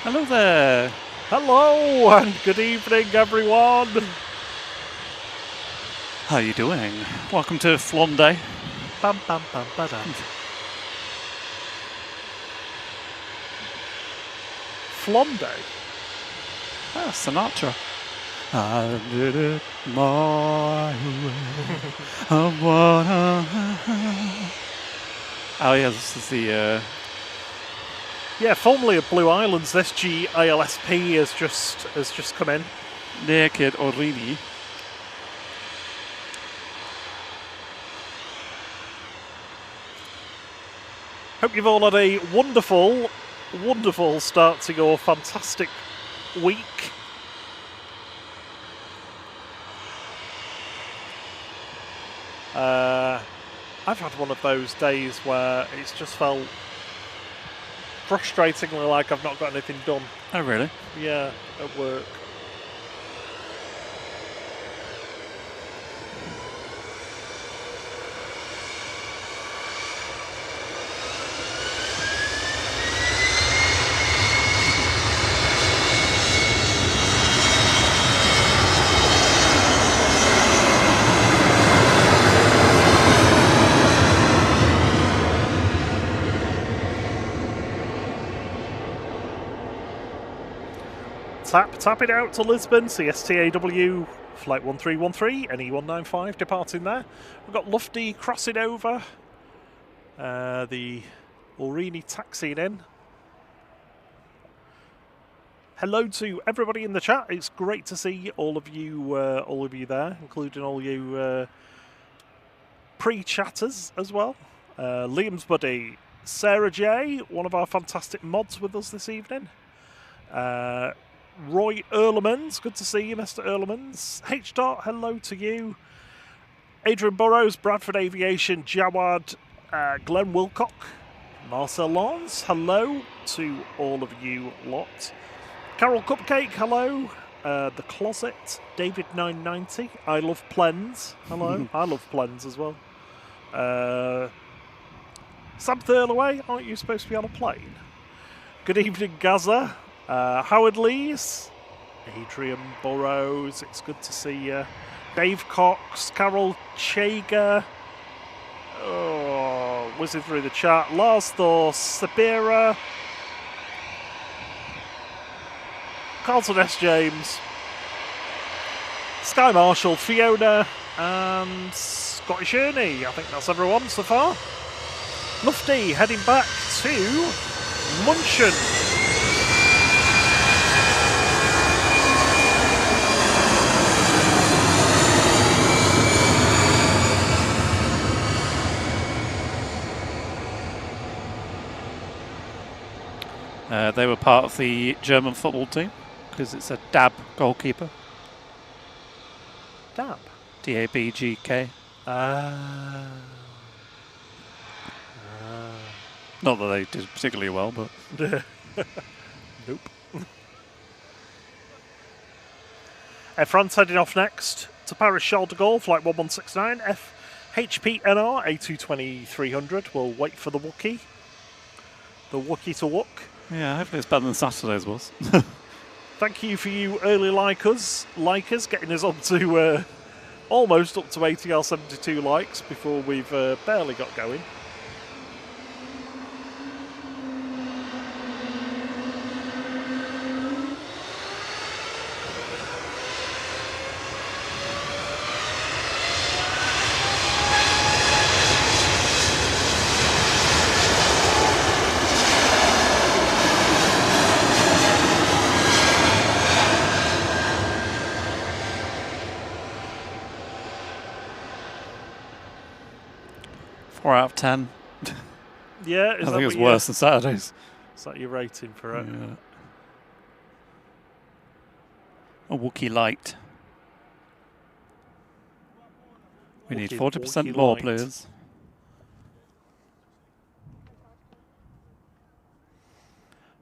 Hello there. Hello and good evening, everyone. How are you doing? Welcome to Flonday. Bam, bam, bam, ba-dam. Flonday? Ah, Sinatra. I did it my way. Oh yeah, this is the Yeah, formerly of Blue Islands, this GALSP has just come in. Naked Orini. Hope you've all had a wonderful, wonderful start to your fantastic week. I've had one of those days where it's just felt frustratingly like I've not got anything done. Oh really? Yeah, at work. Tap it out to Lisbon, CSTAW, flight 1313, NE195 departing there. We've got Lufty crossing over, the Orini taxiing in. Hello to everybody in the chat. It's great to see all of you there, including all you pre-chatters as well. Liam's buddy, Sarah J, one of our fantastic mods with us this evening. Roy Earlemans, good to see you, Mr. Earlemans. H. Dot, hello to you. Adrian Burrows, Bradford Aviation, Jawad, Glenn Wilcock, Marcel Lawrence, hello to all of you lot. Carol Cupcake, hello. The Closet, David 990, I love Plens, hello. I love Plens as well. Sam Thurlaway, aren't you supposed to be on a plane? Good evening, Gaza. Howard Lees, Adrian Burrows, it's good to see you. Dave Cox, Carol Chager, whizzing through the chat. Lars Thor, Sabira, Carlton S. James, Sky Marshall, Fiona, and Scottish Ernie. I think that's everyone so far. Lufty heading back to Munchen. they were part of the German football team because it's a DAB goalkeeper. DAB? D-A-B-G-K. Not that they did particularly well, but... Nope. Air France heading off next to Paris Charles de Gaulle, flight 1169, FHPNR A220-300. We'll wait for the Wookiee. The Wookiee to Wook. Yeah, hopefully it's better than Saturday's was. Thank you for you early likers, getting us up to almost up to ATR 72 likes before we've barely got going. Out of 10. Yeah, I think it's worse than Saturdays. Is that your rating for it? Yeah. A Wookiee light. We need 40% more, please.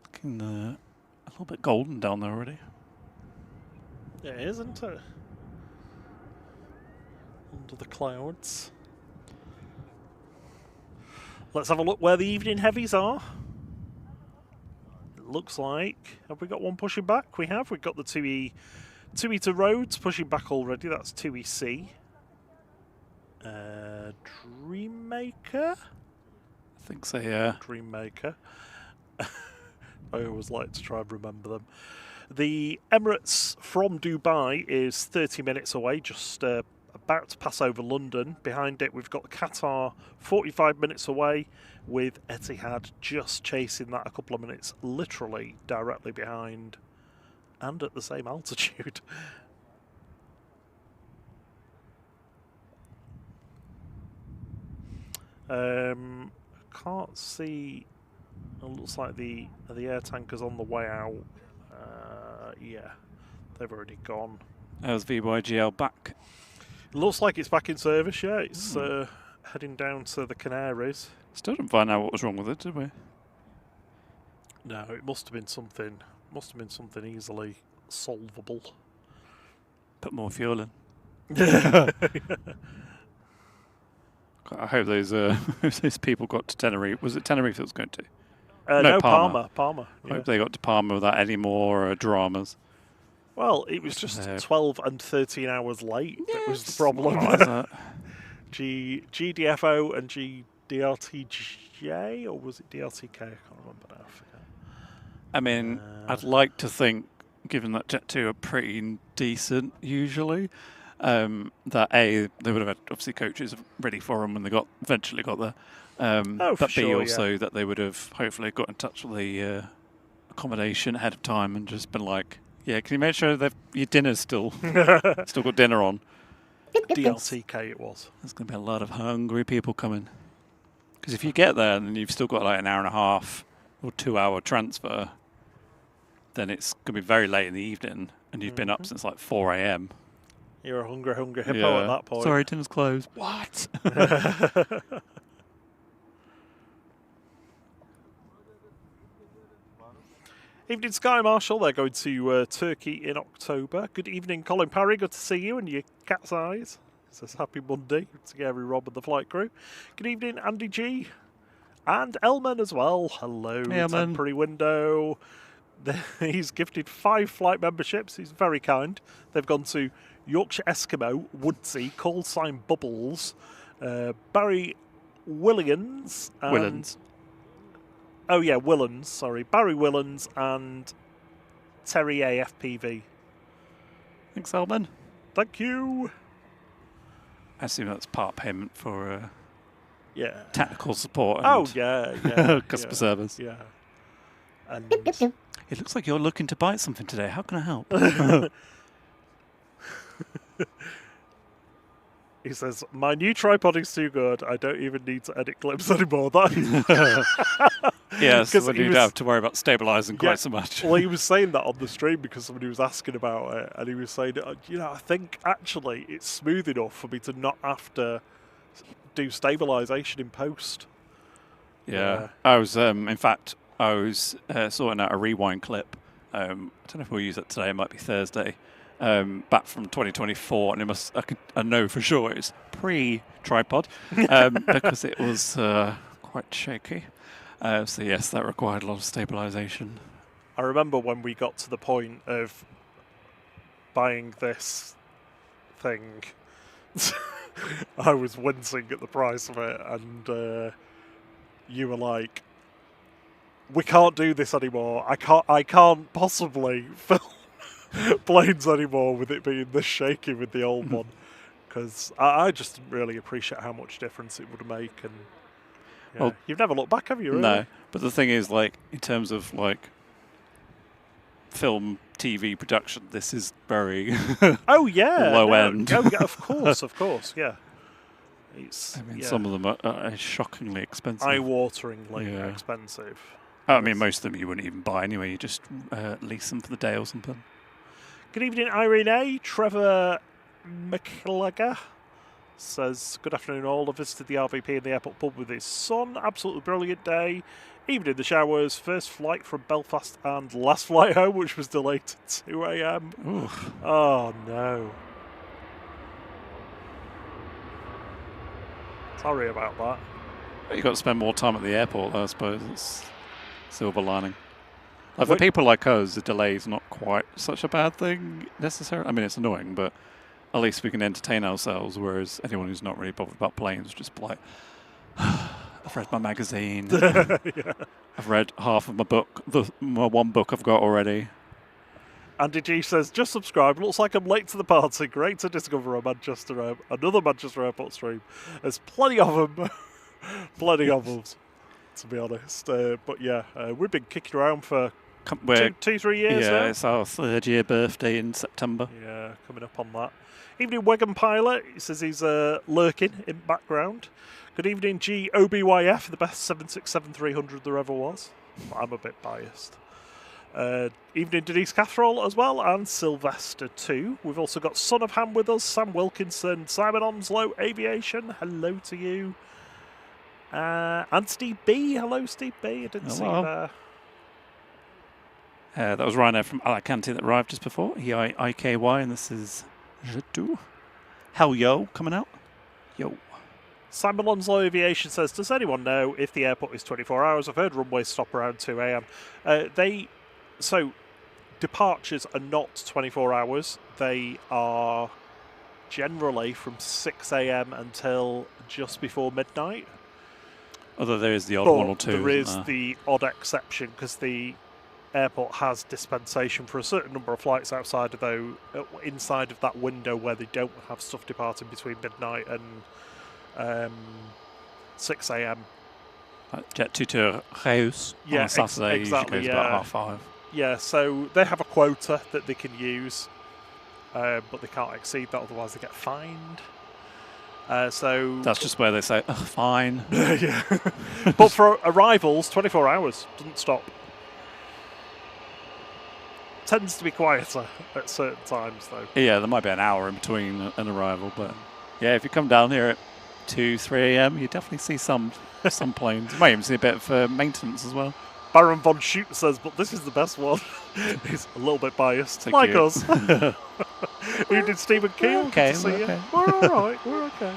Looking a little bit golden down there already. It is, isn't it? Under the clouds. Let's have a look where the evening heavies are. looks like, have we got one pushing back? We have. We've got the TUI to Rhodes pushing back already. That's TUI C. Dreammaker? I think so, yeah. Dreammaker. I always like to try and remember them. The Emirates from Dubai is 30 minutes away, just about to pass over London. Behind it, we've got Qatar 45 minutes away, with Etihad just chasing that a couple of minutes, literally directly behind and at the same altitude. Can't see. It looks like the air tanker's on the way out. Yeah, they've already gone. How's VYGL back? It looks like it's back in service. Yeah, it's heading down to the Canaries. Still didn't find out what was wrong with it, did we? No, it must have been something. Must have been something easily solvable. Put more fuel in. I hope those people got to Tenerife. Was it Tenerife that was going to? No, Palma. Palma. I hope they got to Palma without any more dramas. Well, it was just 12 and 13 hours late. Yeah, that was the problem. GDFO and GDRTJ, or was it DRTK? I can't remember now. I mean, I'd like to think, given that Jet2 are pretty decent usually, that A, they would have had obviously coaches ready for them when they eventually got there. But B, also that they would have hopefully got in touch with the accommodation ahead of time and just been like, yeah, can you make sure that your dinner's still got dinner on? DLTK it was. There's going to be a lot of hungry people coming. Because if you get there and you've still got like an hour and a half or 2 hour transfer, then it's going to be very late in the evening and you've been up since like 4 a.m. You're a hungry hippo at that point. Sorry, dinner's closed. What? Evening, Sky Marshall. They're going to Turkey in October. Good evening, Colin Parry. Good to see you and your cat's eyes. It says happy Monday to Gary, Rob and the flight crew. Good evening, Andy G. And Elman as well. Hello, hey, temporary window. He's gifted 5 flight memberships. He's very kind. They've gone to Yorkshire Eskimo, Woodsy, Call Sign Bubbles, Barry Williams. Willans. Oh yeah, Willans, sorry. Barry Willans and Terry A. FPV. Thanks, Elman. Thank you. I assume that's part payment for technical support and customer service. Yeah. And it looks like you're looking to buy something today. How can I help? He says, my new tripod is too good. I don't even need to edit clips anymore. Yes, when you don't have to worry about stabilising quite so much. Well, he was saying that on the stream because somebody was asking about it. And he was saying, I think actually it's smooth enough for me to not have to do stabilisation in post. Yeah. I was, in fact, sorting out a rewind clip. I don't know if we'll use it today. It might be Thursday. Back from 2024, and I know for sure it's pre-tripod because it was quite shaky. So yes, that required a lot of stabilisation. I remember when we got to the point of buying this thing, I was wincing at the price of it, and you were like, "We can't do this anymore. I can't possibly film planes anymore with it being this shaky with the old one," because I just didn't really appreciate how much difference it would make. And well, you've never looked back, have you? Really? No, but the thing is, like, in terms of like film, TV production, this is very low end. Oh yeah, of course, yeah. Some of them are shockingly expensive, eye-wateringly expensive. I mean, most of them you wouldn't even buy anyway. You just lease them for the day or something. Good evening, Irene A. Trevor McLagger says, good afternoon all. I visited the RVP in the airport pub with his son. Absolutely brilliant day. Even in the showers. First flight from Belfast and last flight home, which was delayed to 2 a.m. Oof. Oh, no. Sorry about that. You've got to spend more time at the airport, though, I suppose. It's silver lining. Like for people like us, the delay is not quite such a bad thing necessarily. I mean, it's annoying, but at least we can entertain ourselves, whereas anyone who's not really bothered about planes just be like, I've read my magazine. Yeah. I've read half of my book, my one book I've got already. Andy G says, just subscribe. Looks like I'm late to the party. Great to discover another Manchester Airport stream. There's plenty of them. Plenty of them, to be honest. But yeah, we've been kicking around for 2-3 years now. Yeah, it's our 3rd year birthday in September. Yeah, coming up on that. Evening, Wigan Pilot. He says he's lurking in background. Good evening, GOBYF, the best 767-300 there ever was. I'm a bit biased. Evening, Denise Catherall as well, and Sylvester too. We've also got Son of Ham with us, Sam Wilkinson, Simon Onslow, Aviation, hello to you. And Steve B, hello Steve B, I didn't see you there. That was Rhino from Alicante that arrived just before, EIKY, and this is Je Hell Yo coming out. Yo. Simon Onslow Aviation says, does anyone know if the airport is 24 hours? I've heard runways stop around 2 a.m. So departures are not 24 hours. They are generally from 6 a.m. until just before midnight. Although there is the odd one or two. There is the odd exception because the airport has dispensation for a certain number of flights inside of that window where they don't have stuff departing between midnight and 6 a.m. Jet to Reus on Saturday usually goes about 5:30. Yeah, so they have a quota that they can use, but they can't exceed that, otherwise they get fined. So that's just where they say, fine. Yeah. But for arrivals, 24 hours, doesn't stop. Tends to be quieter at certain times, though. Yeah, there might be an hour in between an arrival, but yeah, if you come down here at 2-3 a.m., you definitely see some planes. You might even see a bit of maintenance as well. Baron Von Shoot says, but this is the best one. He's a little bit biased, like us. Who did Stephen Keel? Okay, we're okay. We're all right. We're okay.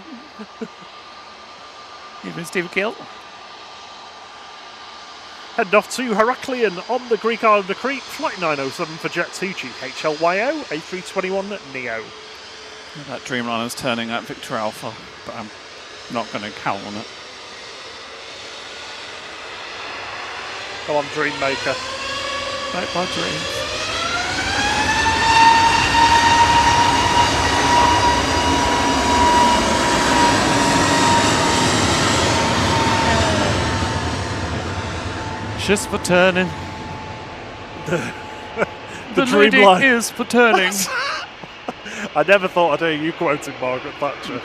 Even Stephen Keel. Heading off to Heraklion on the Greek island of Crete, flight 907 for Jet 2G HLYO A321 Neo. That Dreamliner's turning at Victor Alpha, but I'm not going to count on it. Come on, Dreammaker. Make my dreams. Just for turning. The lady is for turning. I never thought I'd hear you quoting Margaret Thatcher.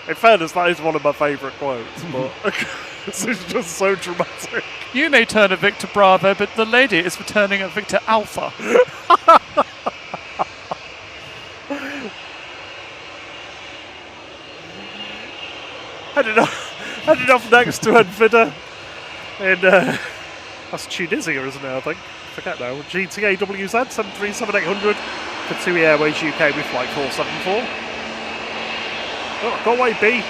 In fairness, that is one of my favourite quotes, but it's just so dramatic. You may turn at Victor Bravo, but the lady is for turning at Victor Alpha. Headed off next to Envida in that's Tunisia, isn't it? I think. Forget now. GTAWZ 737-800 for TUI Airways UK with flight 474. Oh, go away, B.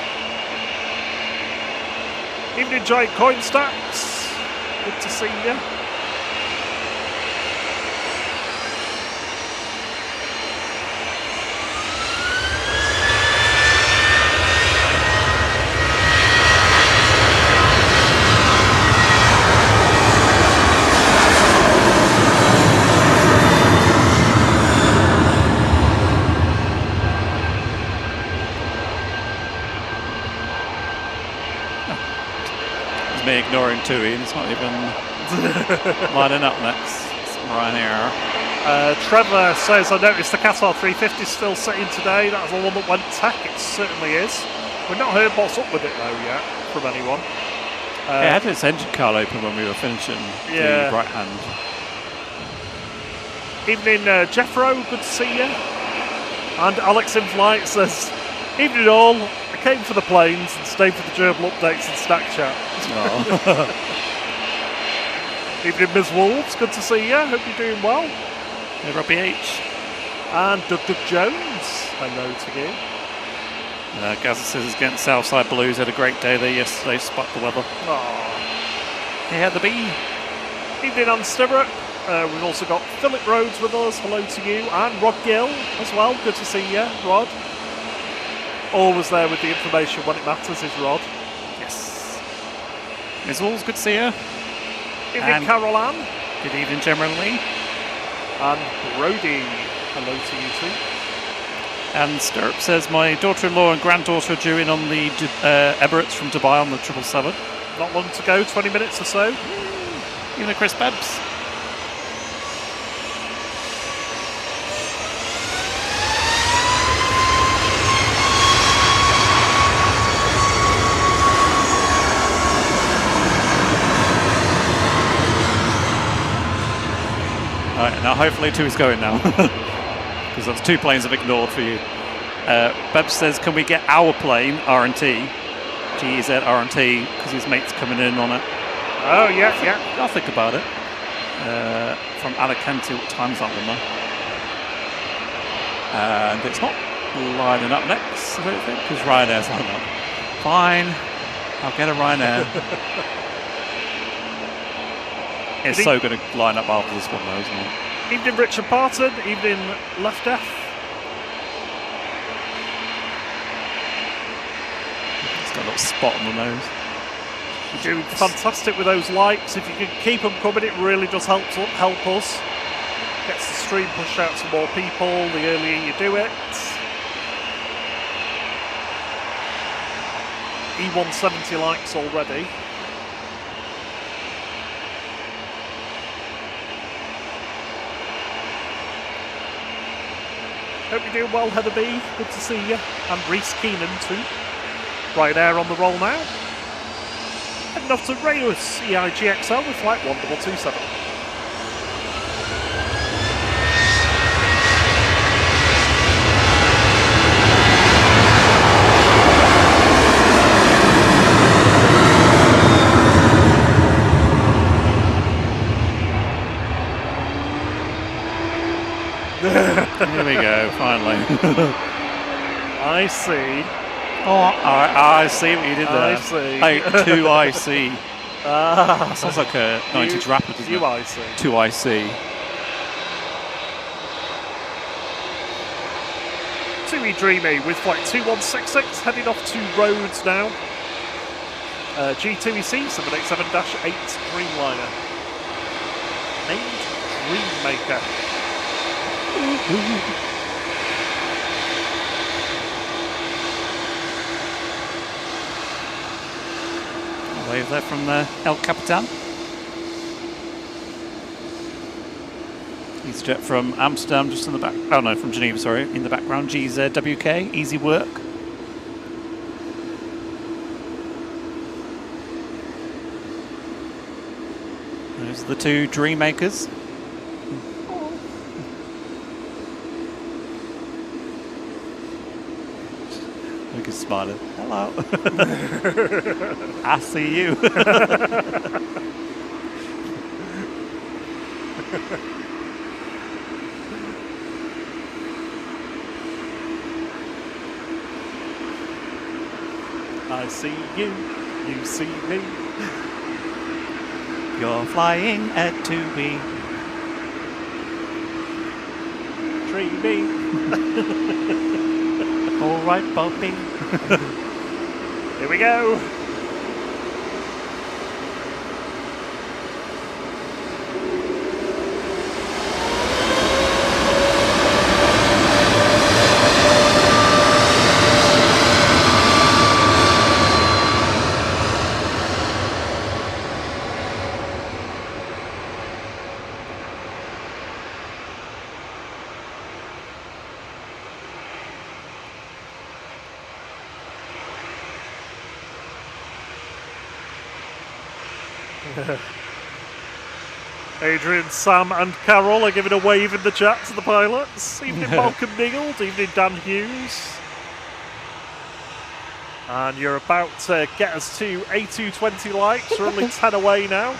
Evening, Giant Coin Stacks. Good to see you. Me ignoring TUI, and it's not even lining up next. It's right here. Trevor says, I noticed the Qatar 350 is still sitting today. That's the one that went tech. It certainly is. We've not heard what's up with it though yet from anyone. It had its engine card open when we were finishing the right hand. Evening, Jeffro, good to see you. And Alex in Flight says, evening all. I came for the planes and stayed for the gerbil updates and snack chat. Oh. Evening, Ms. Wolves. Good to see you. Hope you're doing well. Hey, Robbie H. And Doug Jones. Hello to you. Gaza says against Southside Blues had a great day there yesterday, spot the weather. Aww. Here the B. Evening on Stirrup. We've also got Philip Rhodes with us. Hello to you. And Rod Gill as well. Good to see you, Rod. Always there with the information when it matters is Rod. Yes. It's always good to see you. Evening, Carol Ann. Good evening, generally. And Brody. Hello to you too. And Stirrup says, my daughter-in-law and granddaughter are due in on the Emirates from Dubai on the 777. Not long to go, 20 minutes or so. Even a Chris Babs. Alright, now hopefully 2 is going now. Because that's 2 planes I've ignored for you. Babs says, can we get our plane, R&T? GEZ R&T, because his mate's coming in on it. Oh, yeah. I'll think about it. From Alicante, what time's that one though? And it's not lining up next, I don't think, because Ryanair's lining up. Fine, I'll get a Ryanair. It's so going to line up after this one though, isn't it? Evening, Richard Parton. Evening, Left F. It's got a little spot on the nose. You're doing fantastic with those lights. If you can keep them coming, it really does help us. Gets the stream pushed out to more people the earlier you do it. E170 likes already. Hope you're doing well, Heather B. Good to see you. And Reese Keenan too. Ryanair on the roll now. Heading off to Rayus EIGXL with flight 1227. Here we go, finally. I see. Oh, I see what you did there. I see. 2IC. That sounds like a 90s rapper, doesn't it? 2IC. 2IC. TUI Dreamy with flight 2166 heading off to Rhodes now. G2EC 787-8 Dreamliner. Named Dreammaker. A wave there from the El Capitan. EasyJet from Amsterdam, just in the back. Oh no, from Geneva, sorry, in the background. GZWK, easy work. There's the 2 Dreammakers. Look, he's smiling. Hello. I see you. I see you, you see me. You're flying at TUI. Dreamy. All right, Bobby. Here we go. Adrian, Sam and Carol are giving a wave in the chat to the pilots. Evening Malcolm Niggled, evening Dan Hughes. And you're about to get us to A220 likes. We're only 10 away now.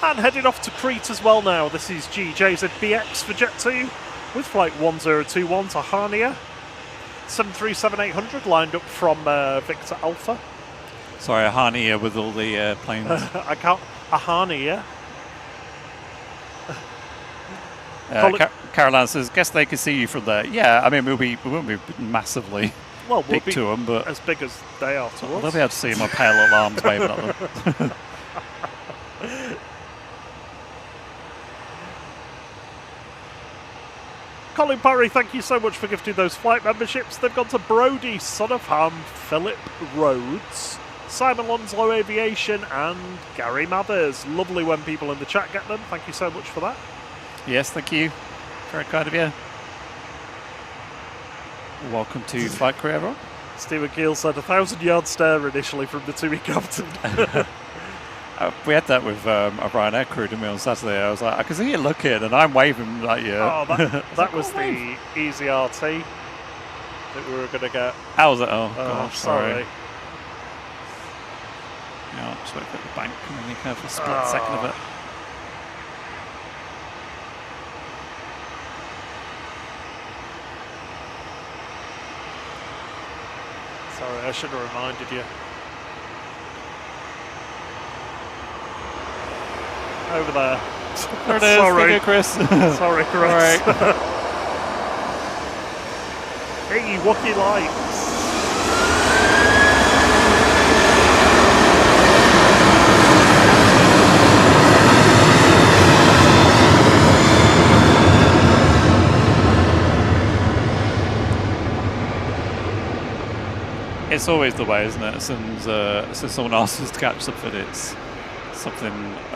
And heading off to Crete as well now. This is GJZBX for Jet2 with flight 1021 to Hania. 737-800 lined up from Victor Alpha. Sorry, I can't hear with all the planes. I can't. Ahani, yeah. Caroline says, "Guess they can see you from there." Yeah, I mean, we won't be massively big to them, but as big as they are to us. They'll be able to see my pale little arms waving at them. Colin Parry, thank you so much for gifting those flight memberships. They've gone to Brody, Son of Ham, Philip Rhodes, Simon Lonslow Aviation, and Gary Mathers. Lovely when people in the chat get them. Thank you so much for that. Yes, thank you. Very kind of you. Welcome to Flight Crew, everyone. Stephen Keel said 1,000-yard stare initially from the TUI captain. We had that with a Ryanair crew, didn't we, on Saturday? I was like, I can see you looking, and I'm waving at you. Oh, that was the easy RT that we were going to get. How was it? Oh, gosh, sorry. Yeah, I'll just wait for the bank, and then you can have a split second of it. Sorry, I should have reminded you. Over there. There it is. Sorry. Thank you, Chris. Sorry, Chris. Right. Hey, Wookie likes. It's always the way, isn't it? As soon as someone asks us to catch something, it's something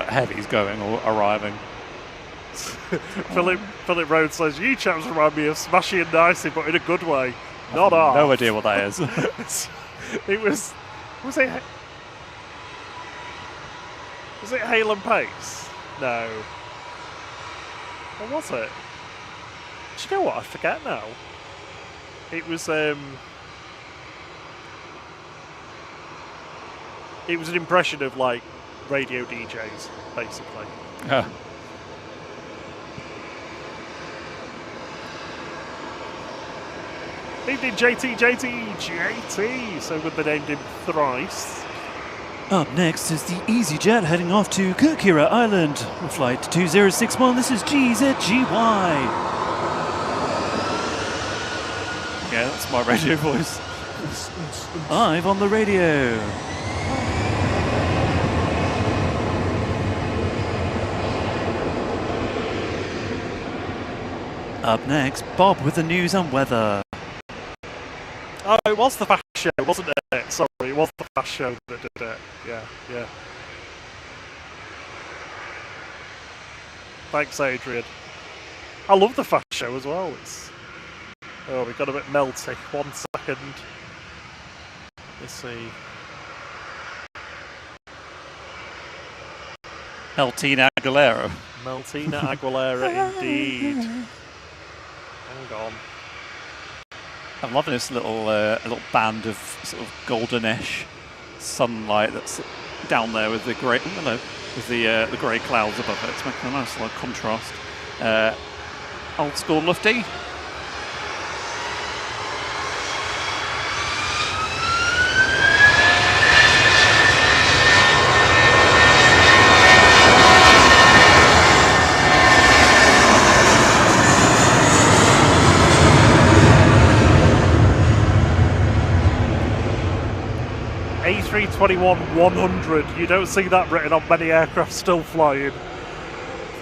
heavy's going or arriving. Philip Rhodes says, "You chaps remind me of Smashy and Nicey, but in a good way. Not ours." No idea what that is. It was it Hale and Pace? No. Or was it? Do you know what? I forget now. It was It was an impression of like radio DJs, basically. Evening, JT. So good they named him thrice. Up next is the EasyJet heading off to Kirkira Island. Flight 2061, this is GZGY. Yeah, that's my radio voice. Live on the radio. Up next, Bob with the news and weather. Oh, it was the fast show, wasn't it? Sorry, it was the fast show that did it. Yeah. Thanks, Adrian. I love the fast show as well. We got a bit melty. 1 second. Let's see. Meltina Aguilera. Meltina Aguilera, indeed. Hang on. I'm loving this little band of sort of goldenish sunlight that's down there with the grey, with the grey clouds above it. It's making a nice little contrast. Old school lufty. A321-100. You don't see that written on many aircraft still flying.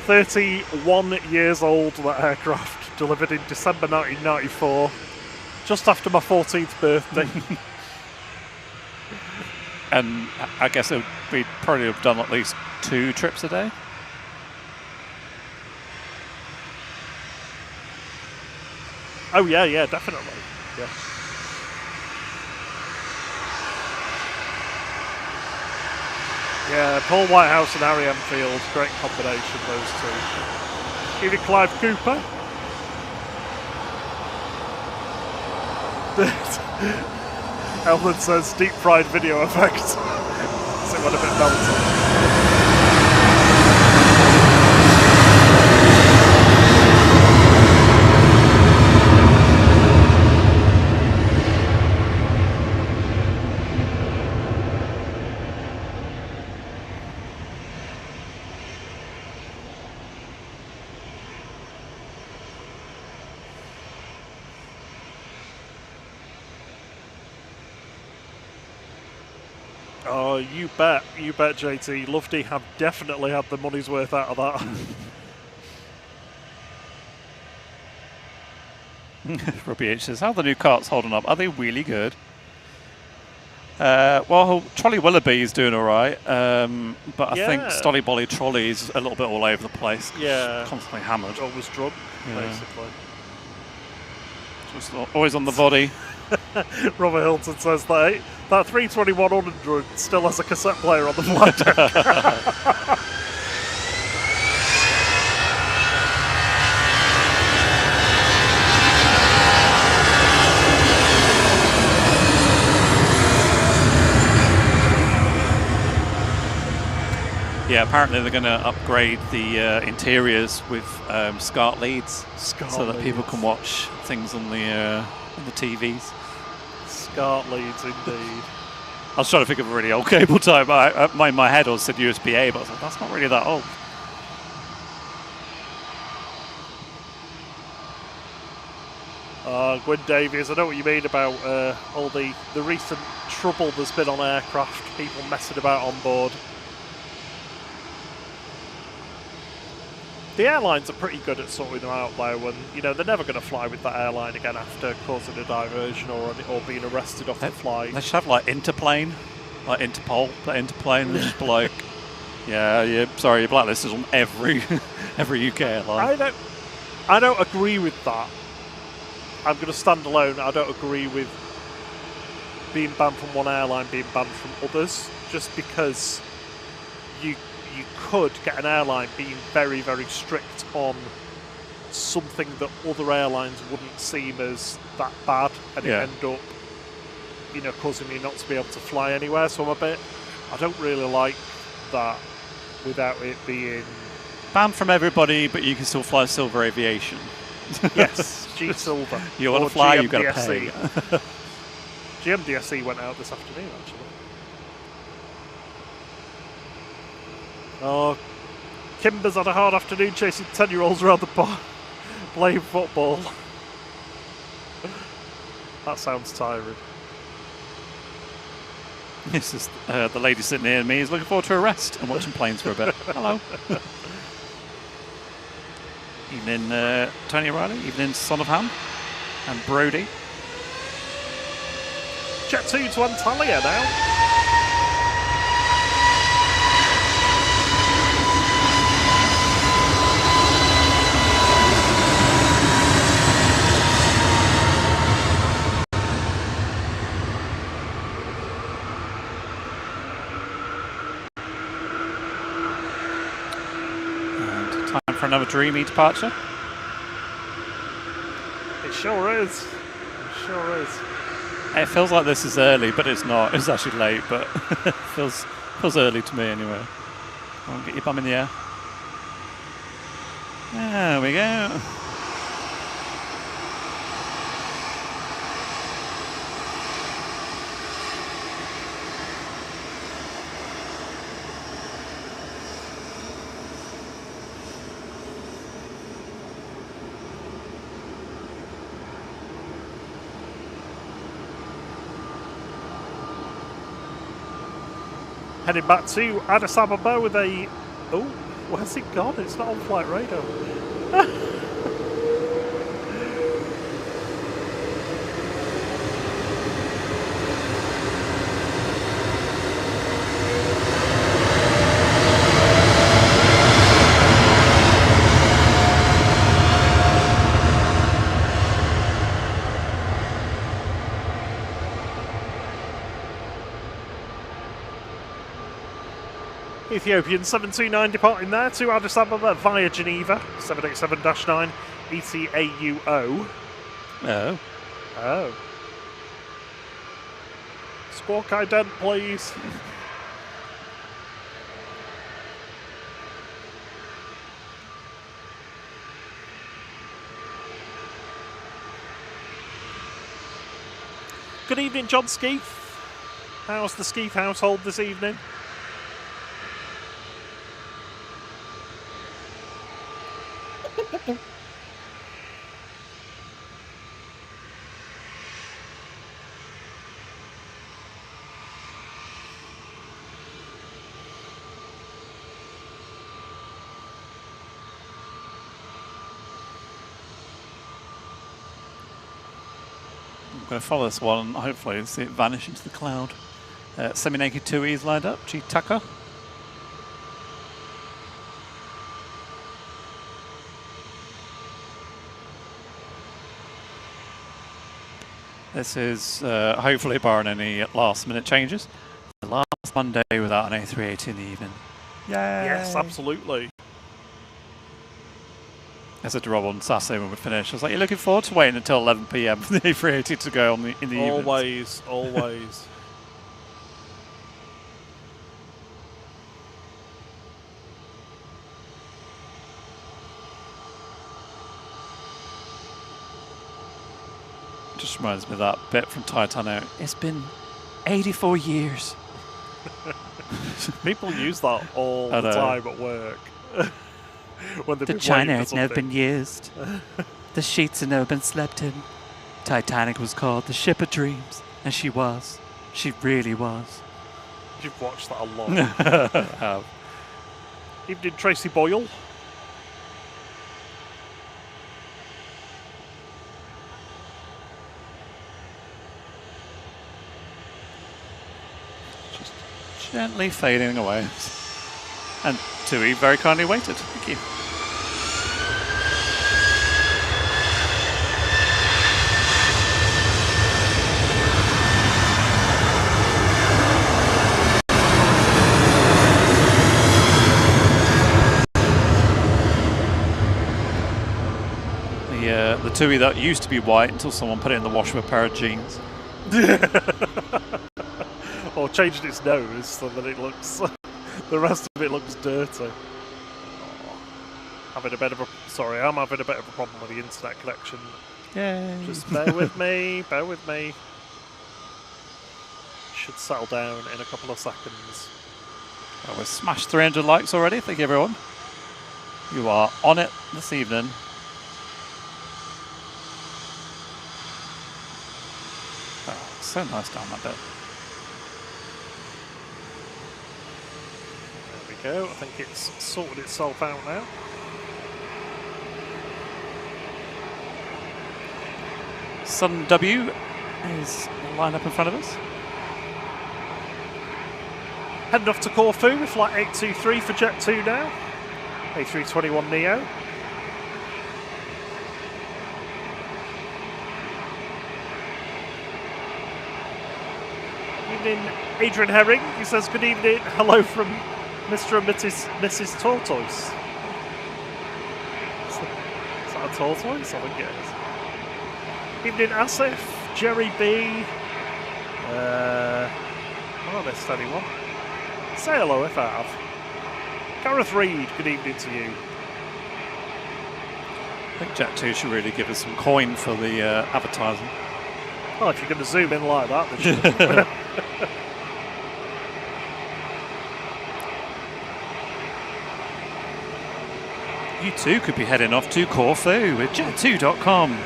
31 years old, that aircraft. Delivered in December 1994. Just after my 14th birthday. And I guess we'd probably have done at least 2 trips a day. Oh yeah, definitely. Yeah. Yeah, Paul Whitehouse and Harry Enfield, great combination, those two. Even Clive Cooper. Elman says deep fried video effect. So it went a bit melted. Oh, you bet, JT. Lufty have definitely had the money's worth out of that. Robbie H says, how are the new carts holding up? Are they really good? Well, Trolley Willoughby is doing all right, but I think Stolly Bolly Trolley is a little bit all over the place. Yeah. Constantly hammered. Always drunk, basically. Just always on the body. Robert Hilton says that 32100 still has a cassette player on the flight deck. Yeah, apparently they're going to upgrade the interiors with SCART leads, so that people can watch things on the TVs. SCART leads, indeed. I was trying to think of a really old cable type. In my head I said USB-A, but I was like, that's not really that old. Gwyn Davies, I know what you mean about all the recent trouble there's been on aircraft, people messing about on board. The airlines are pretty good at sorting them out though, and they're never going to fly with that airline again after causing a diversion or being arrested off the flight. They should have like Interplane, like Interpol, but Interplane. They're just like, yeah, sorry, you're blacklisted on every UK airline. I don't agree with that. I'm going to stand alone. I don't agree with being banned from one airline being banned from others, just because you could get an airline being very, very strict on something that other airlines wouldn't seem as that bad, and it end up, causing you not to be able to fly anywhere. So I don't really like that without it being banned from everybody, but you can still fly Silver Aviation. Yes, G Silver. You want to fly, you've got to pay. GMDSE went out this afternoon, actually. Oh, Kimber's had a hard afternoon chasing 10-year-olds around the bar playing football. That sounds tiring. This is the lady sitting near me is looking forward to a rest and watching planes for a bit. Hello. Evening, Tony O'Reilly. Evening, Son of Ham and Brody. Jet 2 to Antalya now. Time for another dreamy departure. It sure is. It sure is. It feels like this is early, but it's not. It's actually late, but it feels early to me anyway. Come on, get your bum in the air. There we go. Heading back to Addis Ababa with a... Oh, where's it gone? It's not on flight radar. Ethiopian 729 departing there to Addis Ababa via Geneva, 787-9 ETAUO. Oh. Oh. Squawk ident, please. Good evening, John Skeeth. How's the Skeeth household this evening? I'm going to follow this one, hopefully, and see it vanish into the cloud. Semi-naked TUI's lined up. G Tucker. This is hopefully barring any last-minute changes. The last Monday without an A380 in the evening. Yay! Yes, absolutely. I said to Rob on Saturday when we finished, I was like, "You're looking forward to waiting until 11 p.m. for the A380 to go on in the evening." Always, always. Just reminds me of that bit from Titanic. It's been 84 years. People use that all the time at work. When the China has never been used. The sheets have never been slept in. Titanic was called the ship of dreams, and she was. She really was. You've watched that a lot. Evening, Tracy Boyle. Just gently fading away. And TUI very kindly waited. Thank you. The TUI that used to be white until someone put it in the wash with a pair of jeans. Or changed its nose so that it looks... the rest of it looks dirty. I'm having a bit of a problem with the internet connection. Yay. Just bear with me, bear with me. Should settle down in a couple of seconds. Well, we've smashed 300 likes already. Thank you, everyone. You are on it this evening. Oh, so nice down that bit. There we go. I think it's sorted itself out now. Sun W is lined up in front of us. Heading off to Corfu with flight 823 for Jet 2 now. A321neo. Evening, Adrian Herring. He says, good evening. Hello from Mr. and Mrs. Tortoise. Is that a tortoise? I think it is. Evening, Asif, Jerry B. Have I missed anyone? Say hello if I have. Gareth Reed, good evening to you. I think Jet 2 should really give us some coin for the advertising. Oh, if you're going to zoom in like that, then should. You too could be heading off to Corfu with jet2.com.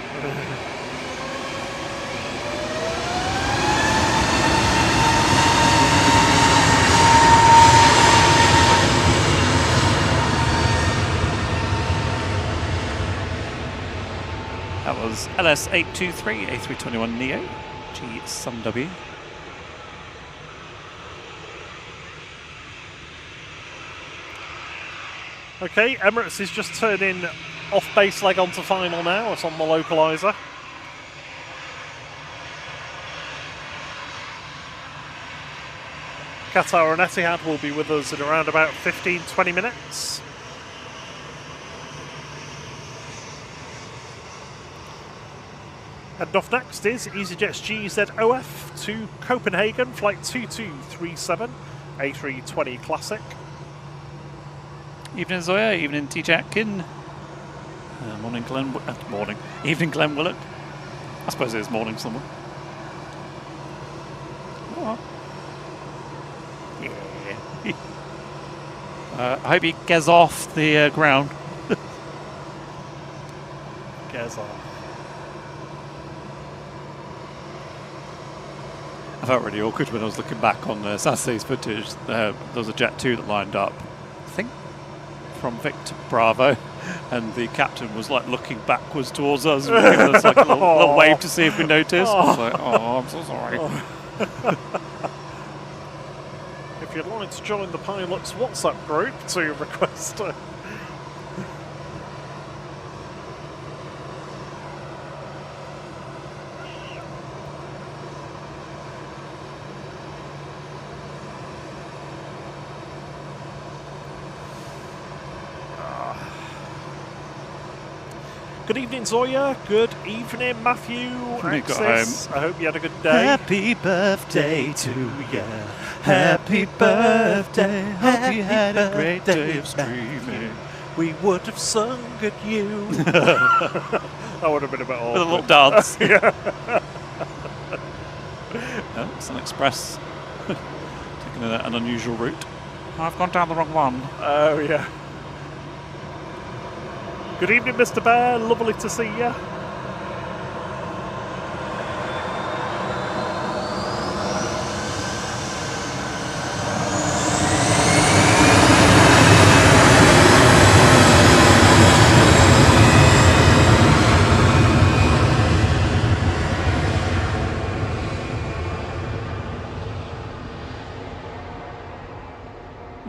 That was LS823 A321neo, G Sun W. Okay, Emirates is just turning off base leg onto final now. It's on the localizer. Qatar and Etihad will be with us in around about 15-20 minutes. Heading off next is EasyJet's GZOF to Copenhagen, flight 2237, A320 Classic. Evening Zoya, evening T. Jatkin. Morning Glenn, morning. Evening Glenn Willock. I suppose it is morning somewhere. Oh. Yeah. I hope he gets off the ground. Gets off. I felt really awkward when I was looking back on Saturday's footage. There was a Jet 2 that lined up, I think, from Victor Bravo. and the captain was like looking backwards towards us, and giving us like a little wave to see if we noticed. I was like, oh, I'm so sorry. If you'd like to join the pilots WhatsApp group to request Good evening, Zoya. Good evening, Matthew. Axis. I hope you had a good day. Happy birthday to you. Happy birthday. Hope you had a great day of streaming. We would have sung at you. That would have been a bit awkward. With a little dance. Yeah. Oh, it's an express. Taking an unusual route. I've gone down the wrong one. Oh, yeah. Good evening, Mr. Bear. Lovely to see you.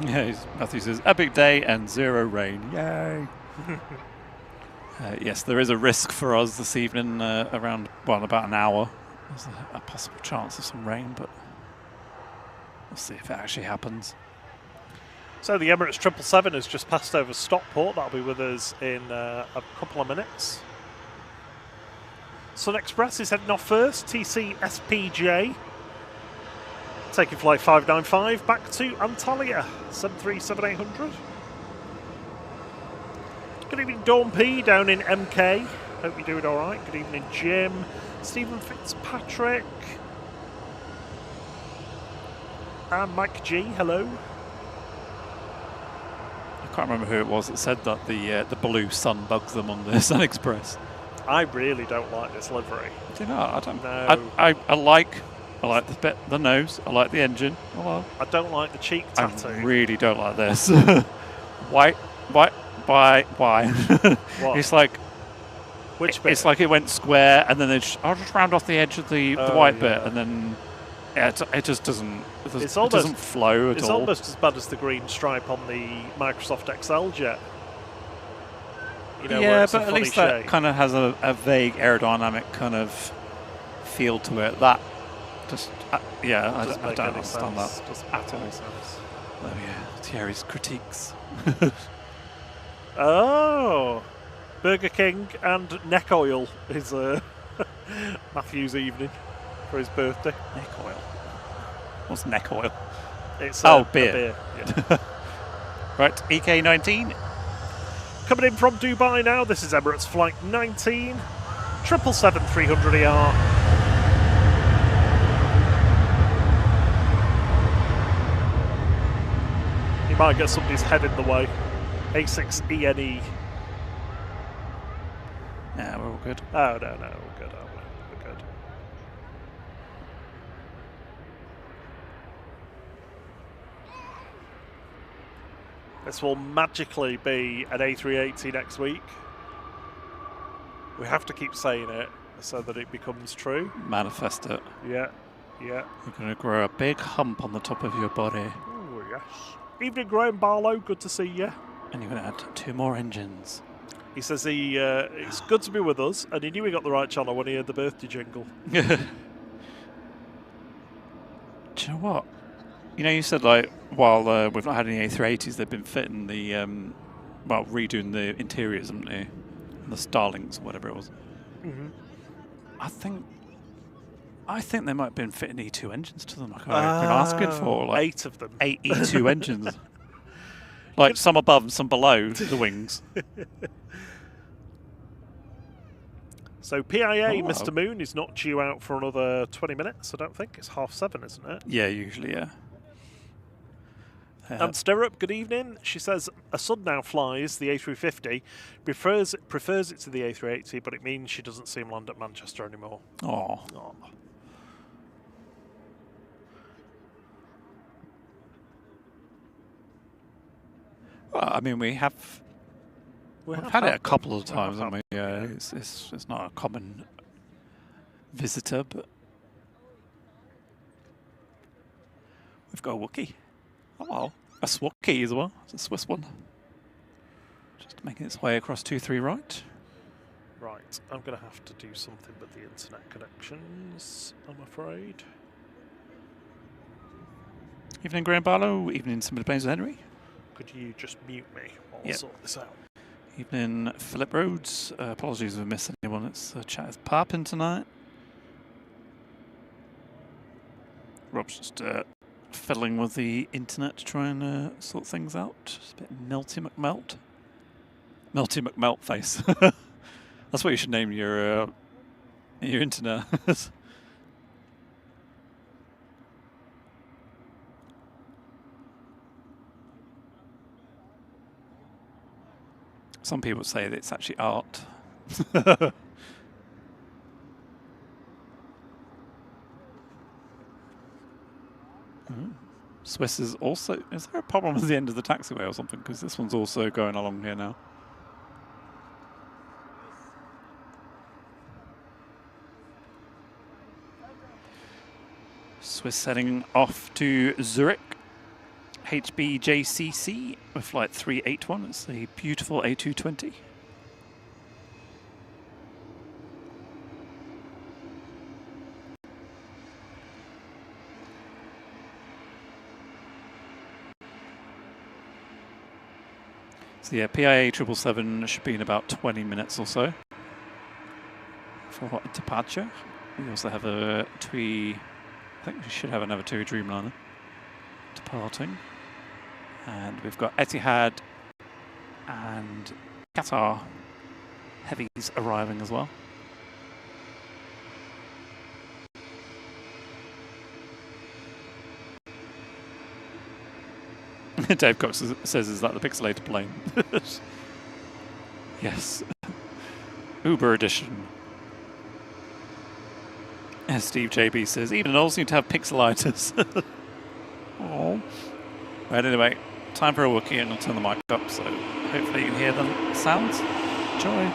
Yeah, Matthew says, epic day and 0 rain. Yay. Yes, there is a risk for us this evening around, well, about an hour. There's a possible chance of some rain, but we'll see if it actually happens. So the Emirates 777 has just passed over Stockport. That'll be with us in a couple of minutes. Sun Express is heading off first. TC SPJ. Taking flight 595 back to Antalya. 737-800. Good evening, Dawn P down in MK. Hope you're doing all right. Good evening, Jim. Stephen Fitzpatrick. And Mike G, hello. I can't remember who it was that said that the blue sun bugs them on the Sun Express. I really don't like this livery. Do you know? I don't. No. I like the nose. I like the engine. Well, I don't like the cheek tattoo. I really don't like this. Why? What? It's like Which bit? It's like it went square, and then I'll just round off the edge of the white bit, and then it just doesn't. It doesn't flow at all. It's almost as bad as the green stripe on the Microsoft Excel jet. You know, yeah, but at least that kind of has a vague aerodynamic kind of feel to it. That just I don't understand that at all. Oh yeah, Thierry's critiques. Oh, Burger King and neck oil is Matthew's evening for his birthday. Neck oil. What's neck oil? It's beer. A beer. Yeah. Right, EK19. Coming in from Dubai now. This is Emirates Flight 19, 777-300ER. You might get somebody's head in the way. A6ENE. Yeah, we're all good. Oh, no, we're good, aren't we? We're good. This will magically be an A380 next week. We have to keep saying it so that it becomes true. Manifest it. Yeah. You're going to grow a big hump on the top of your body. Oh, yes. Evening, Graham Barlow. Good to see you. And you're going to add 2 more engines. He says it's good to be with us, and he knew he got the right channel when he heard the birthday jingle. Do you know what? You know, you said like while we've not had any A380s, they've been fitting the redoing the interiors, haven't they? The Starlings, whatever it was. Mm-hmm. I think they might have been fitting E2 engines to them. Like I've been asking for like 8 of them. 8 E2 engines. Like some above and some below the wings. So PIA, Mr. Moon, is not due out for another 20 minutes, I don't think. It's 7:30, isn't it? Yeah, usually, yeah. And Stirrup, good evening. She says, a son now flies the A350, prefers it to the A380, but it means she doesn't see him land at Manchester anymore. Oh. Well, I mean, we have We've had it a couple of times, haven't we? Yeah, it's not a common visitor, but we've got a Wookiee. Oh, wow. A Swookie as well. It's a Swiss one. Just making its way across 2-3 right. Right, I'm going to have to do something with the internet connections, I'm afraid. Evening, Graham Barlow. Evening, Decibel-o-Meter Planes with Henry. Could you just mute me while I sort this out? Evening, Philip Rhodes. Apologies if I missed anyone. It's chat is popping tonight. Rob's just fiddling with the internet to try and sort things out. Just a bit melty McMelt. Melty McMelt face. That's what you should name your internet. Some people say that it's actually art. Swiss is also... Is there a problem at the end of the taxiway or something? Because this one's also going along here now. Swiss heading off to Zurich. HBJCC with flight 381. It's a beautiful A220. So yeah, PIA 777 should be in about 20 minutes or so for departure. We also have a TUI, I think we should have another TUI Dreamliner departing. And we've got Etihad and Qatar heavies arriving as well. Dave Cox says, is that the Pixelated plane? Yes. Uber edition. And Steve JB says, even all seem to have pixelitis. Oh. Right, anyway, time for a Wookiee, and I'll turn the mic up, so hopefully you can hear the sounds. Enjoy.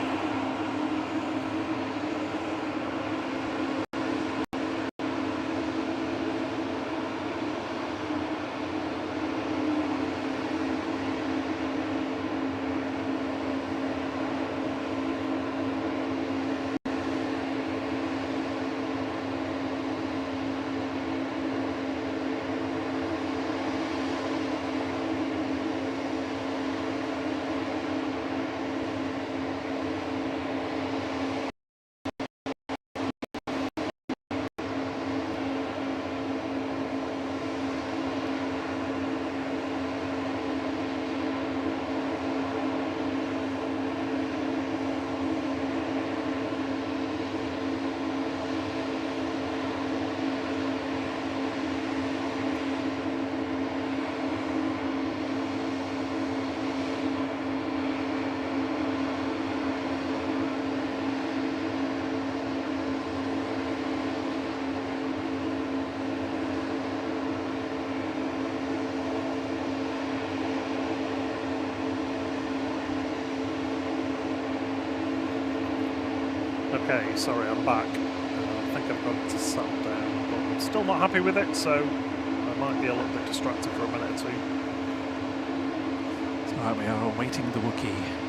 Okay, sorry, I'm back. I think I've got to settle down, but I'm still not happy with it, so I might be a little bit distracted for a minute or two. It's all right, we are awaiting the Wookiee.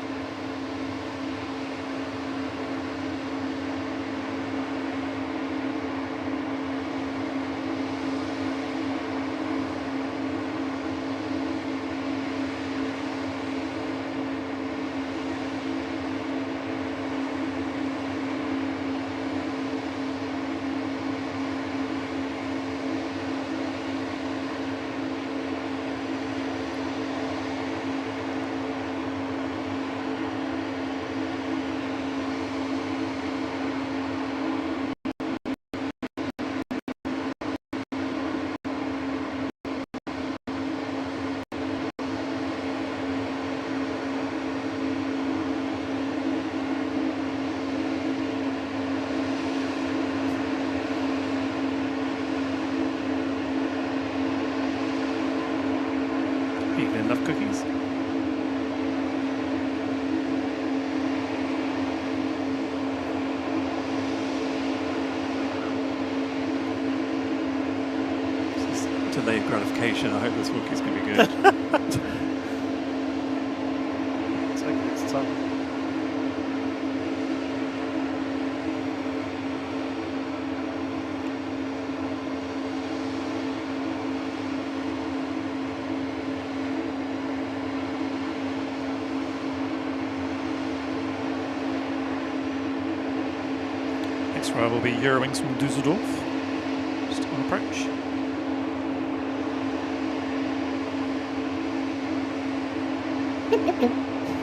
patient. I hope this Wookiee's going to be good. Taking its time. Next ride will be Eurowings from Dusseldorf. Just on approach.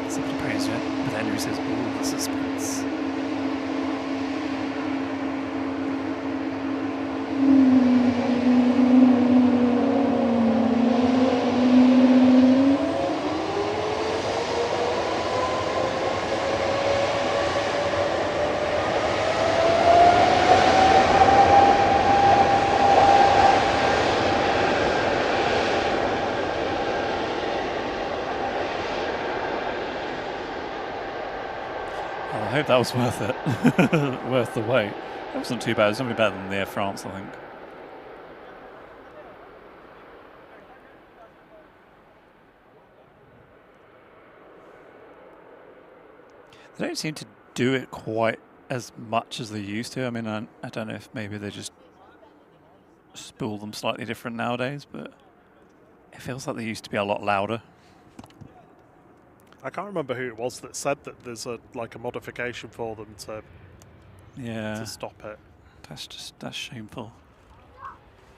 Somebody praised it, but Henry says, ooh, the suspense. I hope that was worth it. Worth the wait. That wasn't too bad. It was something better than the Air France, I think. They don't seem to do it quite as much as they used to. I mean, I don't know if maybe they just spool them slightly different nowadays, but it feels like they used to be a lot louder. I can't remember who it was that said that there's a modification for them to stop it, That's shameful.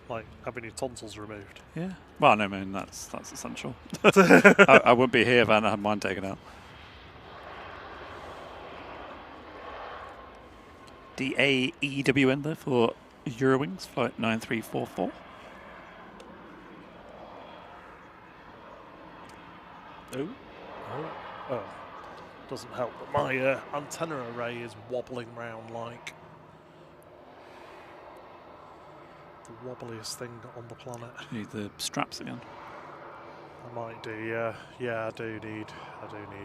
like having your tonsils removed. Yeah. Well, no, I mean that's essential. I wouldn't be here if I hadn't had mine taken out. DAEWN there for Eurowings, flight 9344. Oh. Oh. Doesn't help that my antenna array is wobbling round like the wobbliest thing on the planet. You need the straps again. I might do, yeah. Yeah, I do need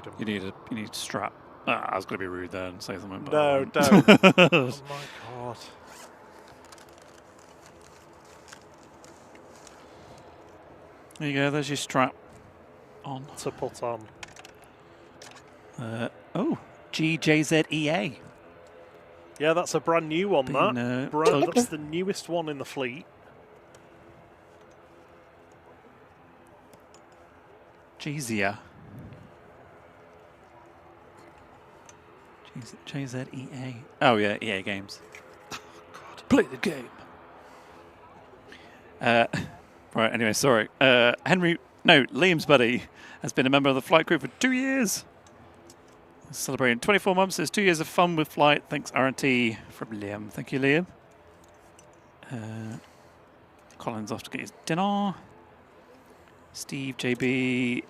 them. You need a strap. I was going to be rude there and say something. But No, don't. Oh my god. There you go. There's your strap on. To put on. GJZEA. Yeah, that's a brand new one, that. That's the newest one in the fleet. JZEA. JZEA. Oh yeah, EA Games. Oh, God. Play the game. Right, anyway, sorry. Liam's buddy has been a member of the flight crew for 2 years. Celebrating 24 months. There's 2 years of fun with flight. Thanks, R&T, from Liam. Thank you, Liam. Colin's off to get his dinner. Steve, JB. You're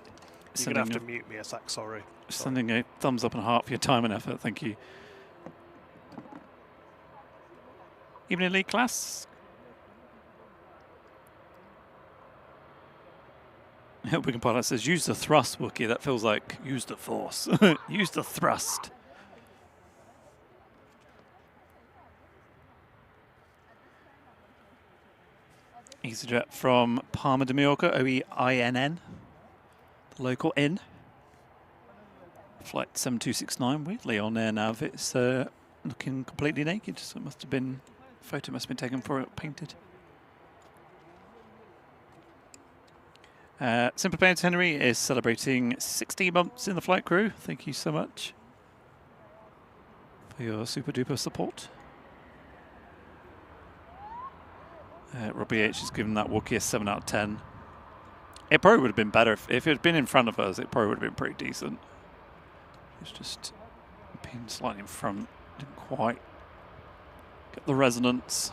going to have to mute me a sec, sorry. Sending a thumbs up and a heart for your time and effort. Thank you. Evening, elite class. Wigan Pilot says, use the thrust, Wookiee. That feels like use the force. Use the thrust. EasyJet from Palma de Mallorca, OEINN. The local inn. Flight 7269, weirdly on AirNav. It's looking completely naked, so it must have been, photo must have been taken for it, painted. Simple Planes Henry is celebrating 16 months in the flight crew. Thank you so much for your super duper support. Robbie H has given that Wookiee a 7 out of 10. It probably would have been better if it had been in front of us. It probably would have been pretty decent. It's just being slightly in front. Didn't quite get the resonance.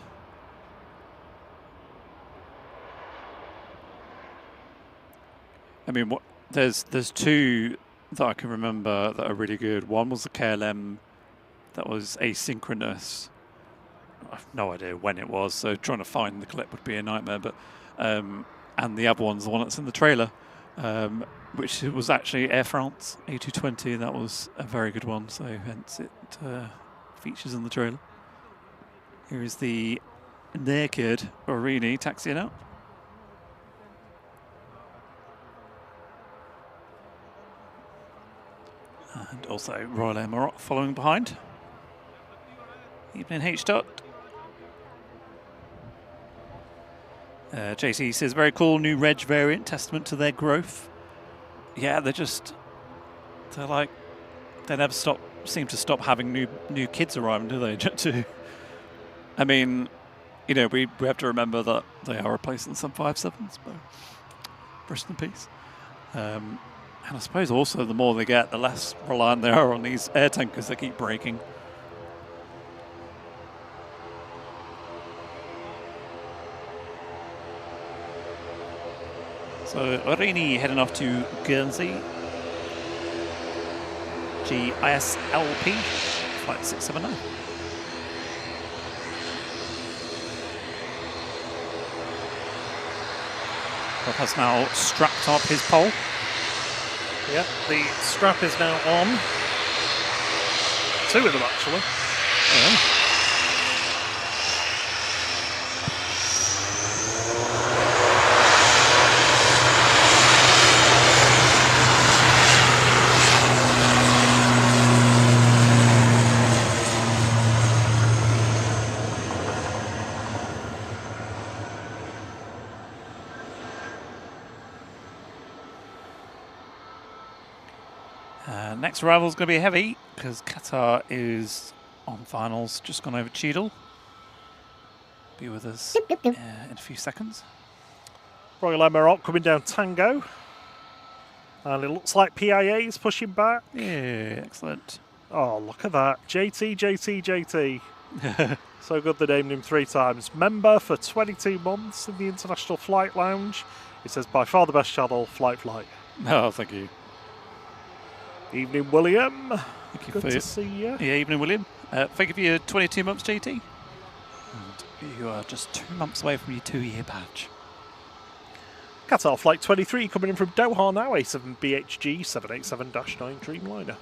I mean, there's two that I can remember that are really good. One was the KLM that was asynchronous. I have no idea when it was, so trying to find the clip would be a nightmare. But and the other one's the one that's in the trailer, which was actually Air France A220, and that was a very good one. So hence it features in the trailer. Here is the naked Aurini taxiing out. also Royal Air Maroc following behind. Evening H dot. JC says, very cool new reg variant, testament to their growth. Yeah, they never seem to stop having new kids arriving, do they? Jet2. I mean, you know, we have to remember that they are replacing some 57s, but rest in peace. And I suppose also the more they get, the less reliant they are on these air tankers that keep breaking. So Orini heading off to Guernsey. GISLP, flight 679. Bob has now strapped up his pole. Yep, the strap is now on. Two of them, actually. Yeah. Next arrival is going to be heavy because Qatar is on finals, just gone over Cheadle. Be with us in a few seconds. Royal Air Maroc coming down Tango. And it looks like PIA is pushing back. Yeah, excellent. Oh, look at that. JT. So good they named him 3 times. Member for 22 months in the International Flight Lounge. It says, by far the best channel, Flight. Oh, thank you. Evening, William. Thank you Good for to see you. Yeah, evening, William. Thank you for your 22 months, JT. And you are just 2 months away from your 2-year badge. Qatar Flight 23 coming in from Doha now, A7BHG 787-9 Dreamliner.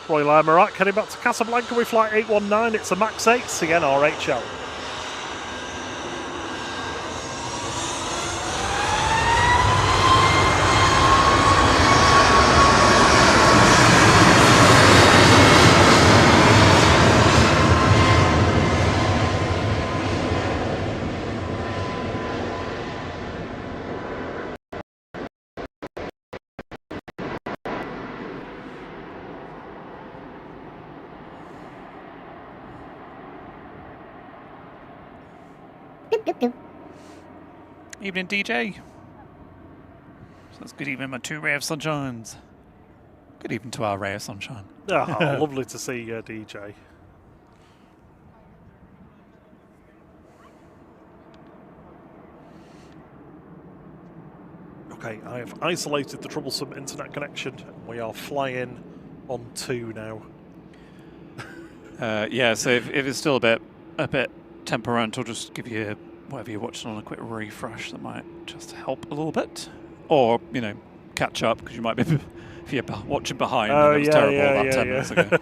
Royal Air Maroc heading back to Casablanca with flight 819. It's a MAX 8 again, RHL. Evening, DJ. So that's good evening, my 2 ray of sunshines. Good evening to our ray of sunshine. Oh, lovely to see you, DJ. Okay, I have isolated the troublesome internet connection. We are flying on 2 now. Yeah, so if it's still a bit temperamental, just give you whatever you're watching on a quick refresh. That might just help a little bit, or you know, catch up because you might be if you're watching behind. Oh, and it was terrible about 10 minutes ago.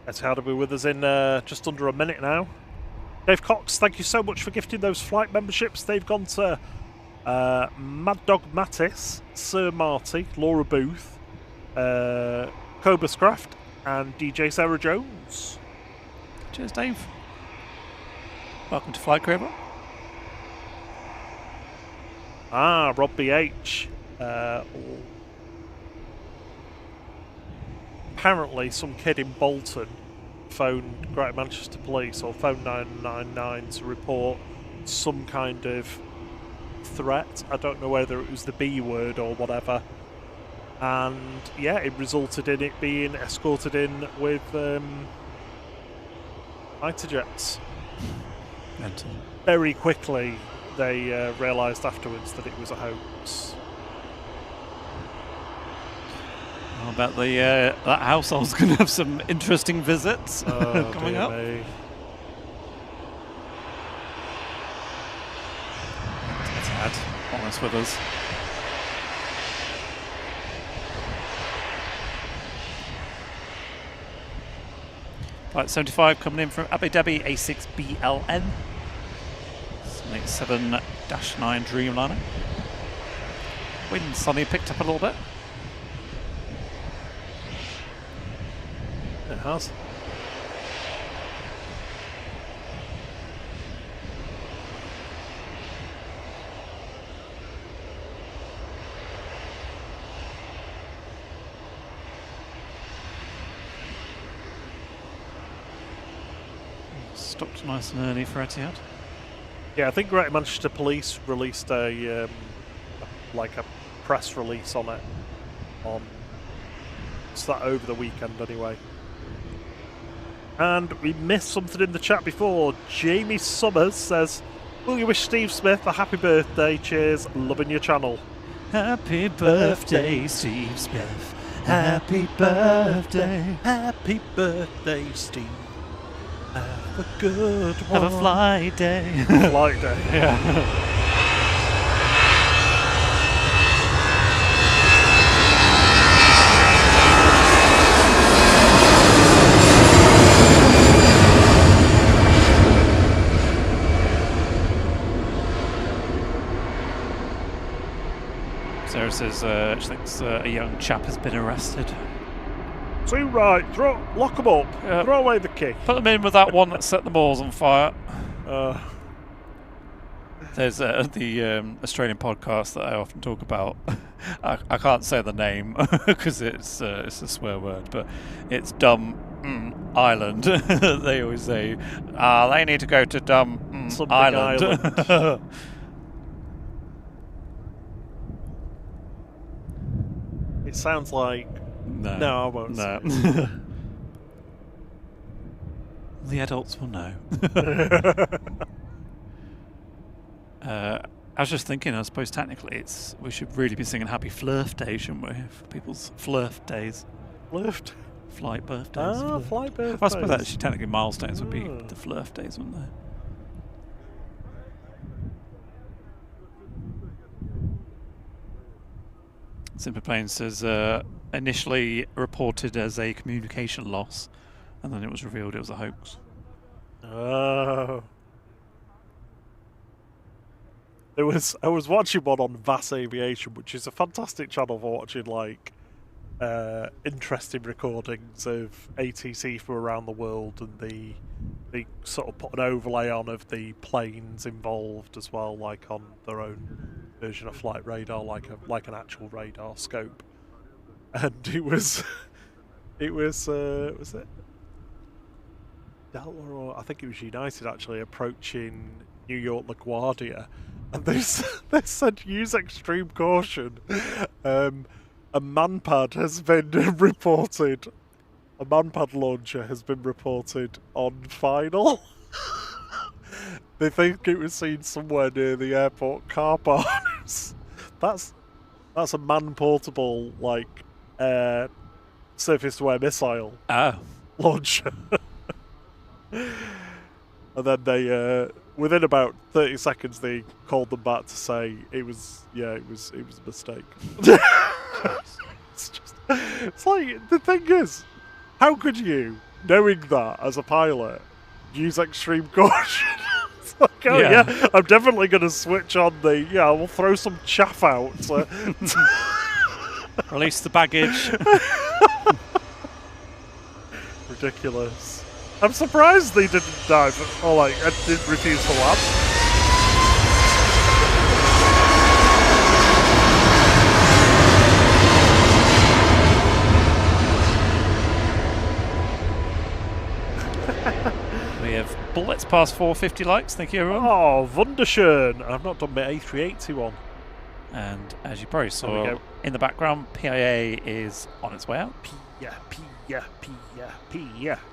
Etihad will be with us in just under a minute now. Dave Cox, thank you so much for gifting those flight memberships. They've gone to Mad Dog Mattis, Sir Marty, Laura Booth, Cobus Craft, and DJ Sarah Jones. Cheers, Dave. Welcome to Flight Crew. Rob BH. Apparently, some kid in Bolton phoned Greater Manchester Police or phoned 999 to report some kind of threat. I don't know whether it was the B word or whatever. And yeah, it resulted in it being escorted in with fighter jets. Mental. Very quickly, they realised afterwards that it was a hoax. I bet that household's going to have some interesting visits coming up. Me. Etihad, almost with us. Flight 75 coming in from Abu Dhabi A6BLN. 787-9 Dreamliner. Wind sunny picked up a little bit. It has. Stopped nice and early for Etihad. Yeah, I think Greater Manchester Police released a like a press release on it. It's that over the weekend anyway. And we missed something in the chat before. Jamie Summers says, "Will you wish Steve Smith a happy birthday? Cheers, loving your channel." Happy birthday, Steve Smith. Happy birthday. Happy birthday, Steve. Have a good one. Have a flight day. Flight day. Yeah. Sarah says she thinks a young chap has been arrested. Too right. Lock them up. Yep. Throw away the key. Put them in with that one that set the moors on fire. There's the Australian podcast that I often talk about. I can't say the name because it's a swear word, but it's Dumb Island. They always say, they need to go to Dumb Island. It sounds like... No, I won't say it. The adults will know. I was just thinking, I suppose technically we should really be singing Happy Flirf Day, shouldn't we? For people's Flirf days. Flirf? Flight birthdays. Flight birthdays. I suppose actually technically milestones would be the Flirf days, wouldn't they? Simple Planes says initially reported as a communication loss, and then it was revealed it was a hoax. Oh. I was watching one on VAS Aviation, which is a fantastic channel for watching like interesting recordings of ATC from around the world, and they sort of put an overlay on of the planes involved as well, like on their own version of flight radar, like an actual radar scope. And it was was it Delta, or I think it was United actually, approaching New York LaGuardia, and they said use extreme caution. A manpad has been reported. A manpad launcher has been reported on final. They think it was seen somewhere near the airport car parks. That's a man-portable, like, surface-to-air missile launcher. And then they, within about 30 seconds, they called them back to say it was a mistake. It's like, the thing is, how could you, knowing that as a pilot, use extreme caution? It's like, yeah, I'm definitely going to switch on we'll throw some chaff out. Release the baggage. Ridiculous. I'm surprised they didn't dive, or didn't refuse to land. We have bullets past 450 likes. Thank you, everyone. Oh, wunderschön. I've not done my A380 one. And as you probably There saw we go. in the background, PIA is on its way out. Pia.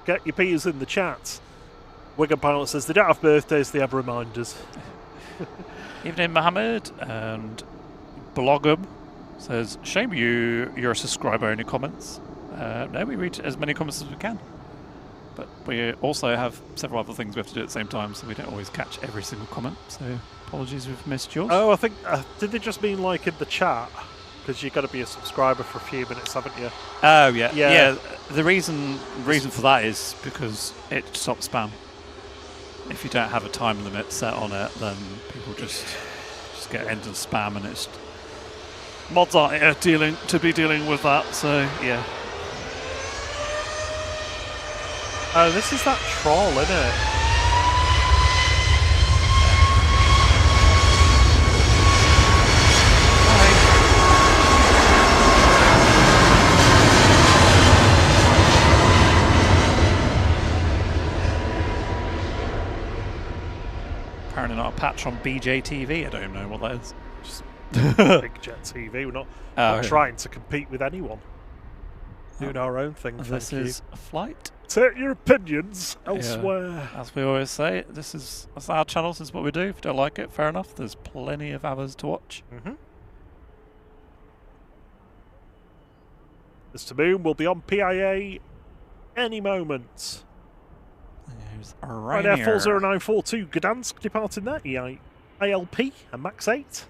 Get your Pias in the chat. Wigan Pilot says they don't have birthdays, they have reminders. Evening, Mohammed. And Blogum says, shame you're a subscriber only comments. No, we read as many comments as we can. But we also have several other things we have to do at the same time, so we don't always catch every single comment. So apologies we've missed yours. Oh, I think, did they just mean like in the chat? Because you've got to be a subscriber for a few minutes, haven't you? Oh, yeah. Yeah. Yeah, the reason for that is because it stops spam. If you don't have a time limit set on it, then people just get endless spam, and it's mods aren't here dealing with that. So yeah. Oh, this is that troll, isn't it? Apparently not a patch on BJTV. I don't even know what that is. Just Big Jet TV. We're not Oh, trying to compete with anyone. Doing our own thing. This thank is a flight. you. Take your opinions elsewhere. As we always say, that's our channel. This is what we do. If you don't like it, fair enough. There's plenty of others to watch. Mr. Moon will be on PIA any moment. There's Right there, 40942 Gdansk departing there. ALP and Max 8.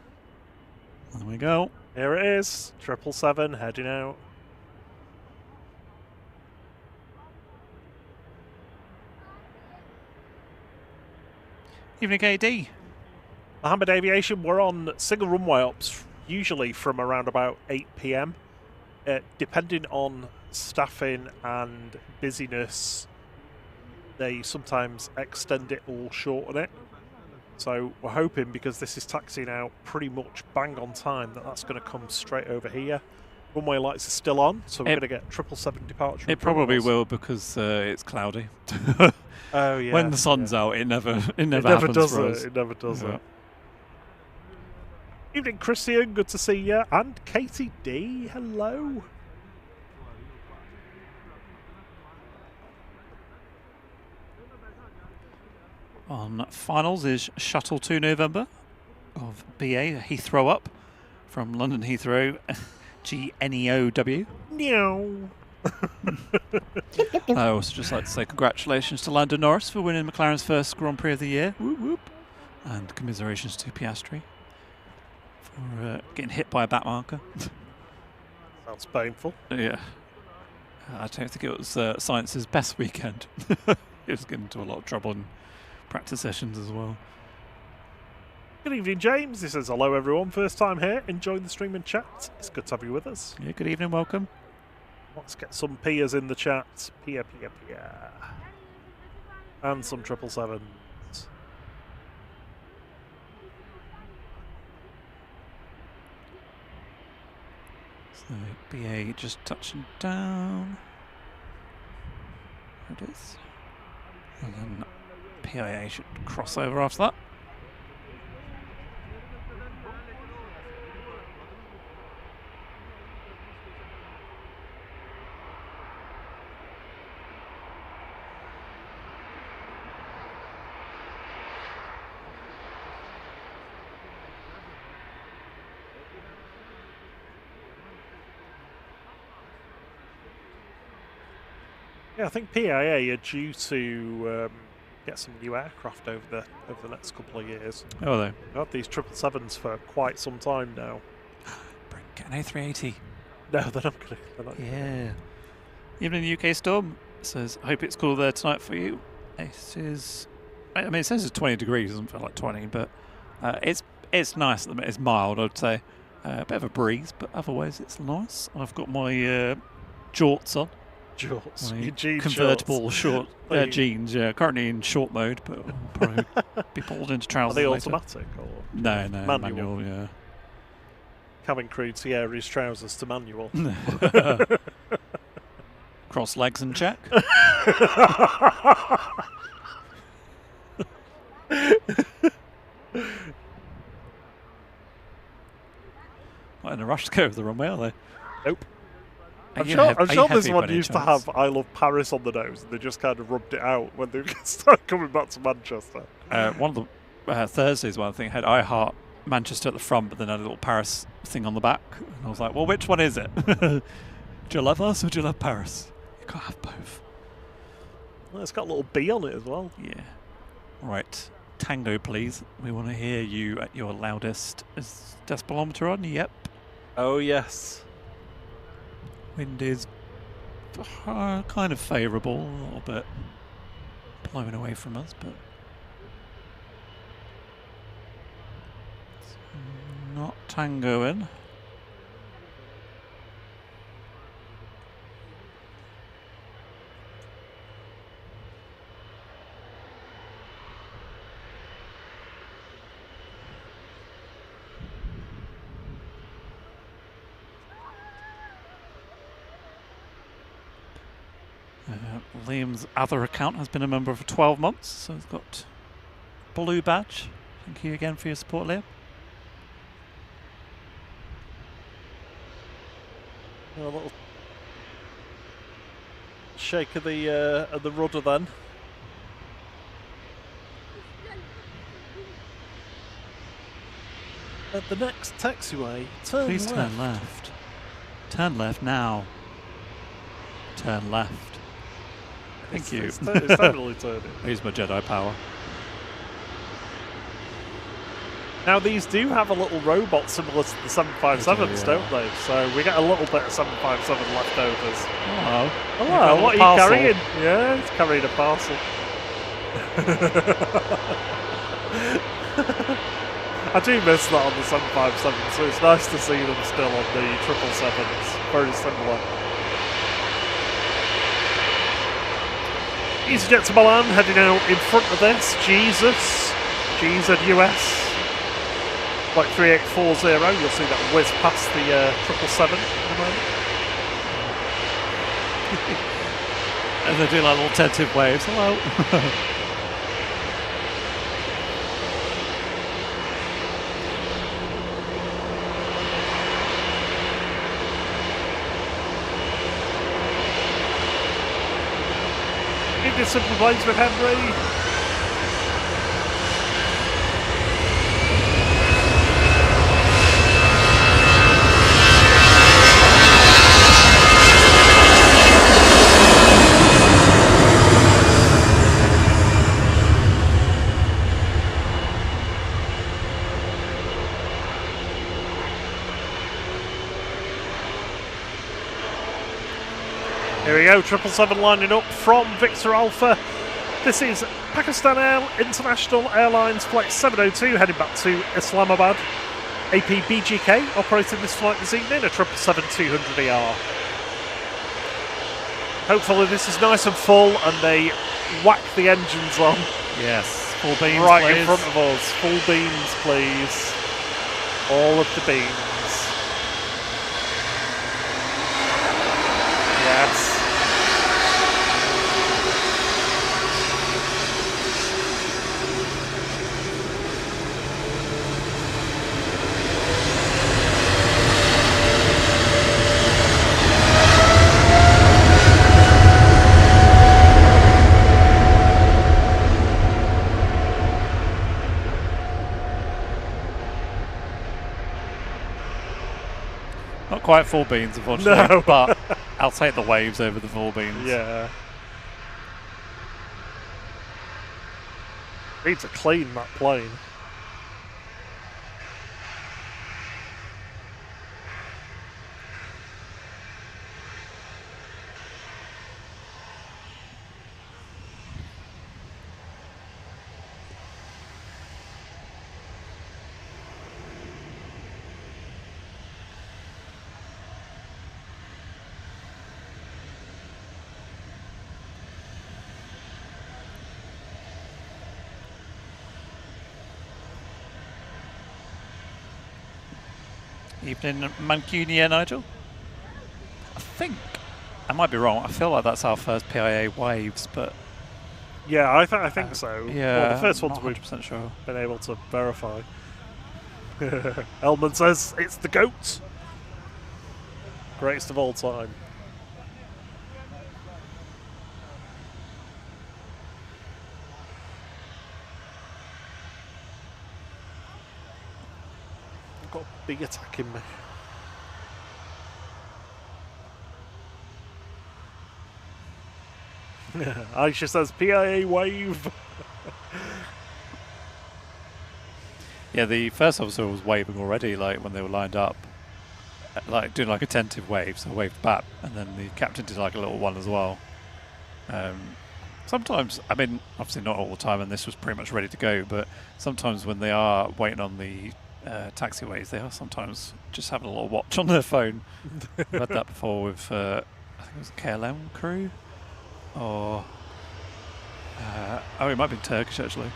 There we go. Here it is. 777 heading out. Evening, KD. Mohammed Aviation, we're on single runway ops, usually from around about 8 PM. Depending on staffing and busyness, they sometimes extend it or shorten it. So we're hoping, because this is taxiing out pretty much bang on time, that's going to come straight over here. Runway lights are still on, so we're going to get 777 departure. It probably will, because it's cloudy. Oh yeah. When the sun's out, it never happens does for it. us. It never does Yeah. it. Evening, Christian. Good to see you. And Katie D. Hello. On finals is Shuttle to November of BA Heathrow up from London Heathrow, GNEOW. Meow. I also just like to say congratulations to Lando Norris for winning McLaren's first Grand Prix of the year. Whoop, whoop. And commiserations to Piastri for getting hit by a back marker. Sounds painful. Yeah. I don't think it was Science's best weekend. He was getting into a lot of trouble in practice sessions as well. Good evening, James. He says, hello, everyone. First time here. Enjoying the stream and chat. It's good to have you with us. Yeah, good evening, welcome. Let's get some Pias in the chat. Pia. And some 777s. So BA just touching down. There it is. And then PIA should cross over after that. Yeah, I think PIA are due to get some new aircraft over the next couple of years. Oh, they. I've had these 777s for quite some time now. Get an A380. No, they're not going to. Yeah. Evening UK Storm says, I hope it's cool there tonight for you. It is. I mean, it says it's 20 degrees, doesn't feel like 20, but it's nice. It's mild, I'd say. A bit of a breeze, but otherwise it's nice. I've got my jorts on. Jorts. My Your jean convertible shorts. short jeans. Yeah, currently in short mode, but I'll probably be pulled into Are trousers they later. automatic or No, manual? manual. Yeah. Cabin crew Thierry's trousers to manual. Cross legs and check. Not in a rush to go over the runway, are they? Nope. Are I'm you sure heavy this by one any used to chance? have I Love Paris on the nose, and they just kind of rubbed it out when they started coming back to Manchester. One of the Thursdays, one thing had I Heart Manchester at the front, but then had a little Paris thing on the back. And I was like, well, which one is it? Do you love us or do you love Paris? You can't have both. Well, it's got a little B on it as well. Yeah. Right. Tango, please. We want to hear you at your loudest. Is Decibel-o-Meter on? Yep. Oh, yes. Wind is kind of favourable, a little bit blowing away from us, but it's not tangoing. Liam's other account has been a member for 12 months, so he's got blue badge. Thank you again for your support, Liam. A little shake of the rudder then. At the next taxiway, turn Please left. turn left. Turn left now. Turn left. Thank you. It's totally turning. Use my Jedi power. Now these do have a little robot similar to the 757s, don't they? So we get a little bit of 757 leftovers. Hello. Hello, what are you carrying? Yeah, he's carrying a parcel. I do miss that on the 757, so it's nice to see them still on the 777s. Very similar. EasyJet to Milan, heading out in front of this. Jesus. GZUS. Like 3840, you'll see that whiz past the 777 in a moment. And they do like little tentative waves. Hello. Simple Planes with Henry. Here we go, 777 lining up from Victor Alpha. This is Pakistan International Airlines Flight 702 heading back to Islamabad. AP BGK operating this flight this evening, a 777-200ER. Hopefully this is nice and full and they whack the engines on. Yes, full beans, right please. In front of us. Full beans, please. All of the beans. Yes. Not quite full beans, unfortunately, No. but I'll take the waves over the full beans. Yeah. Need to clean that plane. Evening, Mancunia, Nigel. I think, I might be wrong, I feel like that's our first PIA waves, but Yeah, I think so. Yeah, Well, the first I'm ones not we've 100% sure. been able to verify. Elman says it's the GOAT. Greatest of all time. I've got a big attack in me. Aisha says PIA wave. Yeah, the first officer was waving already, like when they were lined up, like doing like a tentative wave, so waved back, and then the captain did like a little one as well. Sometimes, I mean, obviously not all the time, and this was pretty much ready to go, but sometimes when they are waiting on the taxiways, they are sometimes just having a little watch on their phone. I've had that before with, I think it was a KLM crew, or, oh, it might have been Turkish actually.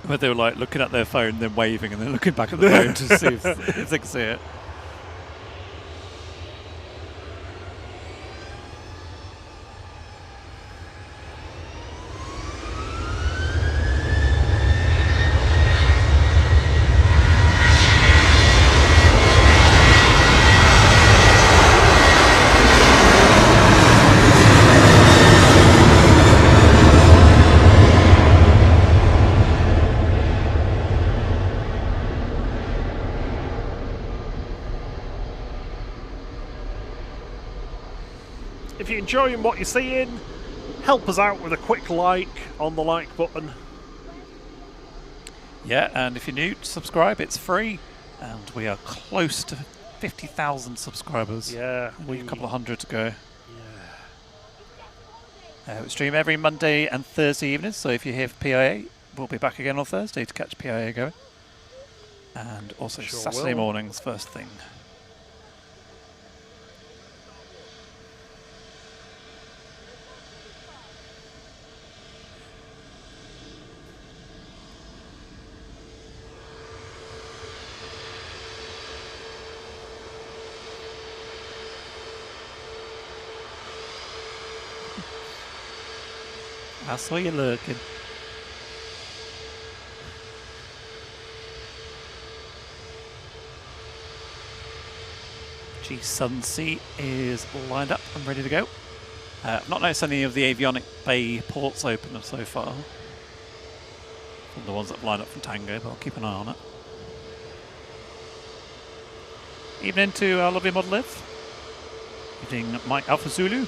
Where they were like looking at their phone, then waving, and then looking back at the phone to see if they can see it. If you're enjoying what you're seeing, help us out with a quick like on the like button. Yeah, and if you're new, subscribe. It's free, and we are close to 50,000 subscribers. Yeah, We've a couple of hundred to go. Yeah. We stream every Monday and Thursday evenings, so if you're here for PIA, we'll be back again on Thursday to catch PIA going. And also Sure Saturday will. mornings, first thing. I saw you looking. Sunsea is lined up and ready to go. I've not noticed any of the avionic bay ports open so far. From the ones that have lined up from Tango, but I'll keep an eye on it. Evening to our lovely Model Live. Evening Mike Alpha Zulu.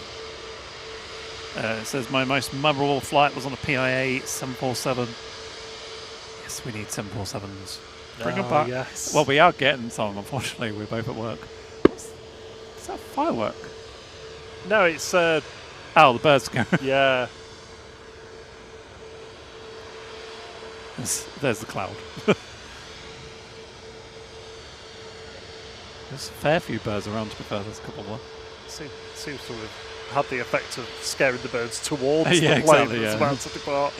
It says my most memorable flight was on a PIA 747. Yes, we need 747s. Bring them back. Yes. Well, we are getting some, unfortunately. We're both at work. Is that a firework? No, it's Oh, the birds go. yeah. There's the cloud. There's a fair few birds around, to be fair. There's a couple more. Seems to have had the effect of scaring the birds towards Yeah, the plane exactly, that's yeah. about to depart.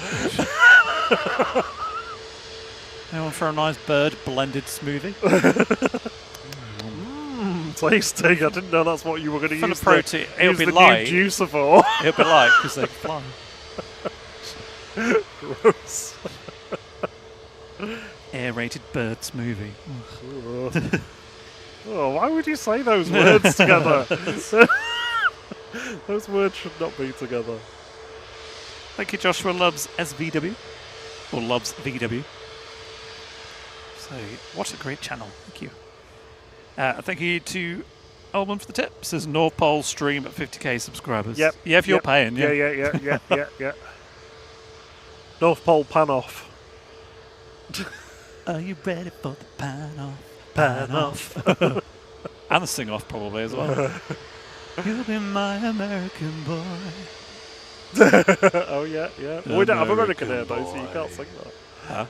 Anyone for a nice bird blended smoothie? Tasty. I didn't know that's what you were going to For the use protein, it'll use be the light. new juicer for. It'll be light because they fly. Gross. Aerated bird smoothie. Oh, why would you say those words together? Those words should not be together. Thank you, Joshua Loves SVW. Or Loves VW. So, what a great channel. Thank you. Thank you to Elman for the tip. Says North Pole stream at 50k subscribers. Yep. Yeah, if you're Yep. paying, yeah. Yeah. North Pole pan off. Are you ready for the pan off? Pan off. And the sing off probably as well. You'll be my American boy. Oh yeah. We don't have American here though, so you can't sing that. Huh?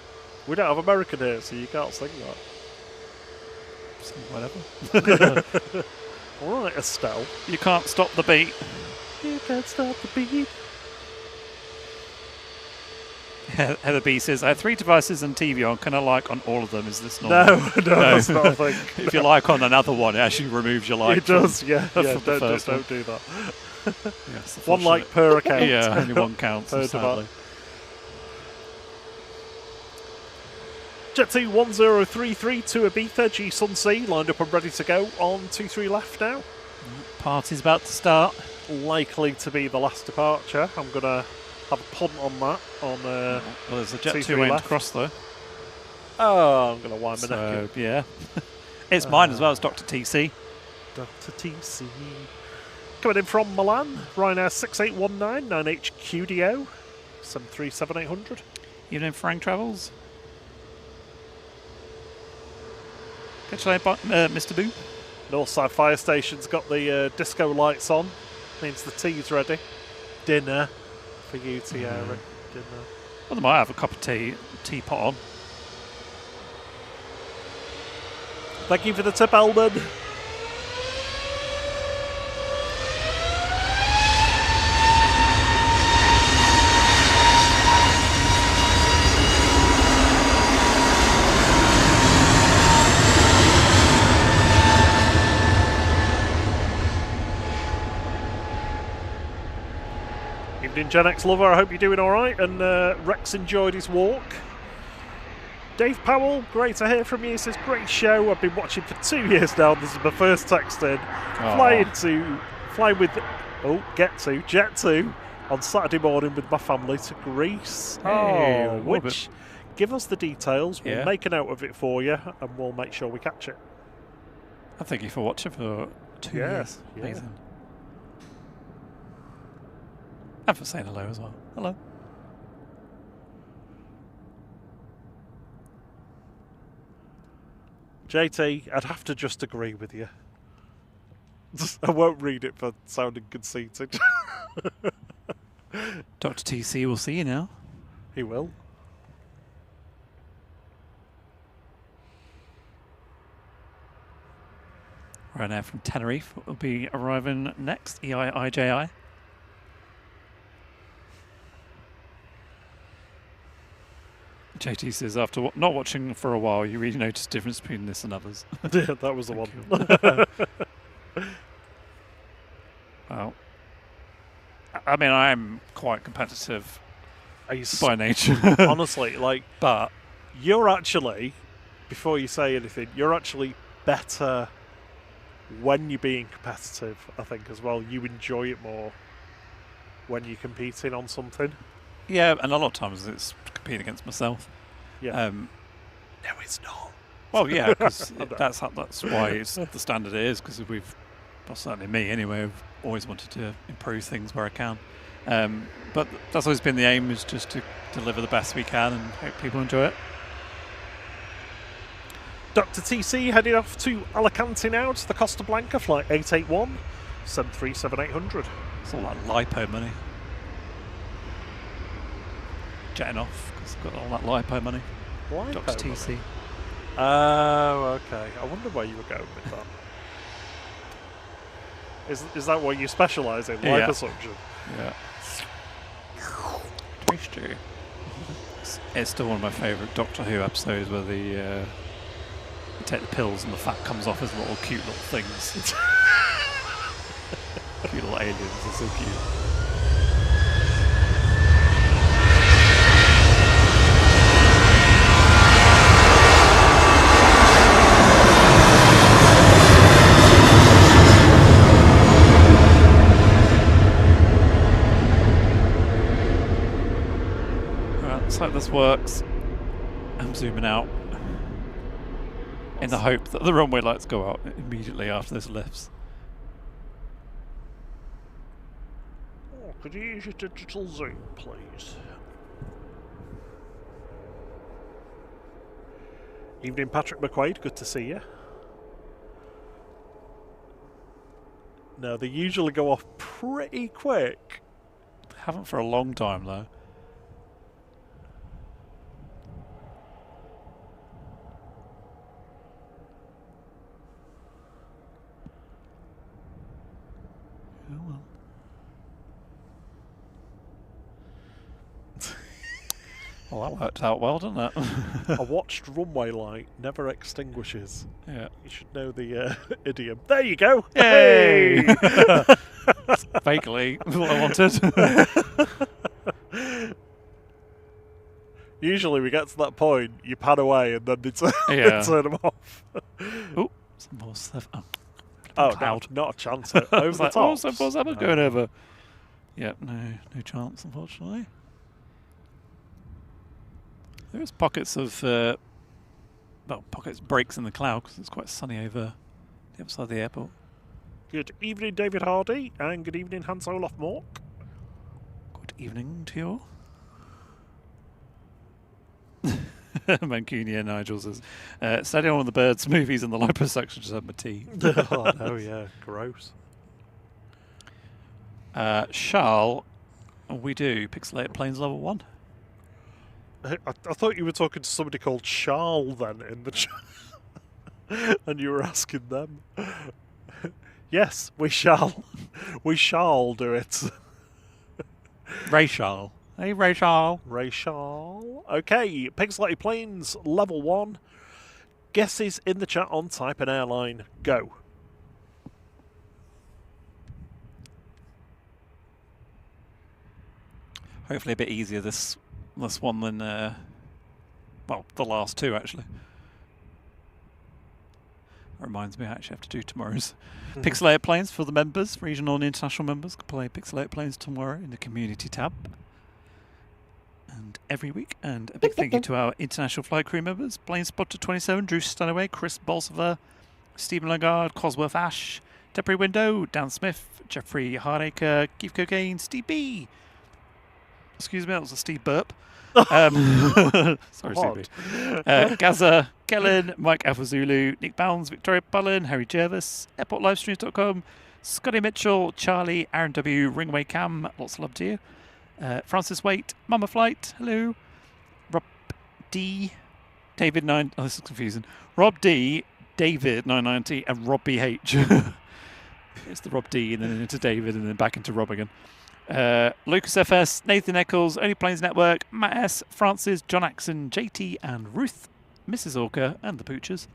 We don't have American here, so you can't sing that. Sing whatever. All right, Estelle. You can't stop the beat. You can't stop the beat. Heather B says, I have 3 devices and TV on. Can I like on all of them? Is this normal? No, that's not a thing. If you like on another one, it actually removes your like. It does, yeah. from the Don't first do that. Yes, One like per account. Yeah, only one counts, Heard of sadly. Jet 2 1033 to Ibiza, G Sun Sea, lined up and ready to go on 23 left now. Party's about to start. Likely to be the last departure. I'm going to have a punt on that. Well, there's a Jet 2 2-3 waiting to left. cross though. Oh, I'm going to wind my neck So, yeah. It's mine as well as Dr. TC. Dr. TC. Coming in from Milan, Ryanair 6819, 9HQDO, 737-800. Evening, Frank Travels. Catch you later, Mr. Boo. Northside Fire Station's got the disco lights on. Means the tea's ready. Dinner for you, Tiara. Dinner. Well, they might have a cup of tea, teapot on. Thank you for the tip, Eldon. Evening, Gen X lover. I hope you're doing all right. And Rex enjoyed his walk. Dave Powell, great to hear from you. He says, great show. I've been watching for 2 years now. This is my first text in. Flying with, Jet 2 on Saturday morning with my family to Greece. Hey, which, give us the details. We'll Yeah. make a note of it for you and we'll make sure we catch it. And thank you for watching for 2 years. Yeah. Amazing. And for saying hello as well. Hello. JT, I'd have to just agree with you. I won't read it for sounding conceited. Dr. TC will see you now. He will. Ryanair from Tenerife will be arriving next. EIIJI. JT says, after not watching for a while, you really notice the difference between this and others. Yeah, that was the one. Well, I mean, I'm quite competitive by nature. Honestly, like, But you're actually, before you say anything, you're actually better when you're being competitive, I think, as well. You enjoy it more when you're competing on something. yeah, and a lot of times it's competing against myself. Yeah. No, it's not. Well, yeah, because that's why it's the standard it is. Because well, certainly me anyway, I've always wanted to improve things where I can. But that's always been the aim, is just to deliver the best we can and hope people enjoy it. Dr. TC heading off to Alicante now to the Costa Blanca flight 881, 737-800. It's all that lipo money. Jetting off because I've got all that lipo money. Lipo Dr. TC. money. Oh, okay. I wonder where you were going with that. Is that what you specialise in, Yeah. liposuction? Yeah. Tasty. It's still one of my favourite Doctor Who episodes where you take the pills and the fat comes off as little cute little things. Cute little aliens, they're so cute. Let's hope this works. I'm zooming out in the hope that the runway lights go out immediately after this lifts. Oh, could you use your digital zoom, please? Evening, Patrick McQuaid. Good to see you. No, they usually go off pretty quick. Haven't for a long time though. Oh well. Well, that worked out well, didn't it? A watched runway light never extinguishes. Yeah. You should know the idiom. There you go. Yay! Hey! Vaguely what I wanted. Usually we get to that point, you pan away and then they turn, Yeah. turn them off. Oh, some more stuff. Oh, cloud. not a chance. Over the Like, top. oh, what's that going over? Yeah, no chance, unfortunately. There's pockets of, breaks in the cloud because it's quite sunny over the other side of the airport. Good evening, David Hardy, and good evening, Hans Olaf Mork. Good evening to you all. Mancunian Nigel says, studying on the birds, movies, and the liposuction just had my tea. Oh, no, yeah, gross. Charles, we do Pixelated Planes level 1. I thought you were talking to somebody called Charles then in the chat, and you were asking them. Yes, we shall. We shall do it. Ray Charles. Hey, Ray Charles. Ray Charles. Okay, Pixelated Planes level 1. Guesses in the chat on type and airline. Go. Hopefully a bit easier this one than, well, the last two, actually. Reminds me I actually have to do tomorrow's Pixelated Planes for the members. Regional and international members can play Pixelated Planes tomorrow in the community tab. And every week. And a big thank you to our international flight crew members. Planespotter 27, Drew Stanaway, Chris Bolsover, Stephen Lagarde, Cosworth Ash, Debris Window, Dan Smith, Jeffrey Hardacre, Keith Cocaine, Steve B. Excuse me, that was a Steve burp. Sorry, Steve B. Gaza, Kellen, Mike Alpha Zulu, Nick Bounds, Victoria Bullen, Harry Jervis, AirportLivestreams.com, Scotty Mitchell, Charlie, Aaron W, Ringaway Cam, lots of love to you. Francis Waite, Mama Flight, hello. Rob D, David 9, oh, this is confusing. Rob D, David 990, and Rob BH. It's the Rob D, and then into David, and then back into Rob again. Lucas FS, Nathan Eccles, Only Planes Network, Matt S, Francis, John Axon, JT, and Ruth, Mrs. Orca, and the Poochers.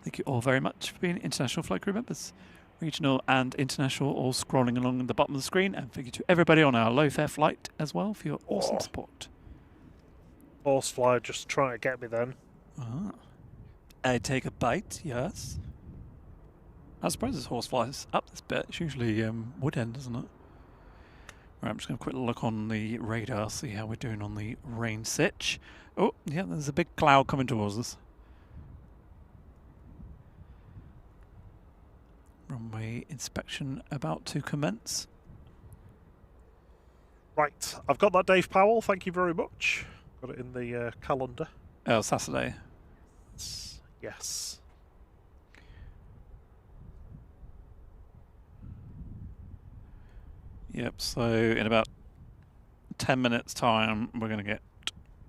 Thank you all very much for being international flight crew members. Regional and international all scrolling along at the bottom of the screen, and thank you to everybody on our low fare flight as well for your awesome support. Horsefly just trying to get me then. I take a bite, yes. I suppose this horsefly is up this bit. It's usually wood end, isn't it? Right, I'm just going to quick look on the radar, see how we're doing on the rain sitch. Oh, yeah, there's a big cloud coming towards us. Runway inspection about to commence. Right, I've got that, Dave Powell. Thank you very much. Got it in the calendar. Oh, Saturday. Yes. Yep, so in about 10 minutes' time, we're going to get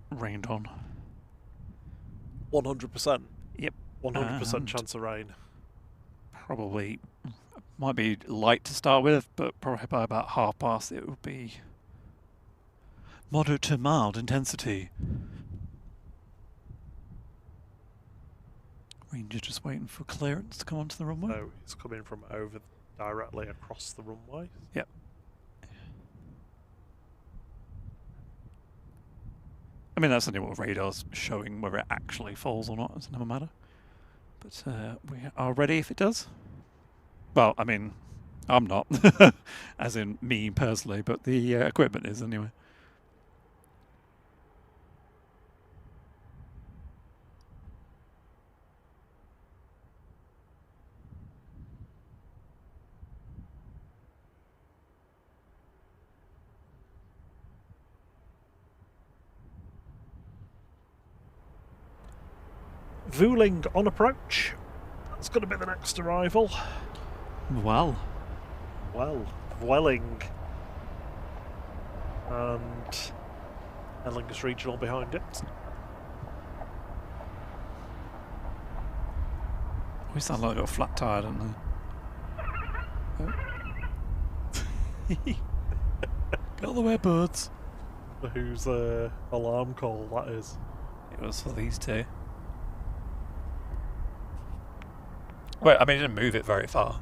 rained on. 100%. Yep. 100% chance of rain. Probably might be light to start with, but probably by about past it will be moderate to mild intensity. Ranger just waiting for clearance to come onto the runway. No, it's coming from over directly across the runway. Yep. I mean, that's only what radar's showing. Whether it actually falls or not, it's another matter. But we are ready if it does. Well, I mean, I'm not, as in me personally, but the equipment is anyway. Vueling on approach. That's going to be the next arrival. Well. Well, Vueling. And Aer Lingus Regional behind it. We sound like I got a flat tire, don't they? Oh. Get out of the way, birds. Whose alarm call that is? It was for these two. Well, I mean, it didn't move it very far.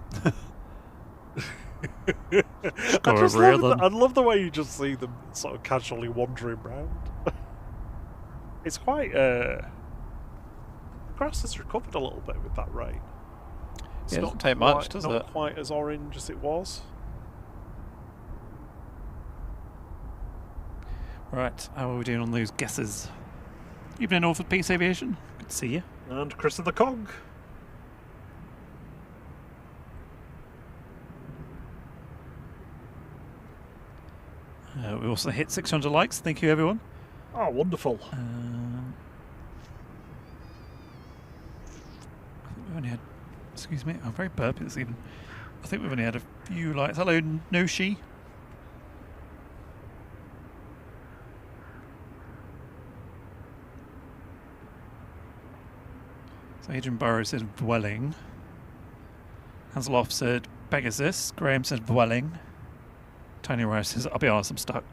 I love the way you just see them sort of casually wandering round. It's quite... the grass has recovered a little bit with that rain. It's Yeah, it not doesn't take quite, much, does not it? quite as orange as it was. Right, how are we doing on those guesses? Evening, North of Peace Aviation. Good to see you. And Chris of the Cog. We also hit 600 likes. Thank you, everyone. Oh, wonderful. I think we've only had... Excuse me, I'm very burpy this evening. I think we've only had a few likes. Hello, Noshi. So Adrian Burrow says Dwelling. Hansloff said Pegasus. Graham said Dwelling. Tony Rice says, I'll be honest, I'm stuck.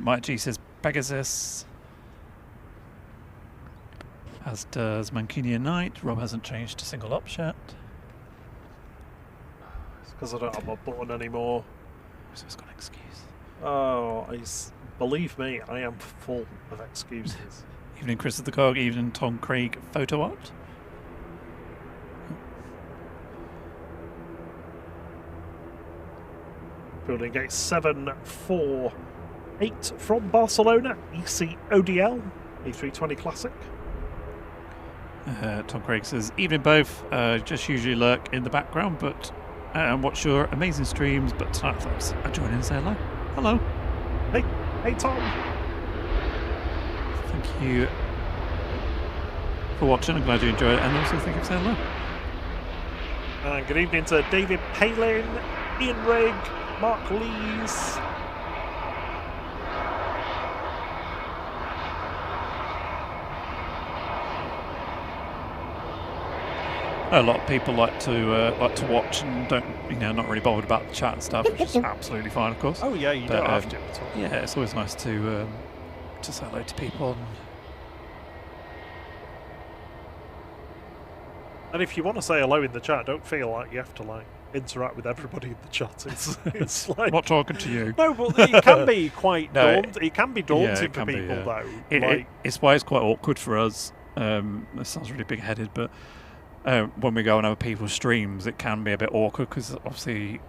Mike G says Pegasus. As does Mancunian Knight. Rob hasn't changed a single up yet. It's because I don't have my button anymore. So it's got an excuse. Oh, believe me, I am full of excuses. Evening Chris of the Cog. Evening Tom Craig photo art. Building gate 748 from Barcelona, ECODL, A320 Classic. Tom Craig says, evening both, just usually lurk in the background, but watch your amazing streams, but tonight I thought I'd join in and say hello. Hello. Hey Tom. Thank you for watching. I'm glad you enjoyed it, and also thank you for saying hello. And good evening to David Palin, Ian Rigg, Mark Lees. A lot of people like to watch and don't, not really bothered about the chat and stuff, which is absolutely fine, of course. Oh yeah, you don't have to at all. Yeah, it's always nice to say hello to people. And if you want to say hello in the chat, don't feel like you have to interact with everybody in the chat. It's like I'm not talking to you. no, but it can be quite daunting. It can be daunting it for can be, people though. It's why it's quite awkward for us. This sounds really big-headed, but when we go on other people's streams, it can be a bit awkward because obviously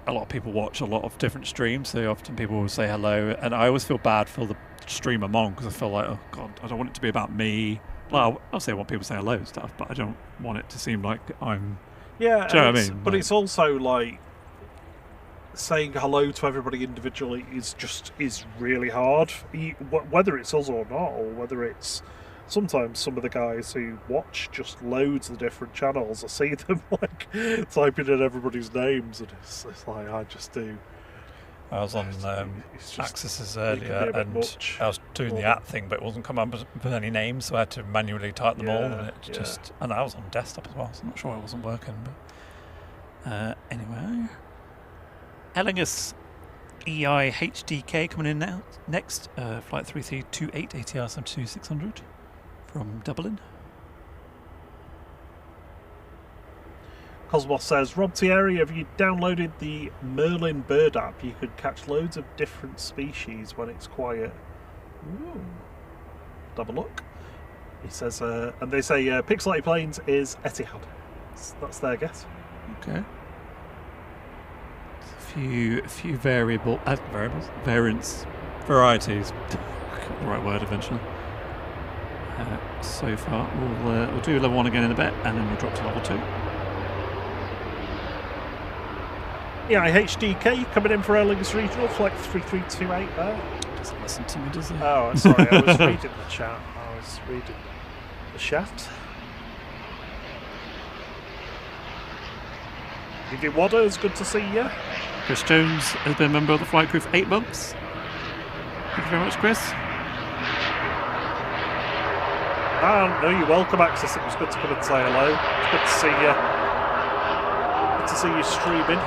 a lot of people watch a lot of different streams, so often people will say hello, and I always feel bad for the stream I'm on because I feel like, oh god, I don't want it to be about me. Well, obviously I want people to say hello and stuff, but I don't want it to seem like I'm... Yeah, do you know what I mean? But it's also like saying hello to everybody individually is really hard, whether it's us or not, or whether it's sometimes some of the guys who watch just loads of different channels. I see them typing in everybody's names, and it's like I just do. I was on Accesses earlier, and I was doing the @ thing, but it wasn't coming up with any names, so I had to manually type them all, and and I was on desktop as well, so I'm not sure it wasn't working. But anyway, Ellingus EI HDK coming in now next, flight 3328 ATR 72600 from Dublin. Cosmos says, Rob Thierry, have you downloaded the Merlin bird app? You could catch loads of different species when it's quiet. Ooh. Have a look. He says, and they say Pixelated Planes is Etihad. That's their guess. Okay. A few variants, varieties. Got the right word eventually. So far, we'll do level 1 again in a bit, and then we'll drop to level 2. Yeah, HDK coming in for Aer Lingus Regional, flight 3328 there. Doesn't listen to me, does he? Oh, sorry, I was reading the chat. I was reading the chat. Vivi Wadder, it's good to see you. Chris Jones has been a member of the flight crew for 8 months. Thank you very much, Chris. No, you're welcome, Access. It was good to come and say hello. It's good to see you. Good to see you streaming.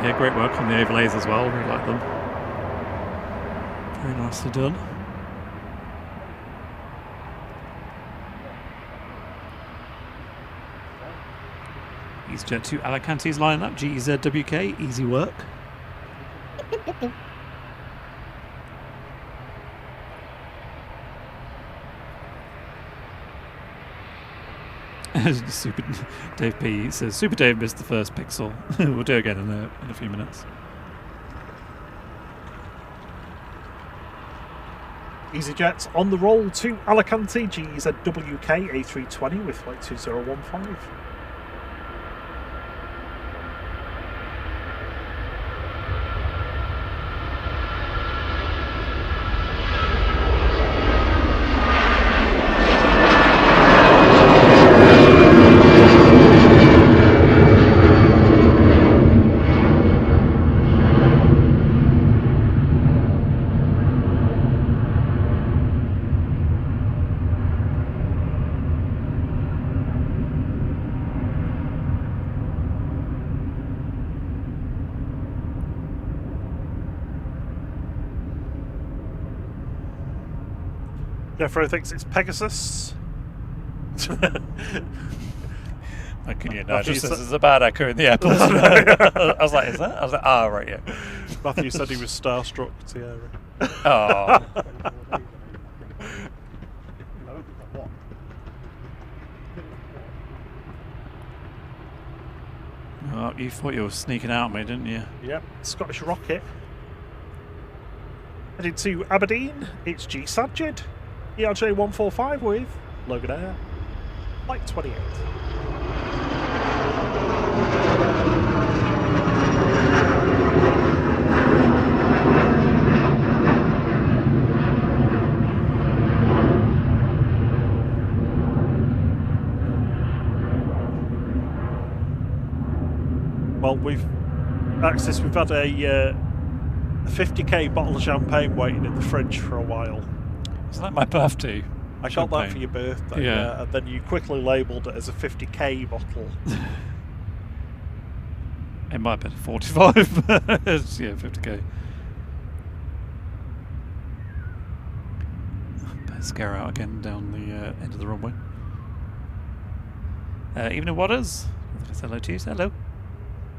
Yeah, great work on the overlays as well. We like them. Very nicely done. EasyJet to Alicante's line up. GEZWK, easy work. Super Dave P says Super Dave missed the first pixel. We'll do it again in a few minutes. EasyJet's on the roll to Alicante, GZWK A320 with flight 2015. Jeffro thinks it's Pegasus. Can you know, just says there's a bad echo in the airport. I was like, is that? I was like, ah, right, yeah. Matthew said he was starstruck, Thierry. Oh. Oh, you thought you were sneaking out on me, didn't you? Yep, Scottish Rocket. Headed to Aberdeen, it's G-Sajid. ERJ 145 with Logan Air, flight 28. Well, we've had a 50k bottle of champagne waiting in the fridge for a while. Isn't that my birthday? I got that for your birthday, yeah. And then you quickly labelled it as a 50k bottle. It might have been 45. Yeah, 50k. Better scare out again down the end of the runway. Evening Waters. Say hello to you. Say hello.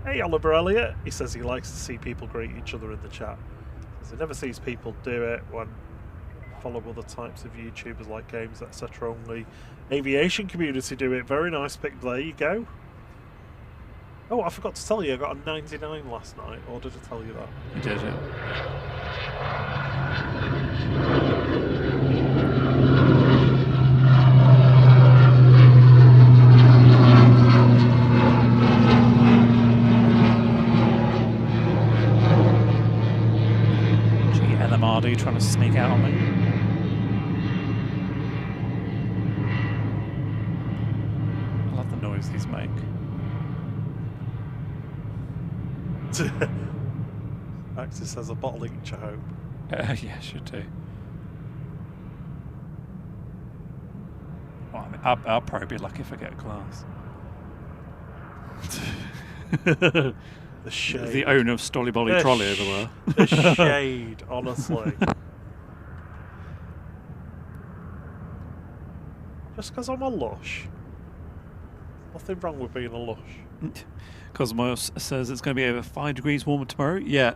Hey, Oliver Elliott. He says he likes to see people greet each other in the chat. He never sees people do it when follow other types of YouTubers like games, etc. Only aviation community do it. Very nice pick. There you go. Oh, I forgot to tell you, I got a 99 last night. Or did I tell you that? You did, yeah. LMRD trying to sneak out on me. I love the noise these make. Axis has a bottle each, I hope. Yeah, should do. Well, I mean, I'll probably be lucky if I get a glass. The shade. The owner of Stolly Bolly Trolley over there. The shade, honestly. Just because I'm a lush. Nothing wrong with being a lush. Cosmos says it's going to be over 5 degrees warmer tomorrow. Yeah,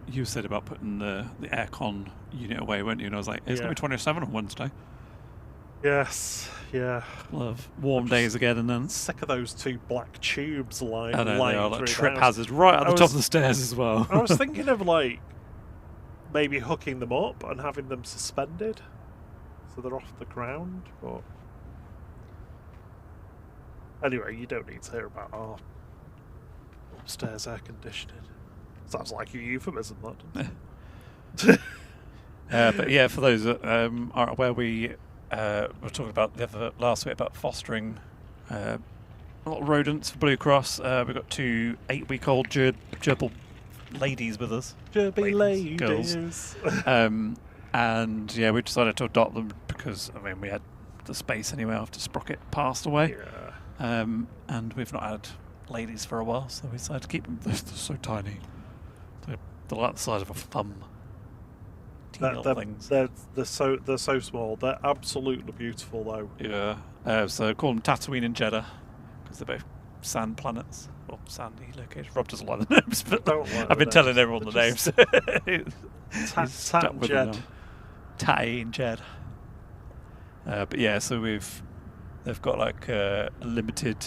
you said about putting the aircon unit away, weren't you? And I was like, it's going to be 27 on Wednesday. Yes, yeah. Love warm days again, and then sick of those two black tubes lying. I know, they are like trip the hazards right at the top of the stairs as well. I was thinking of like maybe hooking them up and having them suspended so they're off the ground, but anyway, you don't need to hear about our upstairs air conditioning. Sounds like a euphemism, that doesn't it? But yeah, for those that are aware, we were talking about last week about fostering a lot of rodents for Blue Cross. We've got 2 8-week-old gerbil ladies with us. Gerbil ladies. Girls. And yeah, we decided to adopt them because, I mean, we had the space anyway after Sprocket passed away. Yeah. And we've not had ladies for a while, so we decided to keep them. They're so tiny. They're like the size of a thumb. They're so small. They're absolutely beautiful, though. Yeah. So call them Tatooine and Jeddah because they're both sand planets or sandy locations. Rob doesn't like the names, but I've been telling everyone the names. Tat and Jed. Tatty and Jed. But yeah, so we've They've got like a limited.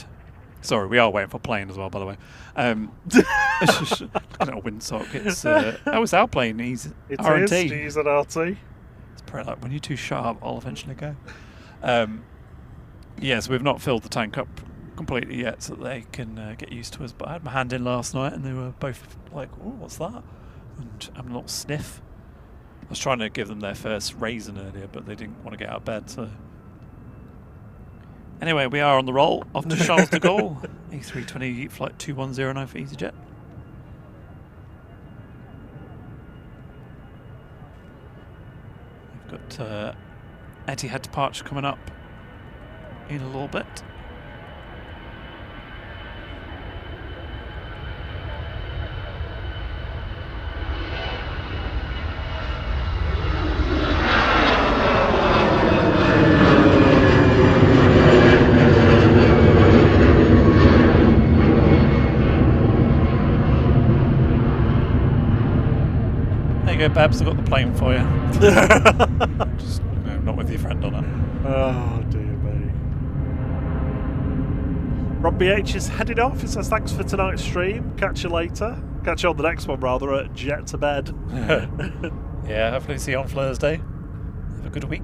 Sorry, we are waiting for plane as well, by the way. Looking at a windsock. It's it's our plane. He's R&T. He's an RT. It's probably like when you're too sharp, I'll eventually go. So we've not filled the tank up completely yet, so that they can get used to us. But I had my hand in last night, and they were both like, "Oh, what's that?" And having a little sniff. I was trying to give them their first raisin earlier, but they didn't want to get out of bed. So anyway, we are on the roll off to Charles de Gaulle, A320 flight 2109 for EasyJet. We've got Etihad departure coming up in a little bit. There you go, Babs, I've got the plane for you. Just not with your friend on it. Oh dear me. Rob BH is headed off. He says thanks for tonight's stream. Catch you later. Catch you on the next one rather at Jet to Bed. Yeah, hopefully see you on Thursday. Have a good week.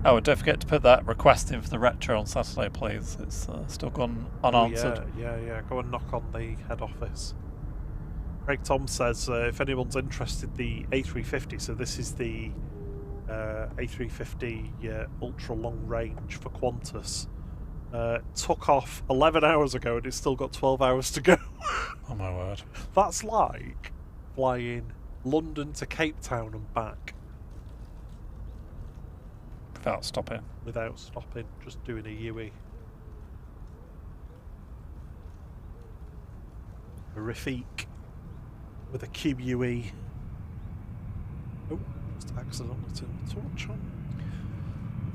Oh, and don't forget to put that request in for the retro on Saturday, please. It's still gone unanswered. Yeah. Go and knock on the head office. Craig Tom says if anyone's interested, the A350, so this is the A350 ultra long range for Qantas, took off 11 hours ago and it's still got 12 hours to go. Oh my word. That's like flying London to Cape Town and back. Without stopping. Without stopping, just doing a UE. A Rafiq. With a QUE. Oh, just accidentally turned the torch on.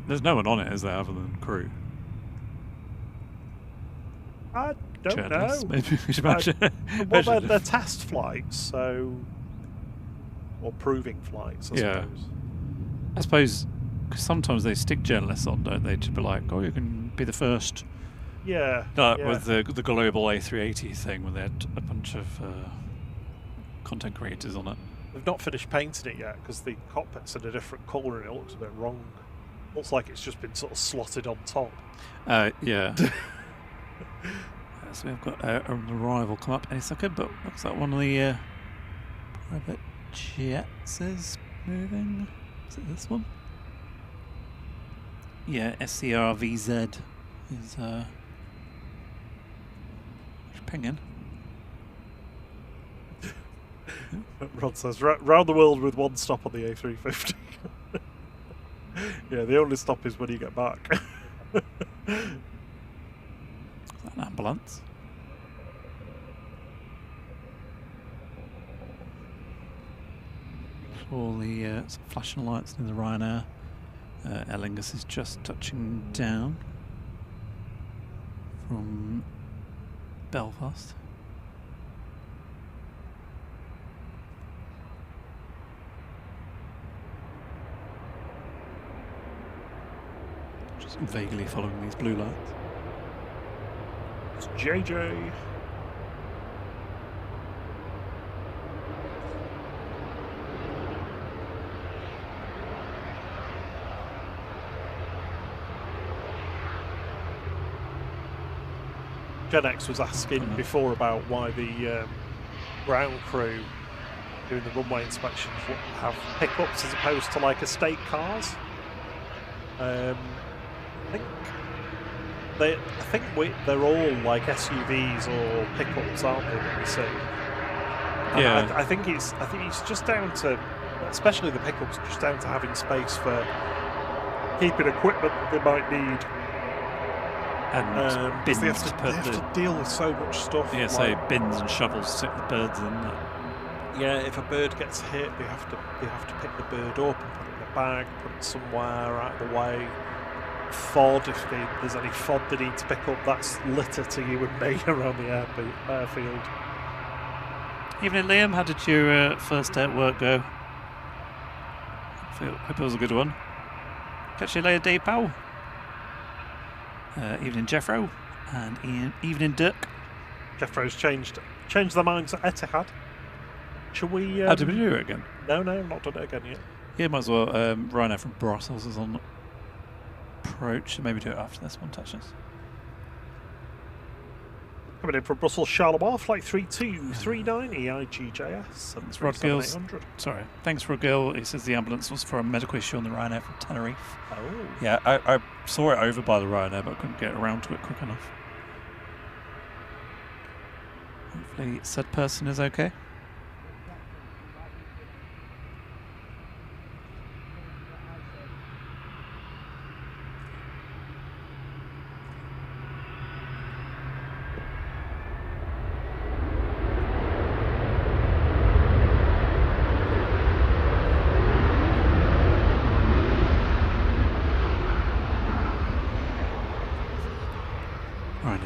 There's no one on it, is there, other than crew? I don't Journalists, know. maybe we should imagine. Well, they're test flights, so. Or proving flights, I suppose. I suppose, because sometimes they stick journalists on, don't they? To be like, oh, you can be the first. Yeah. With the global A380 thing, when they had a bunch of content creators on it. They've not finished painting it yet because the cockpit's in a different colour and it looks a bit wrong. Looks like it's just been sort of slotted on top. Yeah. So we've got an arrival come up any second, but looks like one of the private jets is moving. Is it this one? Yeah, SCRVZ is pinging. Rod says, round the world with one stop on the A350. Yeah, the only stop is when you get back. Is that an ambulance? All the flashing lights in the Ryanair. Aer Lingus is just touching down from Belfast. Just vaguely following these blue lights. It's JJ. Gen X was asking before about why the ground crew doing the runway inspections have pickups as opposed to like estate cars. I think they're all like SUVs or pickups, aren't they? That we see. And Yeah. I think it's just down to, especially the pickups, just down to having space for keeping equipment that they might need. And bins They to have put to deal with so much stuff. yeah, so bins and shovels to stick the birds in. Yeah, if a bird gets hit, they have to pick the bird up and put it in a bag, put it somewhere out of the way. FOD, if there's any FOD they need to pick up, that's litter to you and me around the airfield. Evening, Liam. How did your first day at work go? Hope it was a good one. Catch you later, Dave Powell. Evening Jeffro, and evening Dirk. Jeffro's changed their minds at Etihad. Shall we... How did we do it again? No, not done it again yet. Yeah, might as well. Ryanair from Brussels is on approach, so maybe do it after this one touches. Coming in from Brussels, Charleroi, flight 3239 EIGJS. Thanks, Rod Gills. Sorry, thanks, Rod Gill. He says the ambulance was for a medical issue on the Ryanair from Tenerife. Oh. Yeah, I saw it over by the Ryanair, but couldn't get around to it quick enough. Hopefully, said person is okay.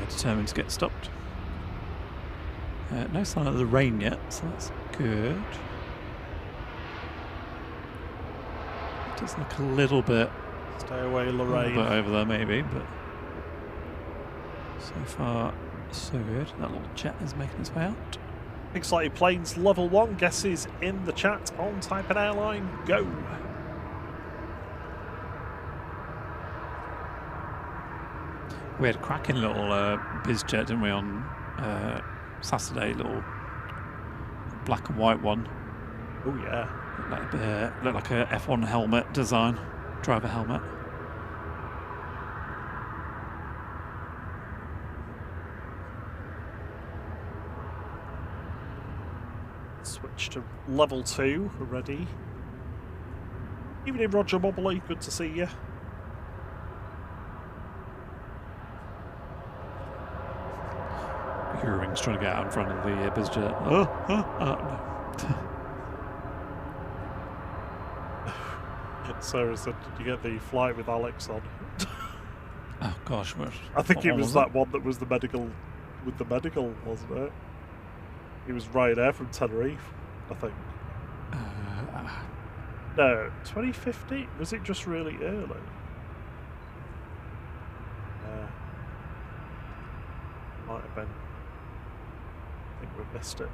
Determined to get stopped. No sign of the rain yet, so that's good. It does look a little bit. Stay away, Lorraine. A little bit over there, maybe, but so far so good. That little jet is making its way out. Pixelated Planes level 1 guesses in the chat on type and airline. Go. We had a cracking little biz jet, didn't we, on Saturday? Little black and white one. Oh yeah. Looked like a F1 helmet design, driver helmet. Switch to level 2 already. Evening, Roger Mobley. Good to see you. Ring's trying to get out in front of the BizJet. No. Sarah said, did you get the flight with Alex on? Oh gosh, I think it was that one that was the medical, with the medical, wasn't it? He was Ryanair from Tenerife, I think. No, 2015? Was it just really early? Might have been. I think we missed it.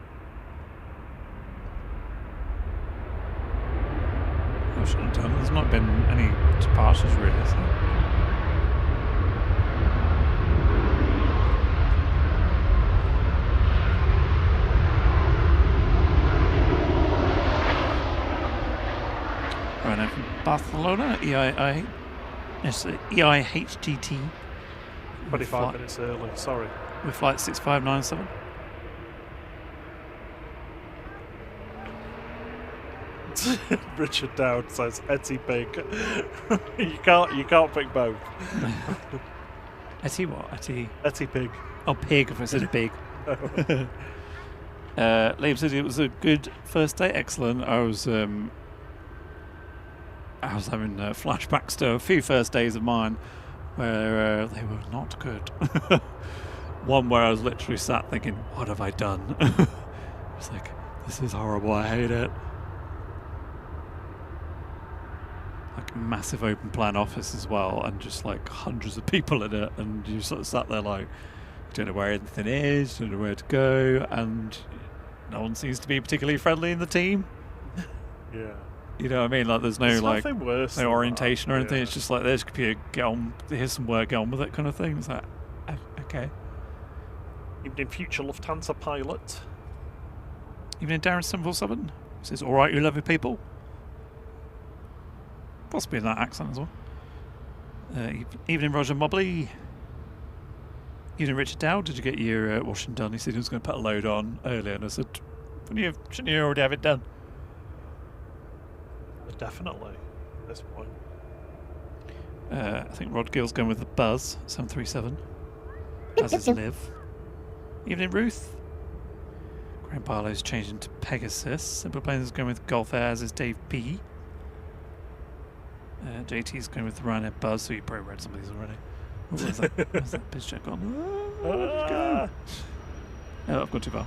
I should have done. There's not been any departures really, is there? Right now from Barcelona, EIHGT. 25 minutes early, sorry. With flight 6597. Richard Dowd says Etty Pig. you can't pick both. Etty what? Etty Pig. Oh, pig if I said big. Liam said it was a good first day. Excellent. I was having flashbacks to a few first days of mine where they were not good. One where I was literally sat thinking, what have I done? It's like, this is horrible, I hate it. Like a massive open plan office as well, and just like hundreds of people in it, and you sort of sat there like, don't know where anything is, don't know where to go, and no one seems to be particularly friendly in the team. Yeah. You know what I mean? Like there's no like no orientation or anything. Yeah. It's just like there's a computer, get on, here's some work, get on with it kind of thing. It's like, okay. Evening, future Lufthansa pilot. Evening, Darren 747. Says, all right, you lovely people. Possibly in that accent as well. Evening, Roger Mobley. Evening, Richard Dow. Did you get your washing done? He said he was going to put a load on earlier, and I said, shouldn't you already have it done? Definitely, at this point. I think Rod Gill's going with the Buzz 737, as is Liv. Evening, Ruth. Graham Barlow's changing to Pegasus. Simple Planes is going with Gulf Air, as is Dave B. JT's going with the Ryanair Buzz, so you probably read some of these already. What was that? Where's that biz check on? Oh, I've gone too far.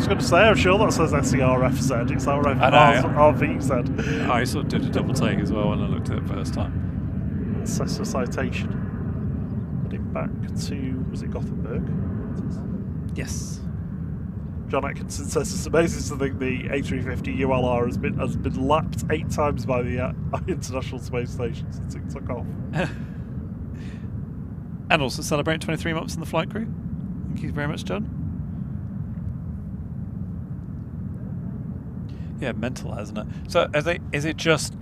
was going to say, I'm sure that says SERFZ. It's RFZ. I sort of did a double take as well when I looked at it first time. Assessor citation. Heading back to, was it Gothenburg? Yes. John Atkinson says it's amazing to think the A350 ULR has been lapped 8 times by the International Space Station since it took off. And also celebrating 23 months in the flight crew. Thank you very much, John. Yeah, mental, hasn't it? So are they just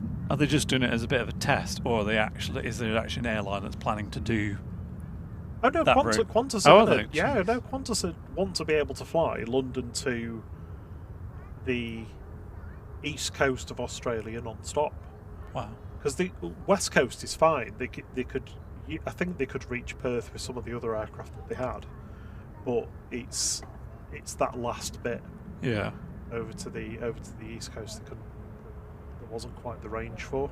doing it as a bit of a test, or are they actually, is there actually an airline that's planning to do? Oh no, Qantas. Oh, are they? Yeah, no, Qantas want to be able to fly London to the east coast of Australia non-stop. Wow. Because the west coast is fine. They could, I think they could reach Perth with some of the other aircraft that they had, but it's that last bit. Yeah. Over to the east coast, there wasn't quite the range for.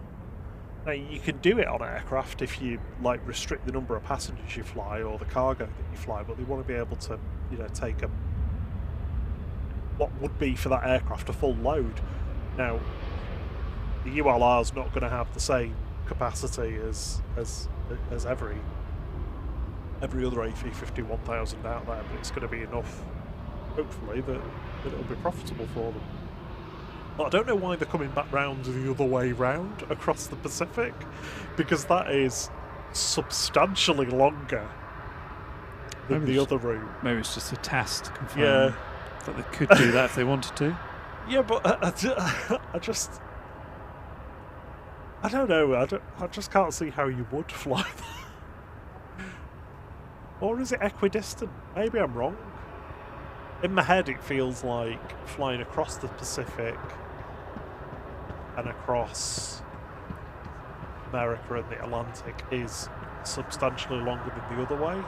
Now you can do it on aircraft if you like restrict the number of passengers you fly or the cargo that you fly, but they want to be able to, take what would be for that aircraft a full load. Now the ULR is not going to have the same capacity as every other A350-1000 out there, but it's going to be enough, hopefully, that it'll be profitable for them. But I don't know why they're coming back round the other way round across the Pacific, because that is substantially longer than the other route. Maybe it's just a test confirming that they could do that if they wanted to. Yeah, but I don't know. I just can't see how you would fly that. Or is it equidistant? Maybe I'm wrong. In my head, it feels like flying across the Pacific and across America and the Atlantic is substantially longer than the other way.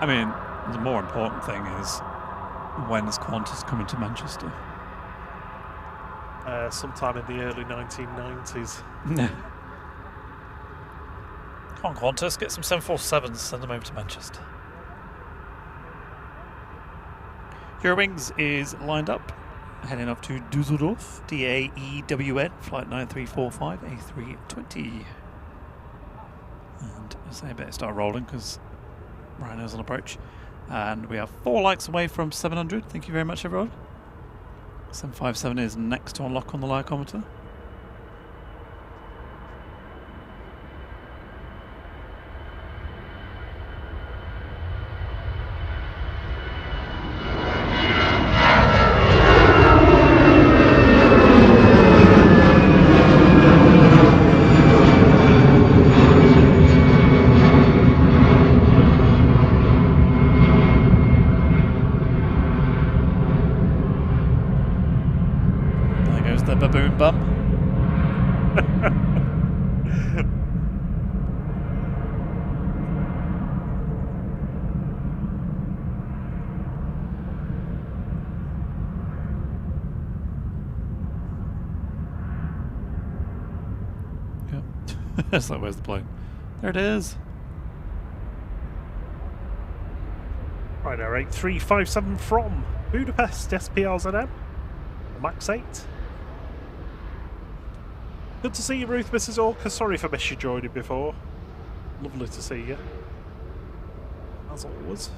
I mean, the more important thing is, when is Qantas coming to Manchester? Sometime in the early 1990s. Come on, Qantas, get some 747s, send them over to Manchester. Eurowings is lined up, heading up to Düsseldorf, DAEWN, flight 9345, A320. And I say I better start rolling because Ryanair's on approach. And we are 4 likes away from 700. Thank you very much, everyone. 757 is next to unlock on the lycometer. Bum. Yep. That's like, where's the plane? There it is. Right, our 8357 from Budapest, SPRZM, Max 8. Good to see you, Ruth, Mrs. Orca. Sorry for missing you joining before. Lovely to see you, as always.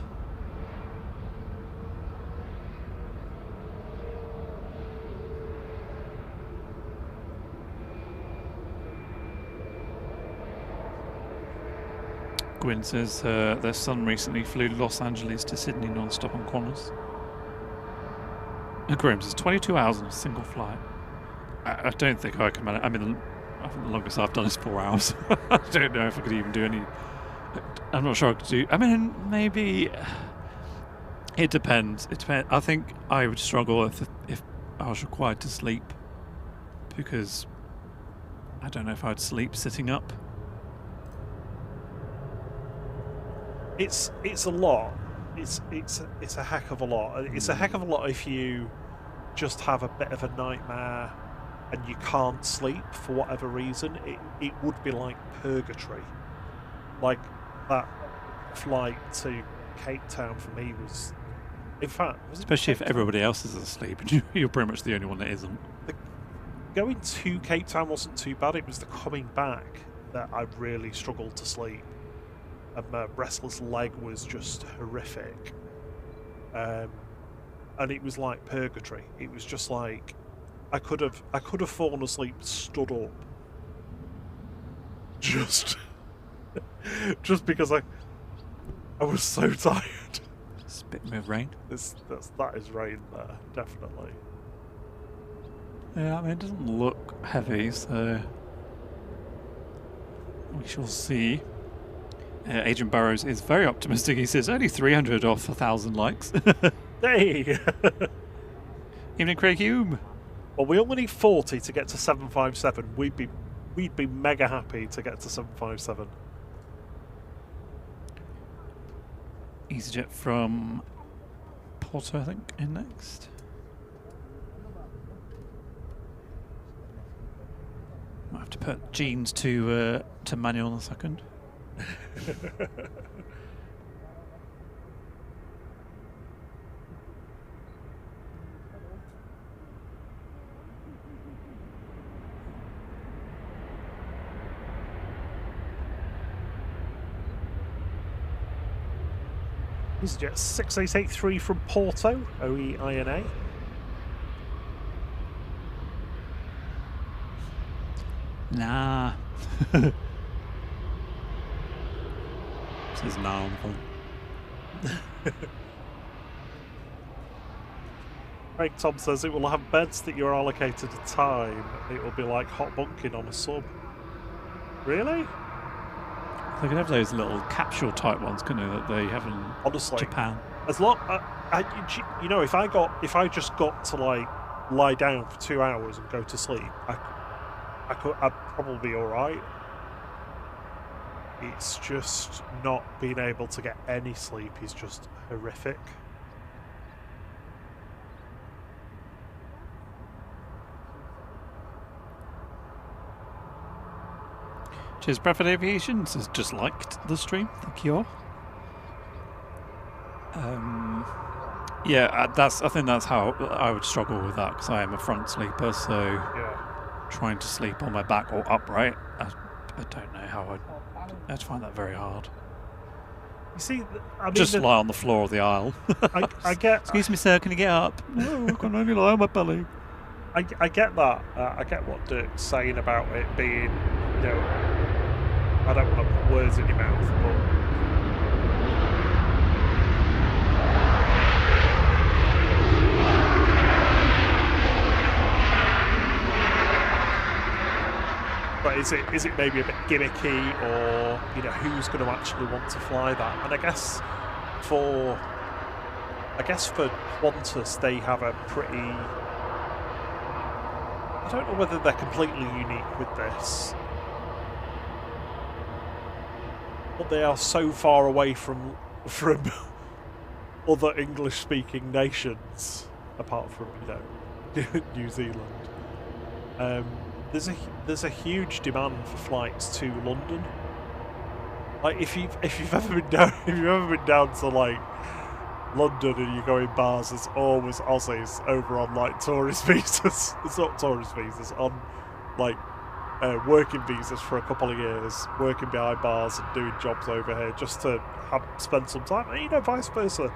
Gwyn says their son recently flew Los Angeles to Sydney non-stop on Qantas. And Graham says 22 hours on a single flight. I don't think I can manage. I mean, I think the longest I've done is 4 hours. I don't know if I could even do any. I'm not sure I could do. I mean, maybe it depends. It depends. I think I would struggle if I was required to sleep, because I don't know if I'd sleep sitting up. It's a lot. It's a heck of a lot. It's a heck of a lot if you just have a bit of a nightmare and you can't sleep for whatever reason. It would be like purgatory. Like, that flight to Cape Town for me was, in fact, especially if everybody else is asleep and you're pretty much the only one that isn't. Going to Cape Town wasn't too bad. It was the coming back that I really struggled to sleep, and my restless leg was just horrific. And it was like purgatory. It was just like I could have fallen asleep, stood up, just because I was so tired. Spit with rain. That is rain there, definitely. Yeah, I mean, it doesn't look heavy, so we shall see. Agent Burrows is very optimistic. He says only 300 off 1,000 likes. Hey! Evening, Craig Hume. Well, we only need 40 to get to 757. We'd be mega happy to get to 757. EasyJet from Porto, I think, in next. Might have to put Jeans to manual in a second. EasyJet 6883 from Porto, OEINA. Nah. Says nah on the phone. Craig Tom says it will have beds that you're allocated a time. It will be like hot bunking on a sub. Really? They could have those little capsule type ones, couldn't they, that they have in Honestly, Japan. as long, you know, if I just got to like lie down for 2 hours and go to sleep, I'd probably be all right. It's just not being able to get any sleep is just horrific. Cheers, Bradford Aviation says just liked the stream. Thank you all. Yeah, I think that's how I would struggle with that, because I am a front sleeper, so Yeah. trying to sleep on my back or upright, I don't know how I'd find that very hard. You see, I mean, Just lie on the floor of the aisle. I get. Excuse me, sir, can you get up? No, I can only lie on my belly. I get that. I get what Dirk's saying about it being, you know, I don't want to put words in your mouth, but is it maybe a bit gimmicky, or, you know, who's going to actually want to fly that? And I guess for Qantas, they have a pretty, I don't know whether they're completely unique with this, but they are so far away from other English-speaking nations, apart from, you know, New Zealand. There's a huge demand for flights to London. Like, if you've ever been down to like London and you go in bars, there's always Aussies over on like tourist visas. It's not tourist visas, on like working visas for a couple of years, working behind bars and doing jobs over here just to spend some time. And, you know, vice versa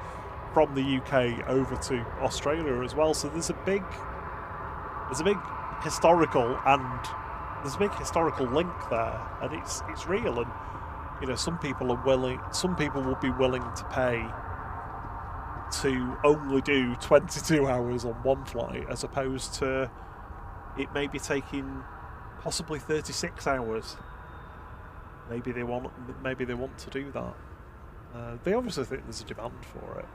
from the UK over to Australia as well. So there's a big historical link there, and it's real. And, you know, some people will be willing to pay to only do 22 hours on one flight, as opposed to it maybe taking possibly 36 hours. Maybe they want to do that. They obviously think there's a demand for it.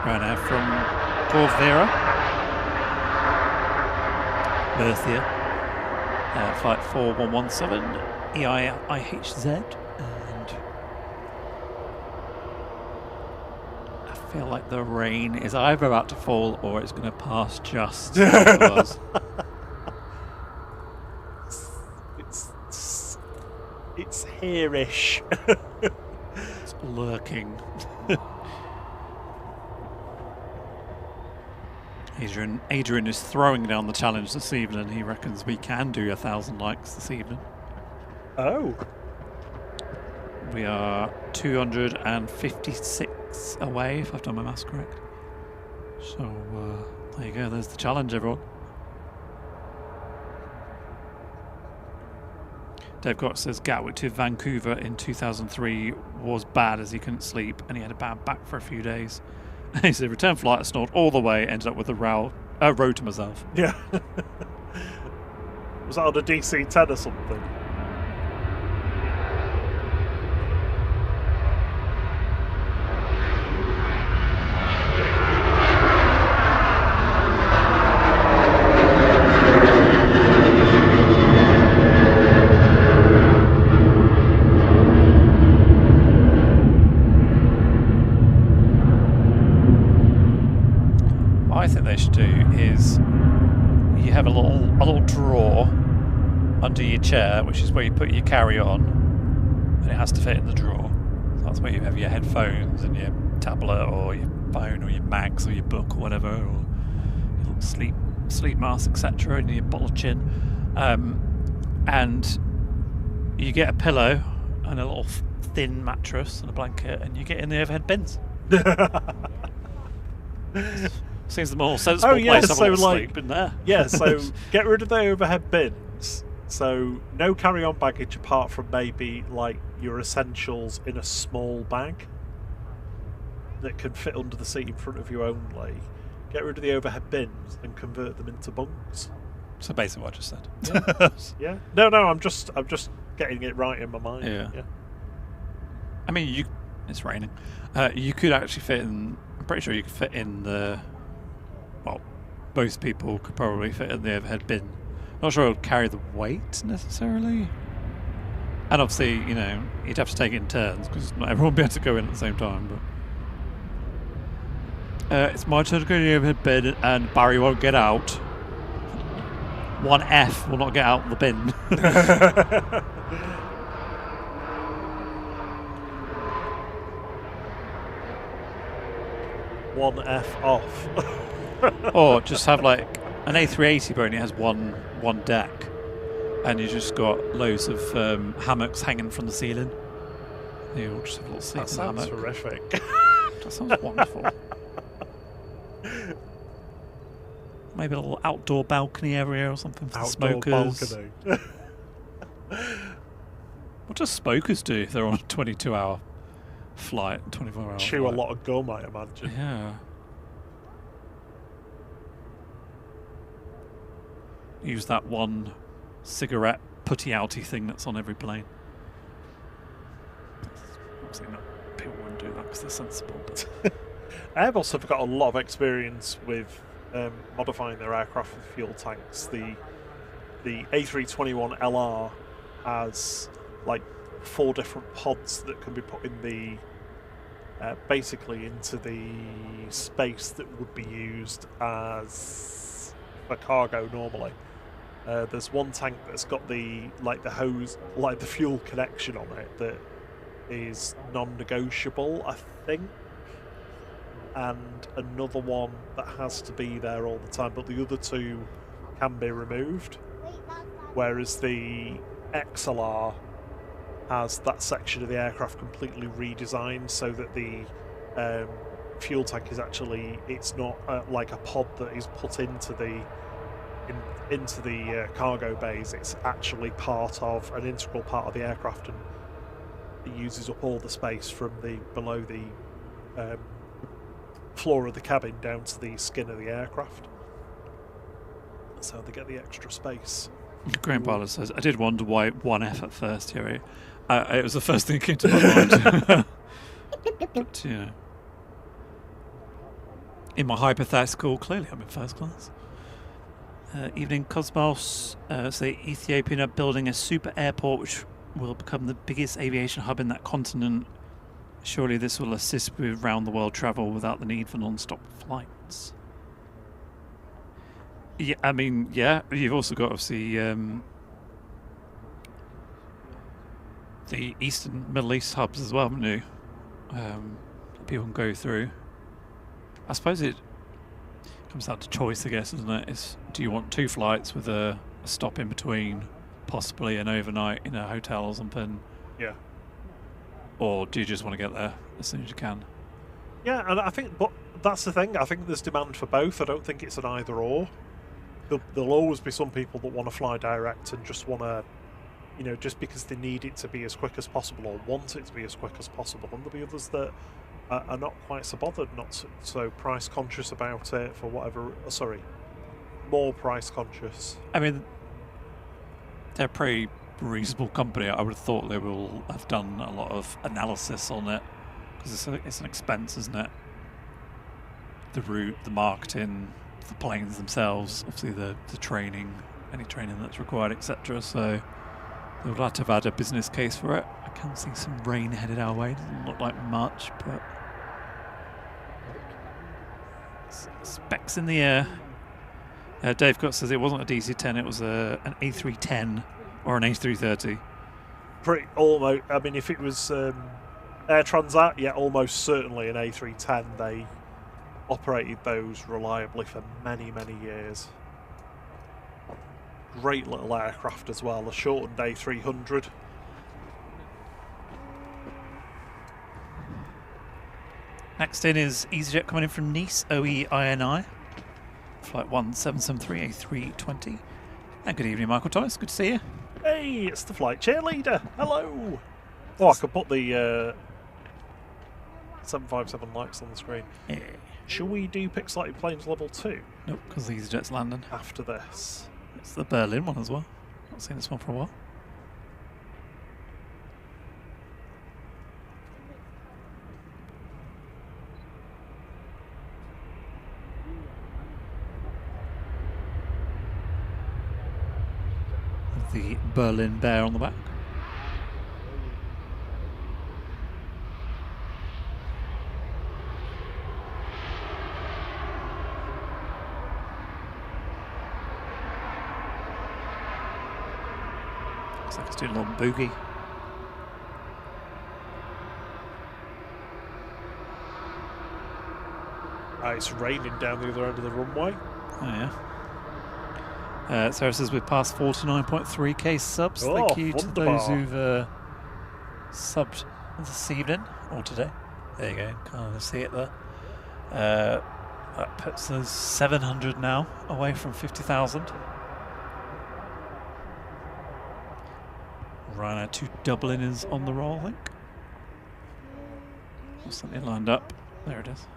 Ryanair from Corvera. Murcia, flight 4117, EIHZ, and I feel like the rain is either about to fall or it's going to pass just above us. It's here-ish. It's lurking. Adrian is throwing down the challenge this evening. He reckons we can do 1,000 likes this evening. Oh. We are 256 away, if I've done my maths correct. So, there you go. There's the challenge, everyone. Dave Gott says Gatwick to Vancouver in 2003 was bad as he couldn't sleep and he had a bad back for a few days. He said return flight, I snored all the way, ended up with a row to myself. Yeah. Was that on a DC-10 or something? What I think they should do is you have a little drawer under your chair, which is where you put your carry-on, and it has to fit in the drawer. So that's where you have your headphones and your tablet or your phone or your mags or your book or whatever, or your little sleep mask, etc., and your bottle of gin. And you get a pillow and a little thin mattress and a blanket, and you get in the overhead bins. Seems the more sensible place to have a little sleep in there. Yeah, so get rid of the overhead bins. So no carry-on baggage apart from maybe like your essentials in a small bag that can fit under the seat in front of you only. Get rid of the overhead bins and convert them into bunks. So basically what I just said. Yeah. No, I'm just getting it right in my mind. Yeah. I mean, it's raining. You could actually fit in. I'm pretty sure you could fit in the. Well, most people could probably fit in the overhead bin. Not sure it would carry the weight necessarily. And obviously, you'd have to take it in turns because not everyone would be able to go in at the same time. But it's my turn to go to the overhead bin, and Barry won't get out. 1F will not get out of the bin. One F off. Or just have like an A380 but only has one deck, and you just got loads of hammocks hanging from the ceiling. You'll just have a little sleep in the hammock. That sounds horrific. That sounds wonderful. Maybe a little outdoor balcony area or something for the smokers. Balcony. What do smokers do if they're on a 22-hour flight, 24-hour Chew flight? a lot of gum, I imagine. Yeah. Use that one cigarette putty-outy thing that's on every plane. Obviously, people wouldn't do that because they're sensible. But Airbus have got a lot of experience with modifying their aircraft with fuel tanks. The A321LR has like 4 different pods that can be put in the basically into the space that would be used as for cargo normally. There's one tank that's got the hose, like the fuel connection on it that is non-negotiable, I think, and another one that has to be there all the time, but the other 2 can be removed, whereas the XLR has that section of the aircraft completely redesigned so that the fuel tank is actually, it's not like a pod that is put into the cargo bays. It's actually an integral part of the aircraft, and it uses up all the space from below the floor of the cabin down to the skin of the aircraft. That's how they get the extra space. Graham Barlow says, I did wonder why 1F at first, Terry. It was the first thing that came to my mind. But, in my hypothetical, clearly I'm in first class. Evening Cosmos. So the Ethiopian are building a super airport which will become the biggest aviation hub in that continent. Surely this will assist with round-the-world travel without the need for non-stop flights. Yeah, I mean, yeah. You've also got obviously the Eastern Middle East hubs as well, haven't you? People can go through. I suppose it comes down to choice, I guess, doesn't it? Do you want 2 flights with a stop in between, possibly an overnight in a hotel or something? Yeah. Or do you just want to get there as soon as you can? Yeah, and I think, but that's the thing. I think there's demand for both. I don't think it's an either or. There'll always be some people that want to fly direct and just want to, you know, just because they need it to be as quick as possible or want it to be as quick as possible. And there'll be others that are not quite so bothered, not so price conscious about it for whatever. Sorry, more price conscious. I mean, they're a pretty reasonable company. I would have thought they will have done a lot of analysis on it because it's an expense, isn't it? The route, the marketing, the planes themselves, obviously the training, any training that's required, etc. So they would like to have had a business case for it. I can see some rain headed our way. Doesn't look like much, but specs in the air. Dave Gott says it wasn't a DC-10, it was an A310 or an A330. Pretty almost. I mean, if it was Air Transat, yeah, almost certainly an A310. They operated those reliably for many, many years. Great little aircraft as well, a shortened A300. Next in is EasyJet coming in from Nice, OEINI. Flight 1773 A320. And good evening, Michael Thomas. Good to see you. Hey, it's the flight cheerleader. Hello. Oh, I could put the 757 lights on the screen. Yeah. Shall we do Pixelated Planes Level 2? Nope, because EasyJet's landing. After this. It's the Berlin one as well. Not seen this one for a while. The Berlin Bear on the back. Looks like it's doing a little boogie. It's raining down the other end of the runway. Oh yeah. Sarah says we've passed 49.3k subs. Oh, Thank you to wonderbar. those who've subbed this evening or today. There you go, kind of see it there. That puts us 700 now, away from 50,000. Ryanair to Dublin is on the roll, I think. There's something lined up. There it is.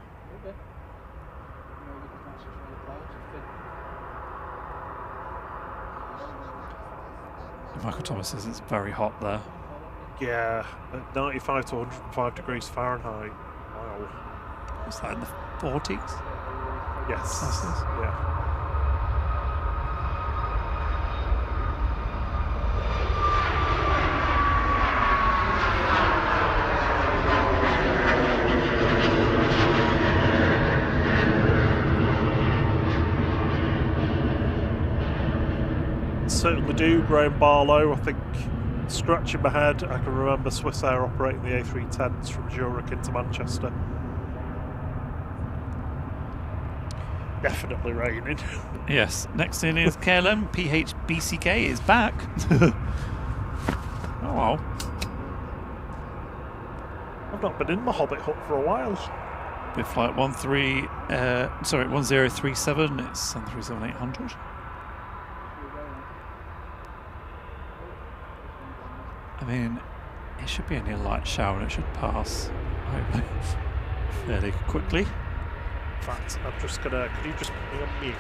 Michael Thomas says it's very hot there. Yeah, at 95 to 105 degrees Fahrenheit. Wow. What's that, in the 40s? Yes. Celsius? Yeah. Certainly do, Graham Barlow. I think, scratching my head, I can remember Swiss Air operating the A310s from Zurich into Manchester. Definitely raining. Yes. Next in is KLM. PHBCK is back. Oh wow. I've not been in my Hobbit hut for a while. With flight 1037, it's 737-800. I mean, it should be only a light shower and it should pass, hopefully, fairly quickly. In fact, I'm just gonna. Can you just put me on mute?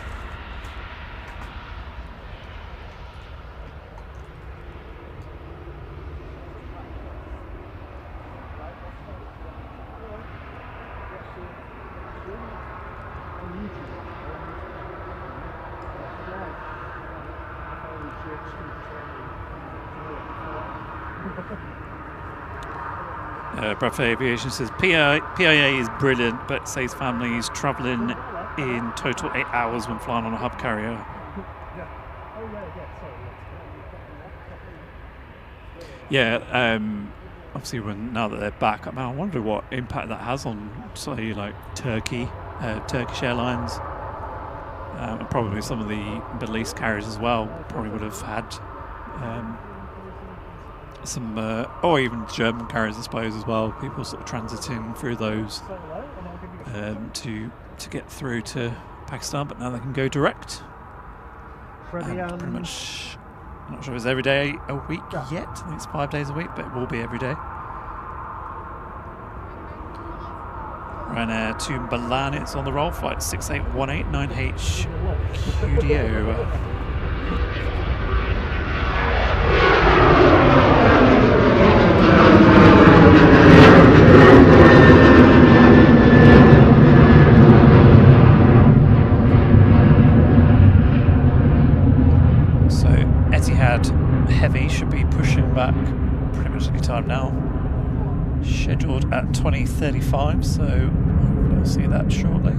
Bradford Aviation says PIA is brilliant, but saves families travelling in total 8 hours when flying on a hub carrier. Yeah, obviously now that they're back, I wonder what impact that has on, say, like Turkish Airlines, and probably some of the Middle East carriers as well. Probably would have had some, or even German carriers, I suppose, as well. People sort of transiting through those to get through to Pakistan, but now they can go direct. And pretty much, I'm not sure if it's every day a week yet. I think it's 5 days a week, but it will be every day. Ryanair to Milan, it's on the roll, flight 6818 9HQDO. So Etihad Heavy should be pushing back pretty much any time now. Scheduled at 20:35, so we'll see that shortly.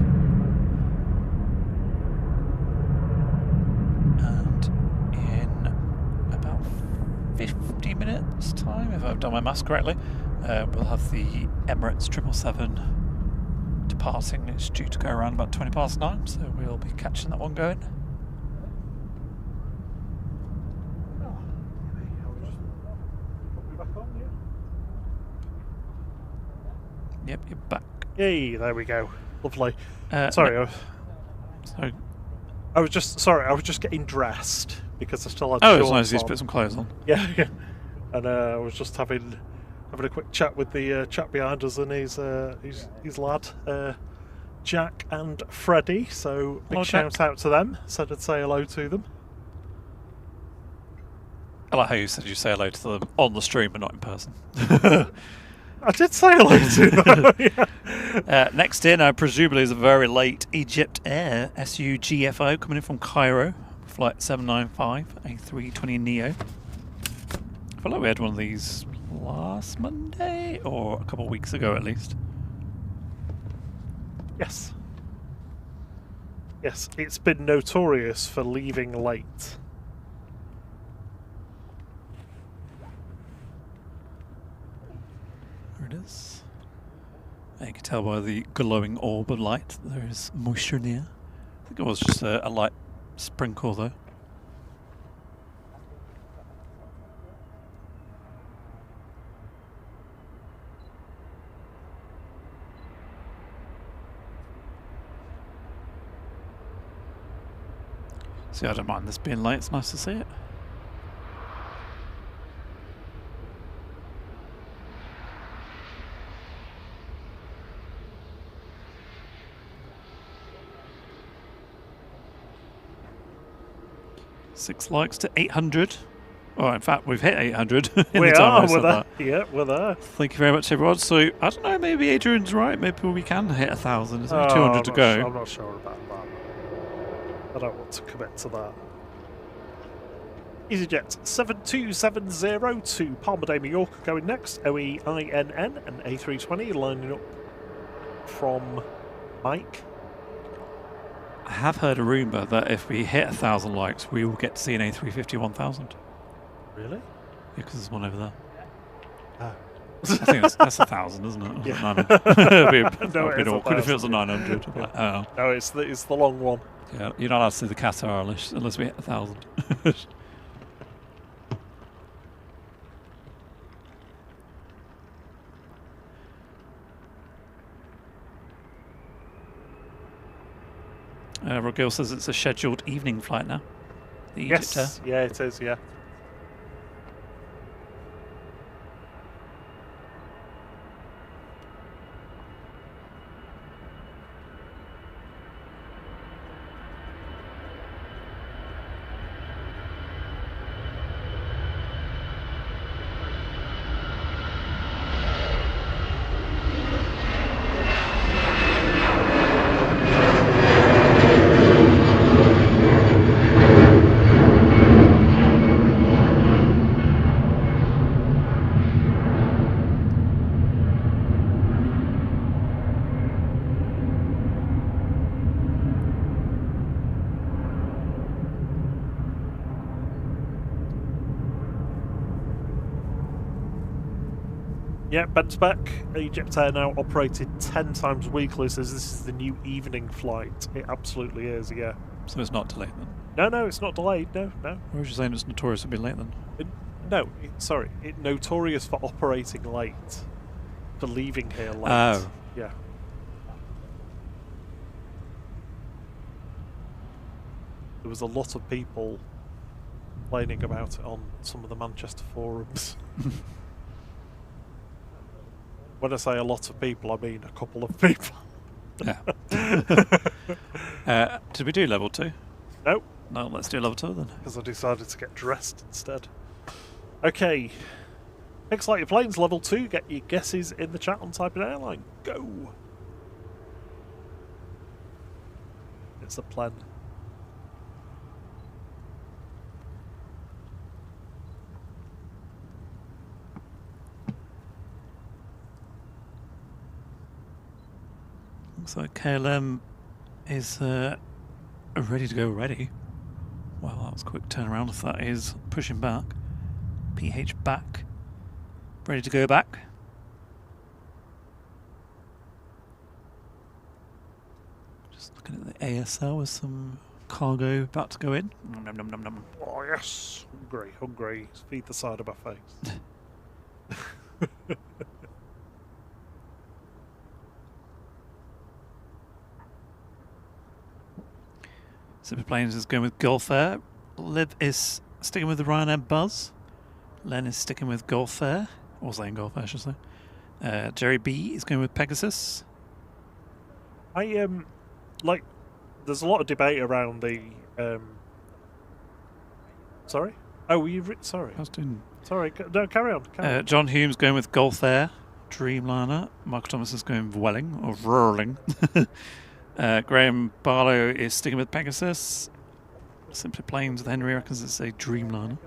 And in about 50 minutes time, if I've done my maths correctly, we'll have the Emirates 777 departing. It's due to go around about 9:20, so we'll be catching that one going. Yep, you're back. Yay, there we go. Lovely. Sorry. I was just getting dressed because I still had Oh, shorts it's nice you on. just put some clothes on. Yeah, yeah. And I was just having a quick chat with the chap behind us and his lad, Jack and Freddie. So big Hello, shout Jack. out to them. Said I'd say hello to them. I like how you said you say hello to them on the stream but not in person. I did say hello to them. Yeah. Next in, presumably, is a very late Egypt Air SUGFO coming in from Cairo, flight 795 A320neo. I feel like we had one of these last Monday or a couple of weeks ago at least. Yes. Yes, it's been notorious for leaving late. There it is. You can tell by the glowing orb of light that there is moisture near. I think it was just a light sprinkle though. See, I don't mind this being late, it's nice to see it. Six likes to 800. Well, in fact, we've hit 800 in We the time I are, said we're there. that. Yeah, we're there. Thank you very much, everyone. So, I don't know, maybe Adrian's right. Maybe we can hit 1,000. There's only 200 to go. I'm not sure about that. I don't want to commit to that. EasyJet 7270 to Palma de Mallorca going next. OEINN and A320 lining up from Mike. I have heard a rumour that if we hit 1,000 likes, we will get to see an A350 1000. Really? Yeah, because there's one over there. Oh. I think that's 1,000, isn't it? Yeah. It'd be a No, bit it's awkward if it 1,000. was a 900. Yeah. Like, oh. No, it's the long one. Yeah, you're not allowed to see the Qatar unless we hit 1,000. Rogil says it's a scheduled evening flight now. The Egypt Air. Yes, yeah, it is, yeah. Yeah, Ben's back. Egypt Air now operated 10 times weekly, says this is the new evening flight. It absolutely is, yeah. So it's not delayed then? No, it's not delayed, no. Or was you saying it's notorious to be late then? Sorry, it's notorious for operating late. For leaving here late. Oh. Yeah. There was a lot of people complaining about it on some of the Manchester forums. When I say a lot of people, I mean a couple of people. Yeah. Did we do level 2? No. No, let's do level 2 then. Because I decided to get dressed instead. Okay. Pixelated Planes level 2. Get your guesses in the chat on type an airline. Go. It's a plan. Looks like KLM is ready to go already. Wow, that was a quick turnaround if that is pushing back. PH back. Ready to go back. Just looking at the ASL with some cargo about to go in. Nom, nom, nom, nom, nom. Oh yes. Hungry. Feed the side of my face. Super Planes is going with Gulf Air. Liv is sticking with the Ryanair Buzz. Len is sticking with Gulf Air. Or saying Gulf Air, I should say. Jerry B is going with Pegasus. There's a lot of debate around the sorry? Oh, were you sorry. I was doing... Sorry, no, carry on. John Hume's going with Gulf Air Dreamliner. Michael Thomas is going with Welling, or Whirling. Graham Barlow is sticking with Pegasus. Simply Planes with Henry reckons it's a Dreamliner.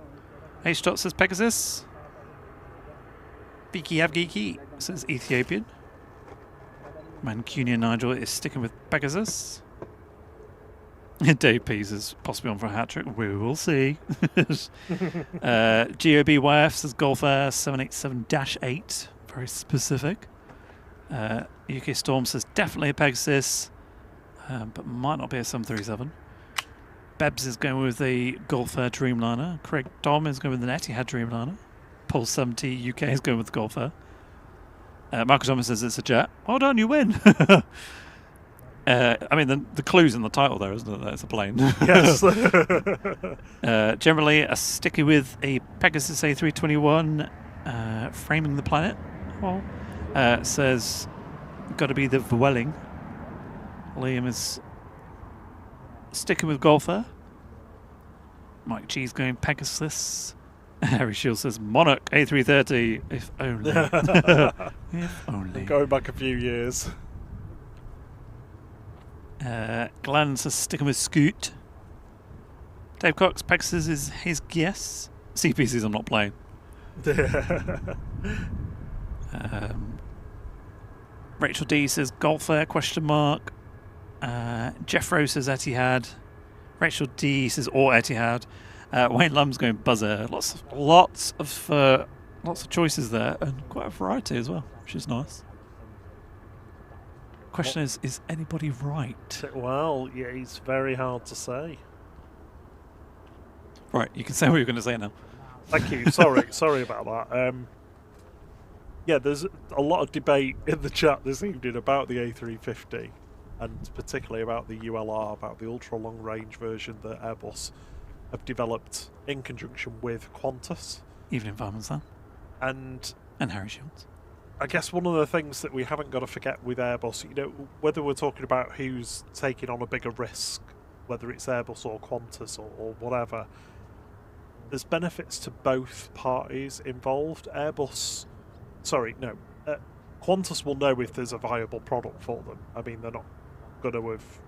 H. Dot says Pegasus. Beaky Avgeeky says Ethiopian. Mancunian Nigel is sticking with Pegasus. Dave Pease is possibly on for a hat trick. We will see. GOBYF says Gulf Air 787-8. Very specific. UK Storm says definitely a Pegasus. But might not be a 737. Bebs is going with the Gulf Air Dreamliner. Craig Dom is going with an Etihad Dreamliner. Paul 70 UK is going with the Gulf Air. Michael Thomas says it's a jet. Well done, you win. I mean, the clue's in the title there, isn't it? That it's a plane. Yes. Generally, a sticky with a Pegasus A321 framing the planet. Well, says got to be the Welling. Liam is sticking with Gulf Air. Mike G's going Pegasus. Harry Shields says Monarch A330. If only. If only. Going back a few years. Glenn says sticking with Scoot. Dave Cox, Pegasus is his guess. CPCs I'm not playing. Rachel D says Gulf Air ? Jeff Rose says Etihad. Rachel D says or Etihad. Wayne Lum's going Buzz Air. Lots of choices there, and quite a variety as well, which is nice. Question is anybody right? Well, yeah, it's very hard to say. Right, you can say what you're going to say now. Thank you. Sorry about that. Yeah, there's a lot of debate in the chat this evening about the A350, and particularly about the ULR, about the ultra-long-range version that Airbus have developed in conjunction with Qantas. Evening Fireman's Sam. And Harry Shields. I guess one of the things that we haven't got to forget with Airbus, whether we're talking about who's taking on a bigger risk, whether it's Airbus or Qantas or whatever, there's benefits to both parties involved. Qantas will know if there's a viable product for them. I mean, they're not going to have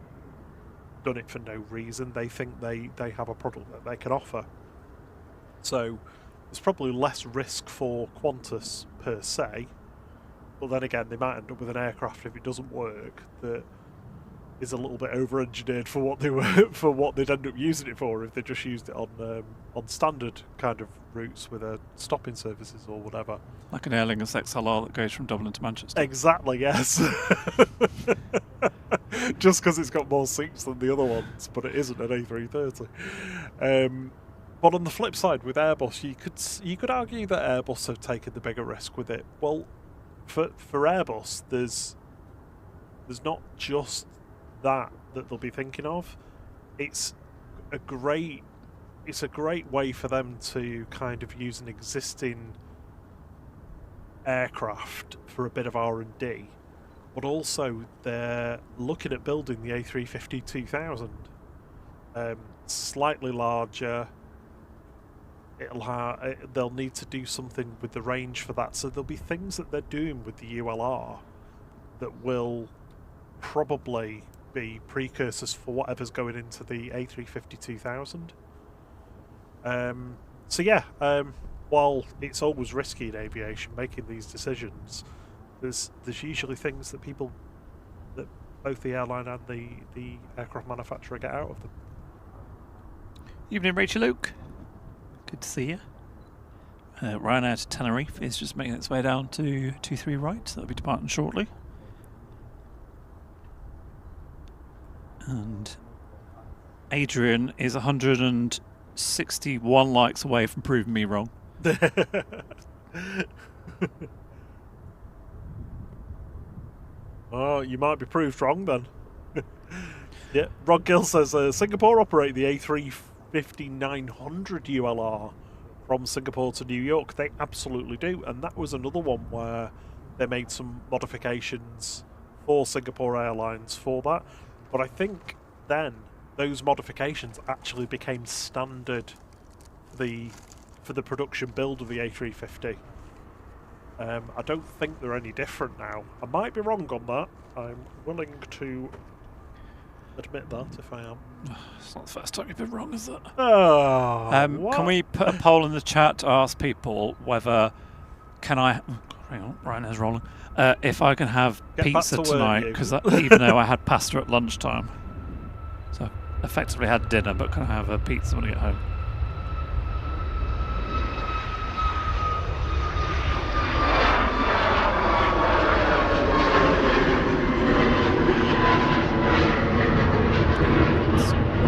done it for no reason. They think they have a product that they can offer. So there's probably less risk for Qantas per se. But then again, they might end up with an aircraft if it doesn't work that is a little bit over-engineered for what they were for what they'd end up using it for if they just used it on standard kind of routes with stopping services or whatever. Like an Aer Lingus XLR that goes from Dublin to Manchester. Exactly, yes. Just because it's got more seats than the other ones, but it isn't an A330. But on the flip side, with Airbus, you could argue that Airbus have taken the bigger risk with it. Well, for Airbus, there's not just that they'll be thinking of. It's a great way for them to kind of use an existing aircraft for a bit of R&D, but also they're looking at building the A350-2000, slightly larger. They'll need to do something with the range for that, so there'll be things that they're doing with the ULR that will probably be precursors for whatever's going into the A350-2000. So yeah, while it's always risky in aviation making these decisions, there's usually things that both the airline and the aircraft manufacturer get out of them. Evening, Rachel Luke. Good to see you. Ryanair to Tenerife is just making its way down to 23 right. That'll be departing shortly. And Adrian is 161 likes away from proving me wrong. Oh, you might be proved wrong then. Yeah, Rod Gill says Singapore operate the A350-900 ULR from Singapore to New York. They absolutely do, and that was another one where they made some modifications for Singapore Airlines for that. But I think then those modifications actually became standard for the production build of the A350. I don't think they're any different now. I might be wrong on that. I'm willing to admit that if I am. It's not the first time you've been wrong, is it? Oh, can we put a poll in the chat to ask people whether hang on, Ryanair's rolling. If I can have pizza tonight, because even though I had pasta at lunchtime, so I effectively had dinner, but can I have a pizza when I get home?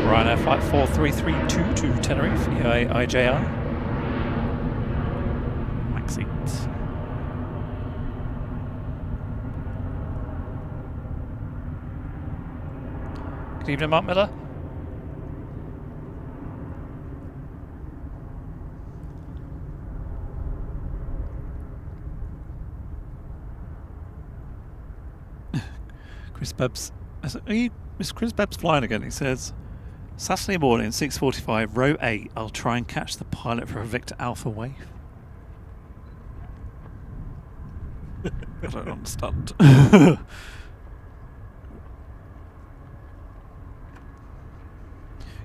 Ryanair Flight 4332 to Tenerife, EIA IJR. Max seats. Good evening, Mark Miller. Chris Bebbs. Is Chris Bebbs flying again? He says, Saturday morning, 6:45, row 8. I'll try and catch the pilot for a Victor Alpha wave. I don't understand.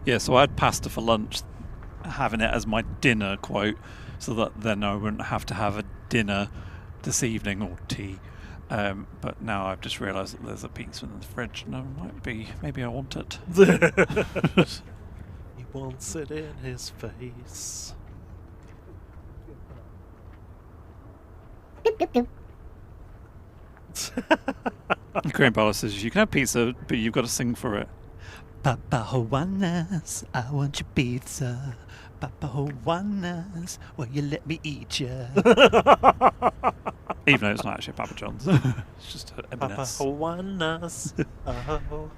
Yeah, so I had pasta for lunch, having it as my dinner, quote, so that then I wouldn't have to have a dinner this evening or tea. But now I've just realised that there's a pizza in the fridge, and maybe I want it. He wants it in his face. Graham Bala says, you can have pizza, but you've got to sing for it. Papa Juanas, I want your pizza. Papa Juanas, will you let me eat ya? Even though it's not actually Papa John's. It's just Papa Juanas. Oh.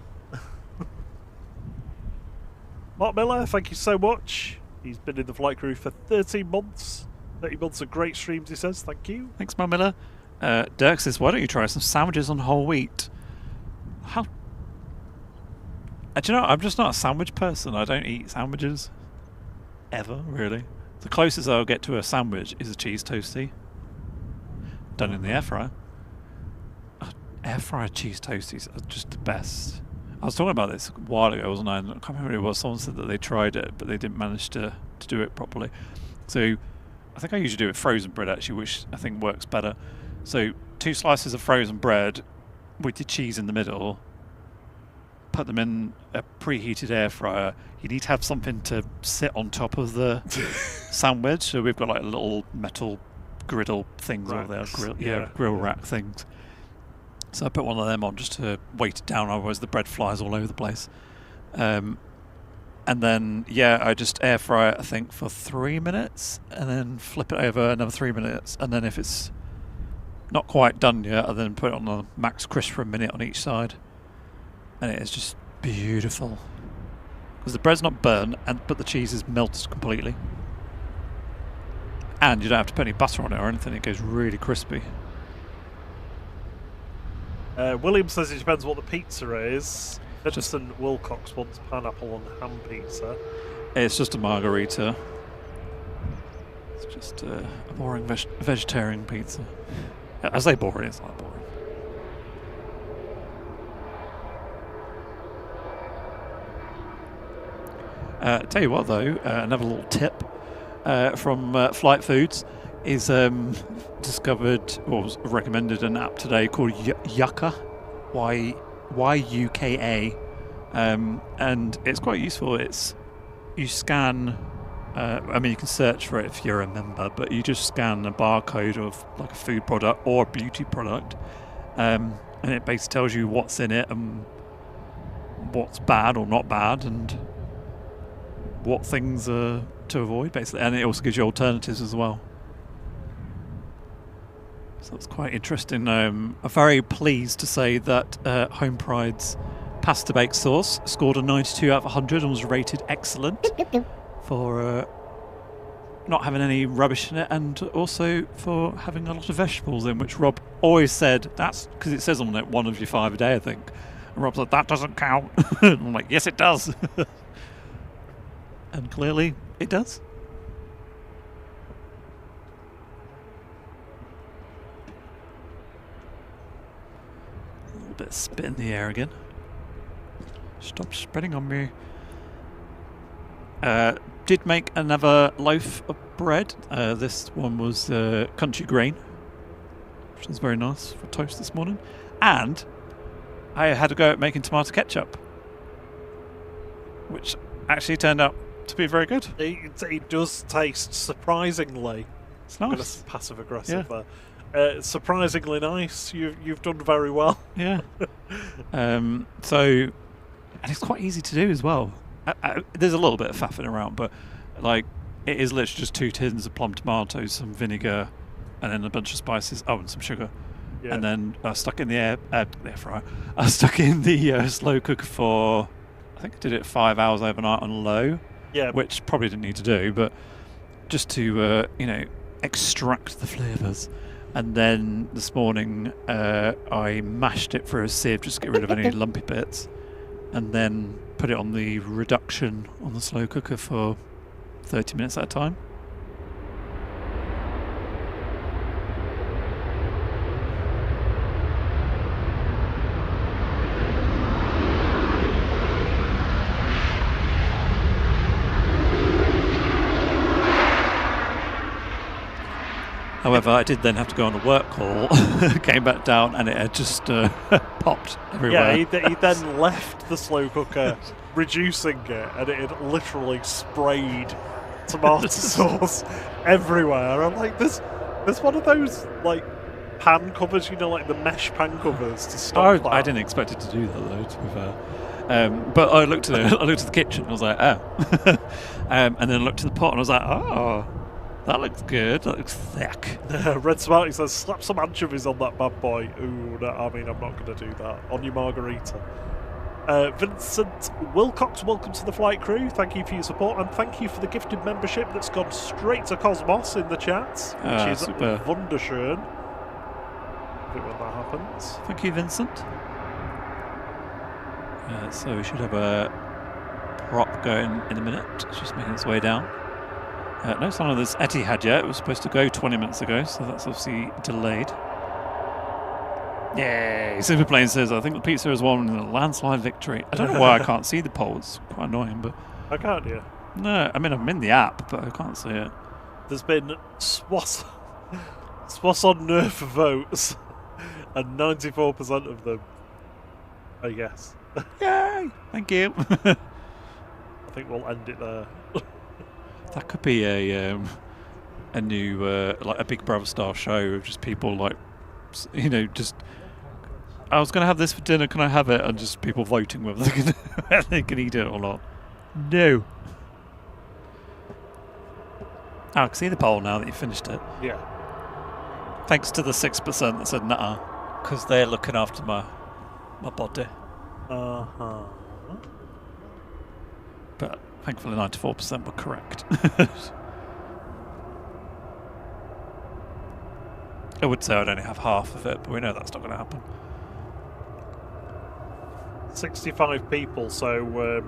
Mark Miller, thank you so much. He's been in the flight crew for 13 months. 30 months of great streams, he says. Thank you. Thanks, Mark Miller. Dirk says, why don't you try some sandwiches on whole wheat? How? Do you know, I'm just not a sandwich person. I don't eat sandwiches. Ever, really. The closest I'll get to a sandwich is a cheese toastie. Done in the air fryer. Air fryer cheese toasties are just the best. I was talking about this a while ago, wasn't I? I can't remember who it was. Someone said that they tried it, but they didn't manage to do it properly. So I think I usually do it with frozen bread, actually, which I think works better. So 2 slices of frozen bread with your cheese in the middle. put them in a preheated air fryer, you need to have something to sit on top of the sandwich. So we've got like little metal griddle things over there, grill rack things. So I put one of them on just to weight it down, otherwise the bread flies all over the place. And then, I just air fry it, I think, for 3 minutes, and then flip it over another 3 minutes. And then if it's not quite done yet, I then put it on the max crisp for a minute on each side. And it is just beautiful. Because the bread's not burnt, but the cheese is melted completely. And you don't have to put any butter on it or anything, it goes really crispy. William says it depends what the pizza is. Vincent Wilcox wants pineapple on ham pizza. It's just a margarita. It's just a boring vegetarian pizza. I say boring, it's not boring. Tell you what though, another little tip from Flight Foods is discovered or was recommended an app today called Yuka, Yuka, and it's quite useful. You scan. You can search for it if you're a member, but you just scan a barcode of like a food product or a beauty product, and it basically tells you what's in it and what's bad or not bad, and what things to avoid, basically. And it also gives you alternatives as well. So it's quite interesting. I'm very pleased to say that Home Pride's pasta bake sauce scored a 92 out of 100 and was rated excellent for not having any rubbish in it, and also for having a lot of vegetables in, which Rob always said, that's because it says on it 1 of your 5 a day, I think. And Rob's like, that doesn't count. And I'm like, yes it does. And clearly it does. A little bit of spit in the air again. Stop spreading on me. Did make another loaf of bread. This one was country grain, which is very nice for toast this morning. And I had a go at making tomato ketchup, which actually turned out to be very good. It does taste surprisingly. It's nice. Kind of passive aggressive there. Surprisingly nice. You've done very well. Yeah. And it's quite easy to do as well. There's a little bit of faffing around, but like it is literally just 2 tins of plum tomatoes, some vinegar, and then a bunch of spices. Oh, and some sugar. Yeah. And then stuck in the air fryer. I stuck in the slow cooker for, I think I did it 5 hours overnight on low. Yeah. Which probably didn't need to do, but just to extract the flavours. And then this morning I mashed it through a sieve just to get rid of any lumpy bits, and then put it on the reduction on the slow cooker for 30 minutes at a time. However, I did then have to go on a work call, came back down, and it had just popped everywhere. Yeah, he then left the slow cooker, reducing it, and it had literally sprayed tomato sauce everywhere. I'm like, there's one of those like pan covers, like the mesh pan covers to stop that. I didn't expect it to do that though, to be fair. But I looked at the kitchen, and I was like, oh. And then I looked at the pot, and I was like, oh. That looks good. That looks thick. Red Smarty says, slap some anchovies on that bad boy. Ooh, no, I'm not going to do that. On your margarita. Vincent Wilcox, welcome to the flight crew. Thank you for your support, and thank you for the gifted membership that's gone straight to Cosmos in the chat, which is super. Wunderschön. I think when that happens. Thank you, Vincent. So we should have a prop going in a minute. It's just making its way down. No sign of this Etihad yet. It was supposed to go 20 minutes ago, so that's obviously delayed. Yay! Super Plane says, I think the pizza has won in a landslide victory. I don't know why I can't see the poll. It's quite annoying, but... I can't, yeah. No, I mean, I'm in the app, but I can't see it. There's been swass on nerf votes, and 94% of them I guess. Yay! Thank you. I think we'll end it there. That could be a new like a Big Brother style show of just people like, you know, just I was going to have this for dinner. Can I have it? And just people voting whether they can eat it or not. No. Oh, I can see the poll now that you finished it. Yeah. Thanks to the 6% that said nah, because they're looking after my body. Uh-huh. But thankfully 94% were correct. I would say I'd only have half of it, but we know that's not going to happen. 65 people, so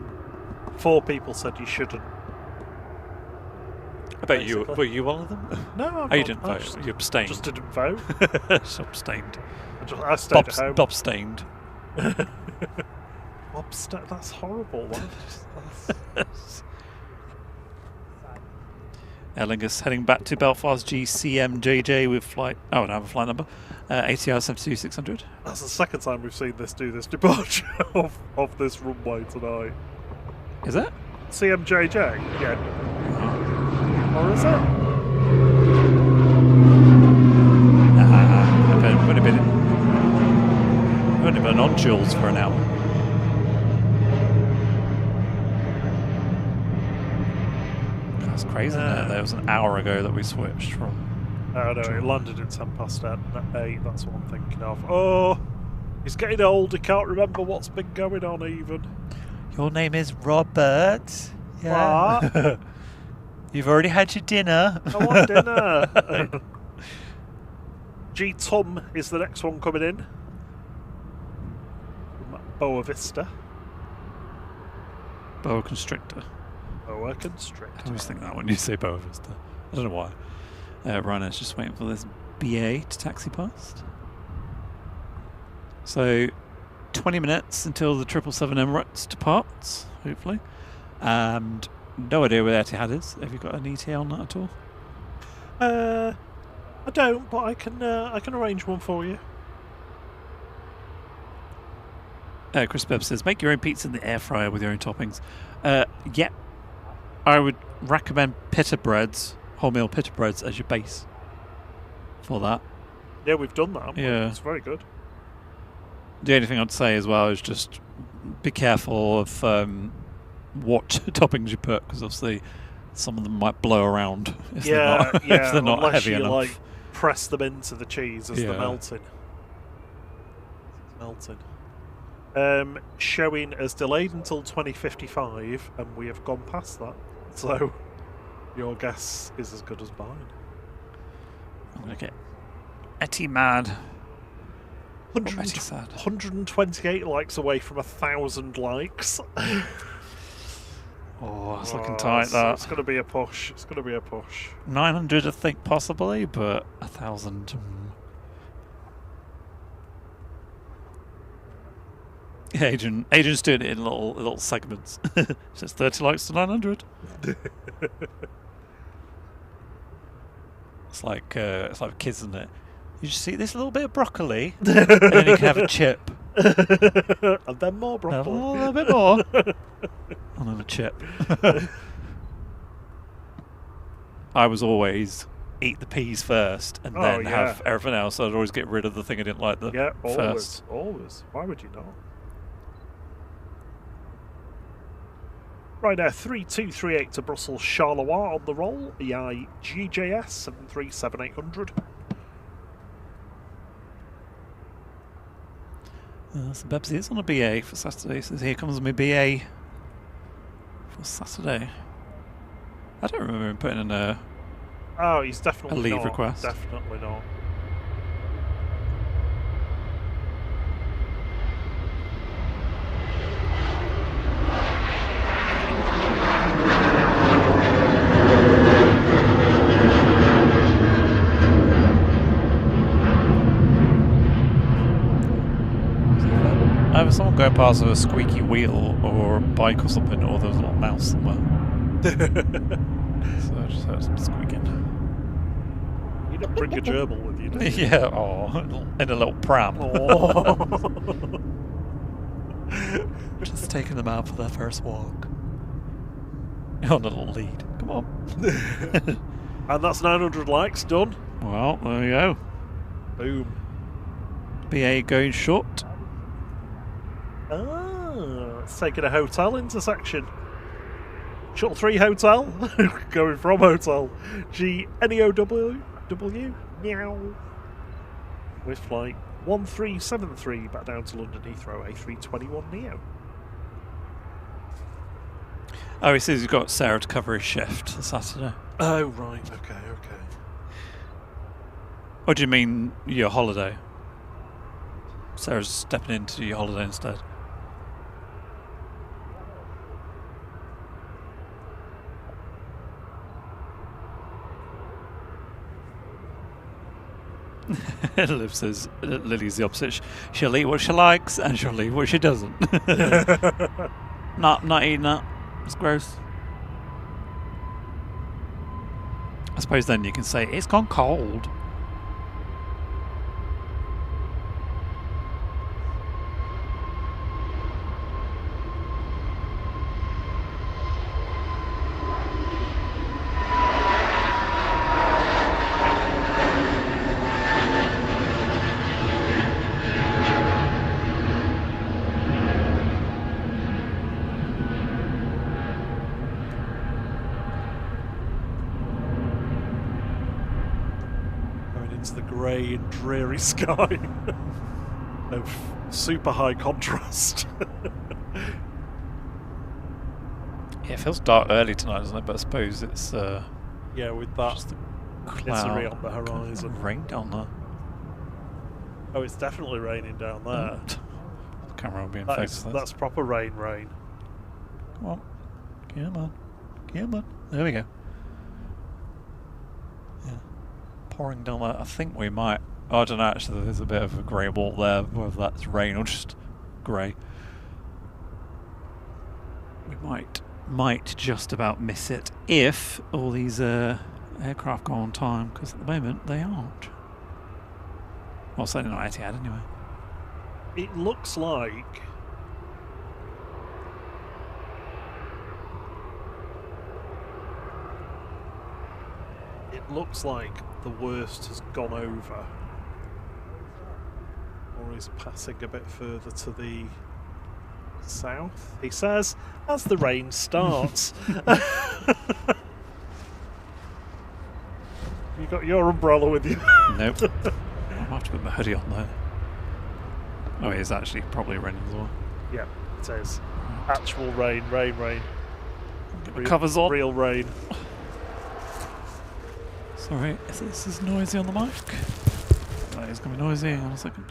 4 people said you shouldn't. I bet you were you one of them? No, you didn't vote. You abstained. Just didn't vote. Just abstained. I stayed at home. Bob stained. That's horrible. Aer Lingus heading back to Belfast GCMJJ with flight. Oh, I don't have a flight number. ATR 72600. That's the second time we've seen this departure of this runway tonight. Is it? CMJJ? Yeah. Or is it? I've only been on Jules for an hour. That's crazy, isn't it? There was an hour ago that we switched from. Oh no, it landed at 8:10. That's what I'm thinking of. Oh, he's getting old. He can't remember what's been going on even. Your name is Robert. Yeah. What? You've already had your dinner. I want dinner. G Tum is the next one coming in. From Boa Vista. Boa Constrictor. Boa Constrictor. I always think that when you say Boa Vista. I don't know why. Ryanair's just waiting for this BA to taxi past. So, 20 minutes until the 777 Emirates departs, hopefully. And no idea where Etihad is. Have you got an ETA on that at all? I don't, but I can arrange one for you. Chris Bebb says, make your own pizza in the air fryer with your own toppings. Yeah, I would recommend pita breads, wholemeal pita breads as your base for that. Yeah, we've done that. Yeah, it's very good. The only thing I'd say as well is just be careful of what toppings you put, because obviously some of them might blow around if they're not heavy enough. Like press them into the cheese as they're melting. Showing as delayed until 2055, and we have gone past that. So your guess is as good as mine. I'm gonna get Etty mad. 128 likes away from 1,000 likes. Oh, it's looking tight. That it's going to be a push. 900, I think, possibly, but 1,000. Yeah, Adrian's doing it in little segments. Says 30 likes to 900. It's like kids, isn't it? You just eat this little bit of broccoli, and then you can have a chip. And then more broccoli. A little bit more. And then a chip. I was always eat the peas first and then have everything else. I'd always get rid of the thing I didn't like first. Always. Why would you not? Right now, 3238 to Brussels Charleroi on the roll. EI GJS 737800. So Bebsy is on a BA for Saturday. Says here comes my BA for Saturday. I don't remember him putting in a he's definitely leave not. request. Definitely not. Either someone going past with a squeaky wheel or a bike or something, or there's a little mouse somewhere. So I just heard some squeaking. You didn't bring a gerbil with you, did you? Yeah, in a little pram. Just taking them out for their first walk. On a little lead. Come on. And that's 900 likes done. Well, there you go. Boom. BA going short. Ah, it's taking a hotel intersection. Shuttle 3 hotel. Going from hotel. GNEOW. Meow. With flight 1373 back down to London Heathrow A321 Neo. Oh, he says he's got Sarah to cover his shift this Saturday. Oh, right. Okay, okay. Or do you mean your holiday? Sarah's stepping into your holiday instead. Liv says Lily's the opposite. She'll eat what she likes and she'll eat what she doesn't. Not eating that. It's gross. I suppose then you can say it's gone cold. The grey and dreary sky of super high contrast. Yeah, it feels dark early tonight, doesn't it? But I suppose it's yeah, with that just the glittery cloud on the horizon. Rain down there. Oh, it's definitely raining down there. The camera will be in focus. That's proper rain. Come on. Come on. Come on. There we go. Yeah. Pouring down there. I think we might. Oh, I don't know, actually, there's a bit of a grey wall there, whether that's rain or just grey. We might just about miss it if all these aircraft go on time, because at the moment they aren't. Well, certainly not Etihad anyway. It looks like the worst has gone over, or is passing a bit further to the south, he says, as the rain starts. You got your umbrella with you? Nope. I'll have to put my hoodie on though. Oh, it is actually probably raining as well. Yeah, it is. Actual rain. Get the covers on. Real rain. Sorry, is this noisy on the mic? That is going to be noisy. Hang on a second.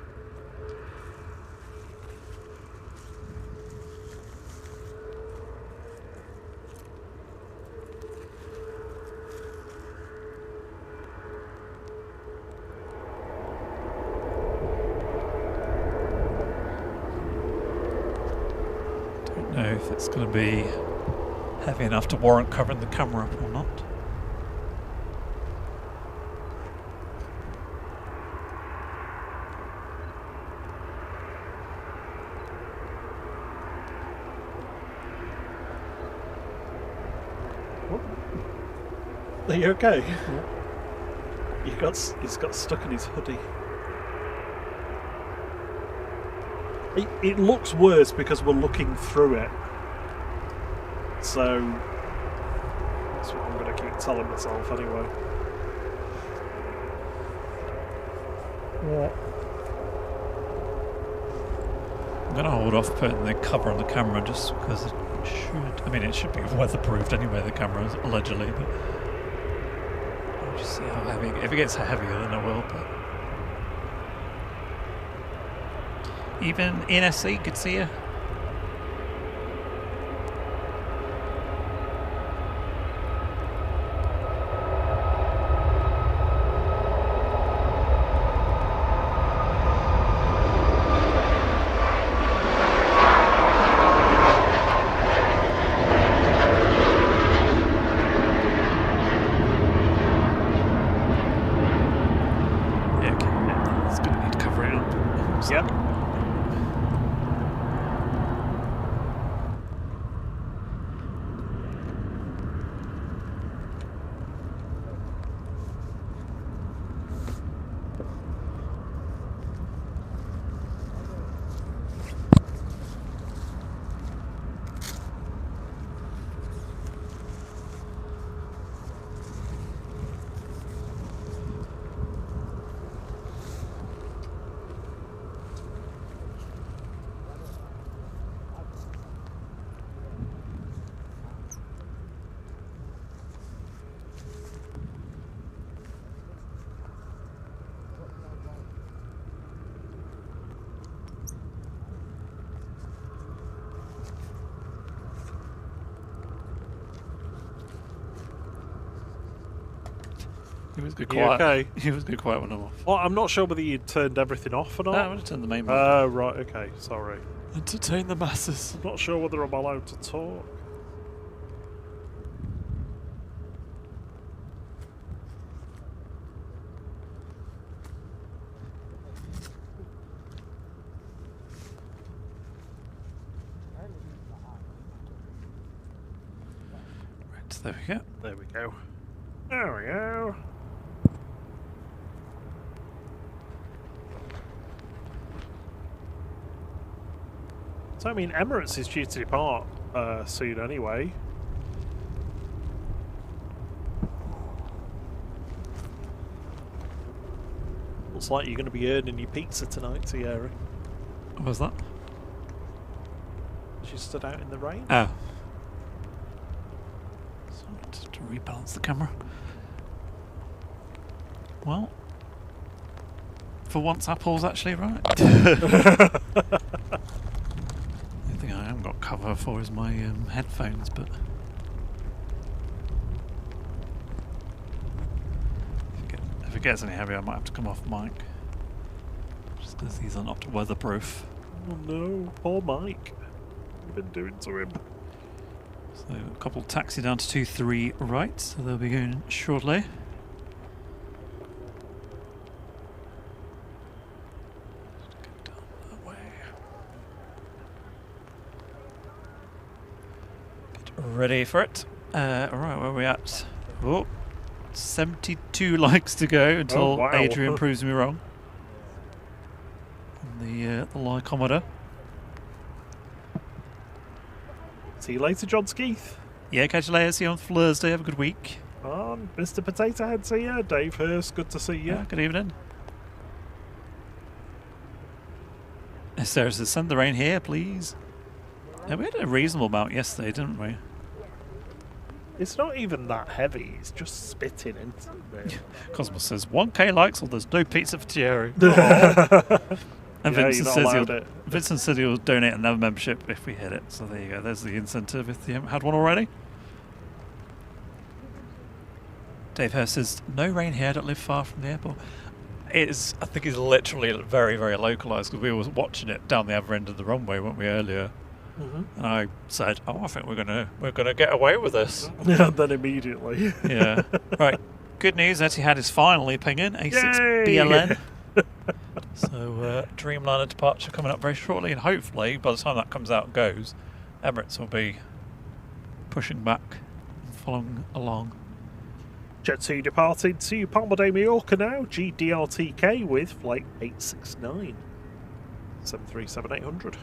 Don't know if it's going to be heavy enough to warrant covering the camera up or not. Are you okay? He's got stuck in his hoodie. It looks worse because we're looking through it. So that's what I'm going to keep telling myself anyway. I'm going to hold off putting the cover on the camera just because it should. I mean, it should be weatherproofed anyway, the camera, allegedly, but I'll just see how heavy. If it gets heavier, then I will, but. Even NSC could see you. He was good You quiet. okay? He was good quiet when I'm off. Well, I'm not sure whether you turned everything off or No, I'm not. going to turn the main one. Oh, right, okay, sorry. Entertain the masses. I'm not sure whether I'm allowed to talk. Right, there we go. There we go. There we go. So, I mean, Emirates is due to depart soon anyway. Looks like you're going to be earning your pizza tonight, Sierra. What was that? She stood out in the rain. Oh. Sorry, just to rebalance the camera. Well, for once Apple's actually right. The thing I haven't got cover for is my headphones, but if it gets any heavier I might have to come off mic. Just because these are not weatherproof. Oh no, poor Mike. What have you been doing to him? So a couple taxi down to 2-3 right, so they'll be going shortly. Get down that way. Get ready for it. Right, where are we at? Oh, 72 likes to go until Oh, wow. Adrian proves me wrong. On the lycometer. See you later, John Skeeth. Yeah, catch you later. See you on Thursday. Have a good week. Mr. Potato Head's here. Dave Hurst, good to see you. Yeah, good evening. Sarah says, send the rain here, please. Yeah, we had a reasonable amount yesterday, didn't we? It's not even that heavy, it's just spitting into it. Cosmos says, 1k likes or there's no pizza for Thierry. And Yeah, Vincent you're not says allowed it. Vincent said he'll donate another membership if we hit it. So there you go. There's the incentive if you haven't had one already. Dave Hurst says, no rain here, I don't live far from the airport. I think it's literally very, very localised because we were watching it down the other end of the runway, weren't we, earlier? And I said, I think we're gonna get away with this. Yeah, then immediately. Yeah. Right. Good news, Etihad is finally pinging A6 Yay! BLN. So Dreamliner departure coming up very shortly, and hopefully by the time that comes out and goes, Emirates will be pushing back and following along. Jet 2 departed to Palma de Mallorca now, GDRTK with flight 869. 737-800.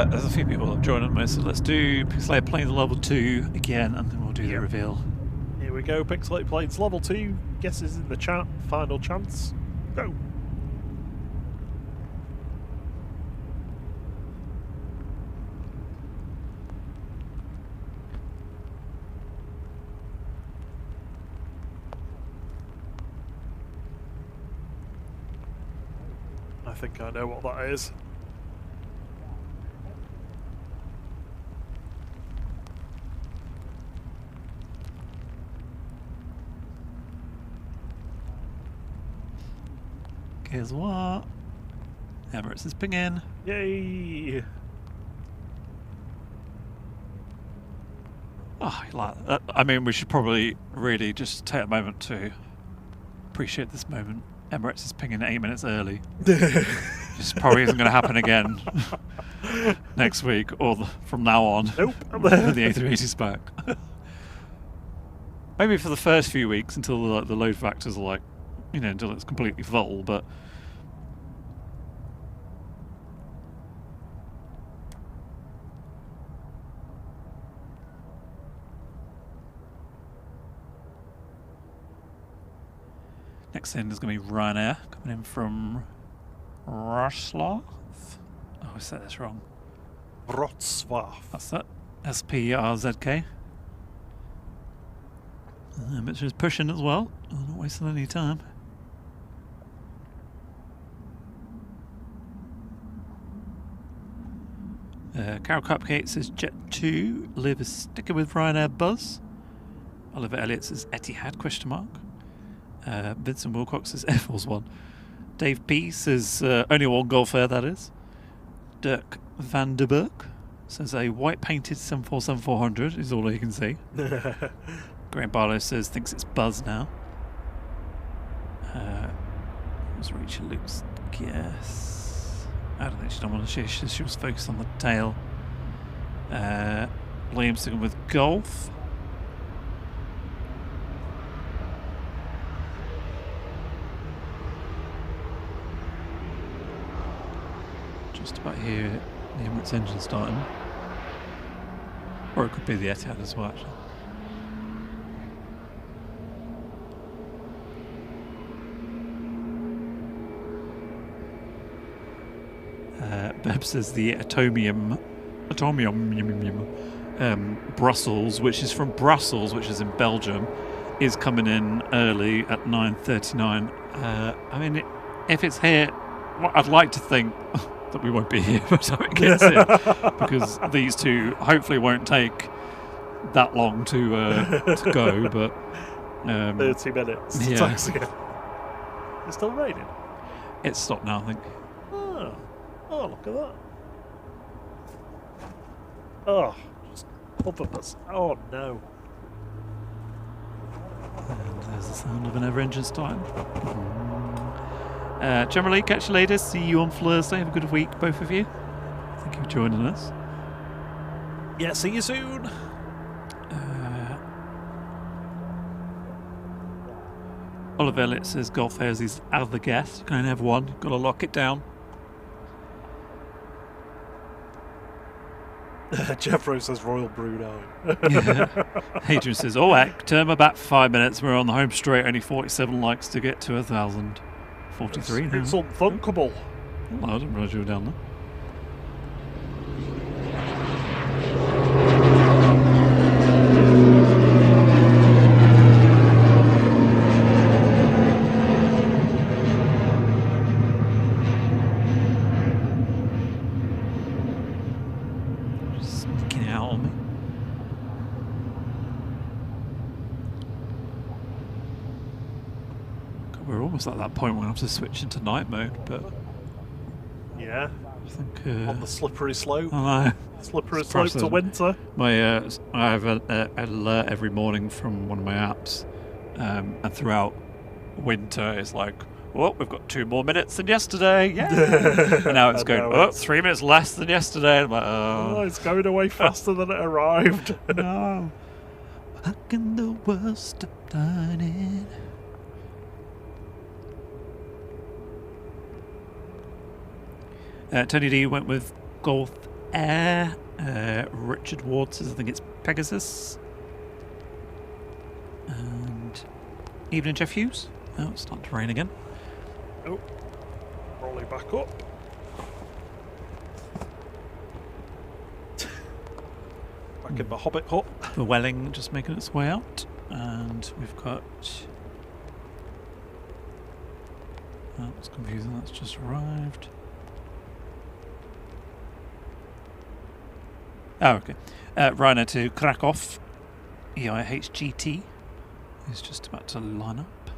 There's a few people that have joined me, so let's do Pixelated Planes level 2 again, and then we'll do the reveal. Here we go, Pixelated Planes level 2. Guesses in the chat. Final chance. Go. I think I know what that is. Guess what? Emirates is pinging. Yay! Oh, I like that. I mean, we should probably really just take a moment to appreciate this moment. Emirates is pinging 8 minutes early. This probably isn't going to happen again next week or from now on. Nope. When the A380's back. Maybe for the first few weeks until the load factors are like, you know, until it's completely full, but. Next in is going to be Ryanair coming in from Wrocław. Oh, I said this wrong. Wrocław. That's it. SPRZK. Which is pushing as well. I'm not wasting any time. Carol Cupcake says Jet 2. Liv is sticking with Ryanair Buzz. Oliver Elliott says Etihad ? Vincent Wilcox says Air Force One. Dave P says only one Gulf Air, that is. Dirk van der Burg says a white painted 747-400 is all he can see. Graham Barlow says thinks it's Buzz now. Was Rachel Luke's guess? I don't think she don't want to. She was focused on the tail. Liam sticking with Golf. Just about here, the Emirates engine starting. Or it could be the Etihad as well, actually. Beb says the Atomium Brussels, which is from Brussels, which is in Belgium, is coming in early at 9:39. I mean, if it's here, well, I'd like to think that we won't be here by the time it gets here, because these two hopefully won't take that long to go. But 30 minutes. To yeah. taxi. It's still raining. It's stopped now, I think. Oh, look at that. Oh, just us. Oh, no. And there's the sound of an ever engine starting. Generally, catch you later. See you on Thursday. Have a good week, both of you. Thank you for joining us. Yeah, see you soon. Oliver Elliott says Golf Airs is other guest. You can only have one. Got to lock it down. Jeffro says Royal Brunei. Yeah. Adrian says, oh heck, turn my back 5 minutes. We're on the home straight. Only 47 likes to get to 1,000. 43 now. It's unthinkable. Oh, I didn't realise you were down there. Sneaking out on me. We're almost at that point where I have to switch into night mode, but Yeah. I think On the slippery slope. I know. Slippery slope to winter. My I have an alert every morning from one of my apps, and throughout winter it's like, oh, we've got 2 more minutes than yesterday. Yeah. And now it's going, oh, 3 minutes less than yesterday. I'm like, Oh, it's going away faster than it arrived. no. How can the world stop turning? Tony D went with Golf Air. Richard Ward says I think it's Pegasus. And evening, Jeff Hughes. Oh, it's starting to rain again. Oh, rolling back up. Back in the Hobbit hut. The Welling just making its way out. And we've got... Oh, it's confusing. That's just arrived. Oh, okay. Ryanair to Krakow, EIHGT, is just about to line up.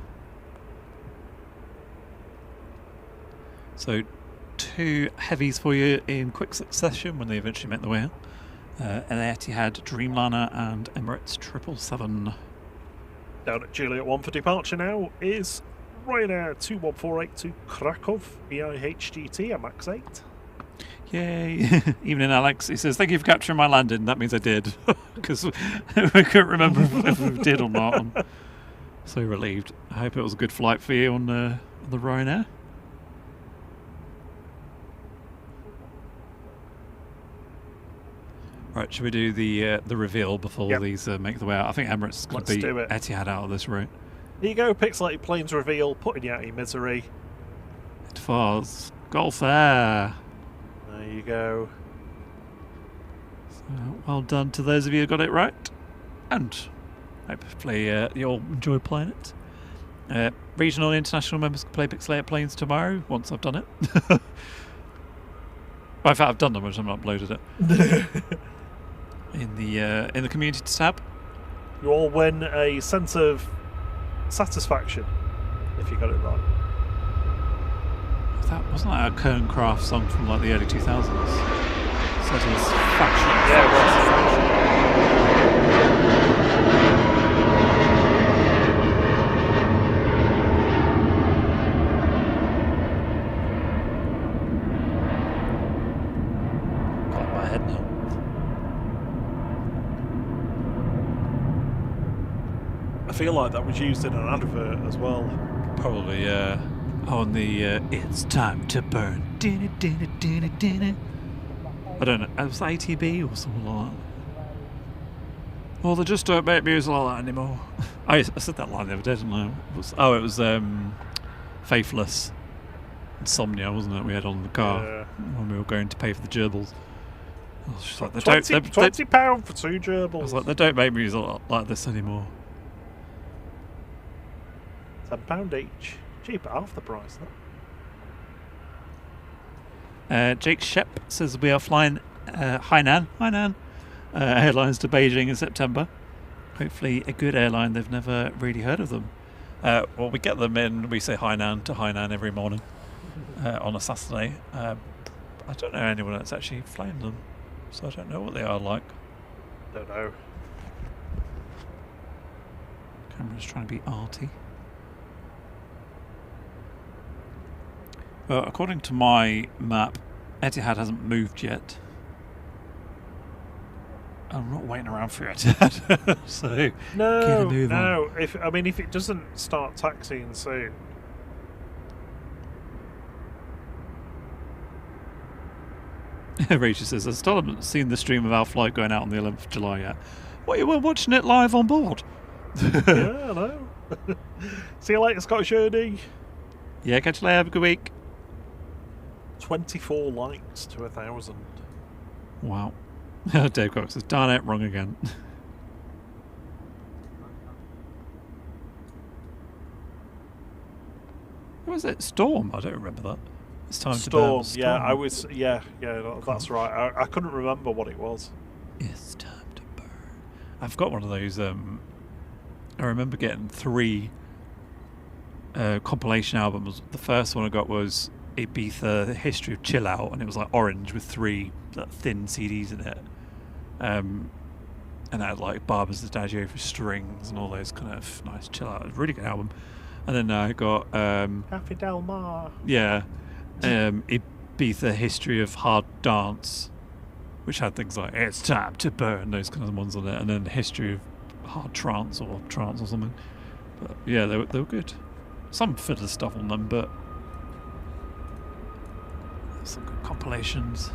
So, 2 heavies for you in quick succession when they eventually make their way out. An Etihad Dreamliner and Emirates 777. Down at Juliet 1 for departure now is Ryanair 21482 to Krakow, EIHGT at max 8. Yay. Evening, Alex. He says, thank you for capturing my landing. That means I did. Because we couldn't remember if we did or not. I'm so relieved. I hope it was a good flight for you on the Ryanair. Right, should we do the reveal before these make the way out? I think Emirates is going to beat Etihad out of this route. Here you go, Pixelated Planes reveal, putting you out of your misery. Itfars, Gulf Air. There you go. So, well done to those of you who got it right. And hopefully you all enjoy playing it. Regional and international members can play Pixelated Planes tomorrow, once I've done it. Well, in fact, I've done them, I just haven't uploaded it. In the community tab. You all win a sense of satisfaction if you got it right. Wasn't that a Kern Craft song from like the early 2000s? Satisfaction. Yeah, it was. Got it in my head now. I feel like that was used in an advert as well. Probably, yeah. On the It's Time to Burn. I don't know. Was that ATB or something like that? Well, they just don't make music like that anymore. I said that line the other day, didn't I? It was Faithless Insomnia, wasn't it? We had on the car when we were going to pay for the gerbils. I was just like, £20 for 2 gerbils. I was like, they don't make music like this anymore. £10 each. Cheap at half the price, though. Jake Shep says we are flying Hainan Airlines to Beijing in September. Hopefully a good airline. They've never really heard of them. Well, we get them in. We say Hainan to Hainan every morning on a Saturday. I don't know anyone that's actually flown them, so I don't know what they are like. Don't know. Camera's trying to be arty. Well, according to my map, Etihad hasn't moved yet. I'm not waiting around for Etihad, so get a move on. If it doesn't start taxiing soon. Rachel says, I still haven't seen the stream of our flight going out on the 11th of July yet. What, you weren't watching it live on board? Yeah, I know. See you later, Scottish Ernie. Yeah, catch you later. Have a good week. 24 likes to 1,000. Wow. Dave Cox says, darn it, wrong again. What was it? Storm? I don't remember that. It's time to burn. Storm. Yeah, I was. Yeah, that's right. I couldn't remember what it was. It's time to burn. I've got one of those. I remember getting 3 compilation albums. The first one I got was Ibiza, The History of Chill Out, and it was like orange with 3 thin CDs in it. And it had like Barber's Adagio for strings and all those kind of nice chill out. It was a really good album. And then I got Café Del Mar. Yeah. Ibiza History of Hard Dance, which had things like It's Time to Burn, those kind of ones on it, and then the History of Hard Trance or something. But yeah, they were good. Some fiddler stuff on them, but some good compilations.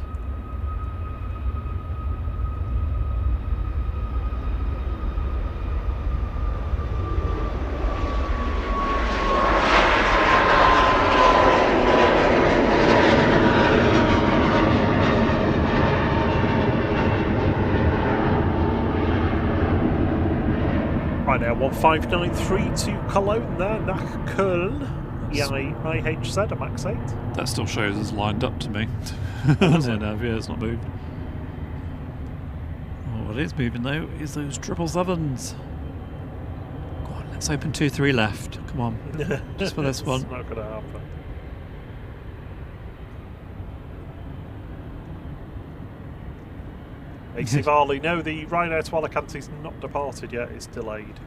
Right now, 1593 to Cologne there, nach Köln. IHZ at max 8. That still shows us lined up to me. Yeah, it's not moved. Oh, what is moving though is those 777s. Go on, let's open 2-3 left. Come on, just for this one. It's not going to happen. AC Varley, no, the Ryanair to Alicante is not departed yet, it's delayed.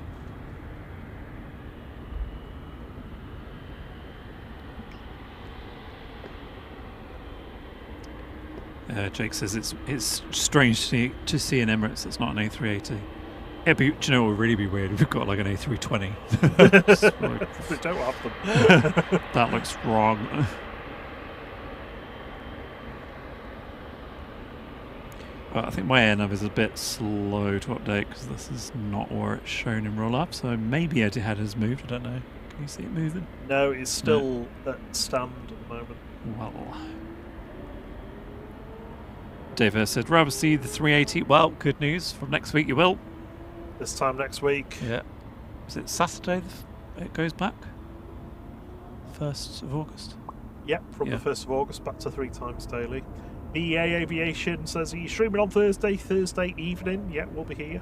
Jake says it's strange to see an Emirates that's not an A380. It'd be, do you know what would really be weird if we've got like an A320? We don't have them. That looks wrong. I think my AirNav is a bit slow to update because this is not where it's shown in roll-up, so maybe Etihad has moved, I don't know. Can you see it moving? No, it's still at stand at the moment. Well, Dave said, rather see the 380. Well, good news. From next week you will. This time next week. Yeah. Is it Saturday it goes back? 1st of August? Yep, from the 1st of August back to 3 times daily. PIA Aviation says, are you streaming on Thursday evening? Yeah, we'll be here.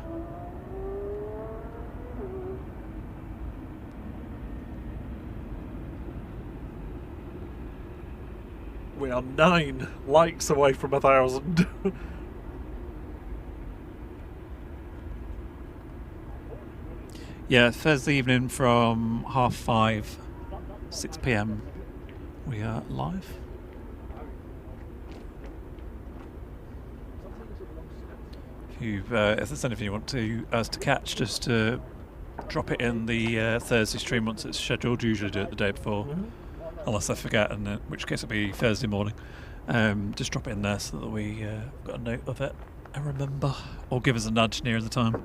We are 9 likes away from 1,000. Yeah, Thursday evening from 5:30, 6 PM. We are live. If there's anything you want us to catch, just drop it in the Thursday stream once it's scheduled. Usually do it the day before, unless I forget, and in which case it'll be Thursday morning. Just drop it in there so that we got a note of it and remember, or give us a nudge near the time,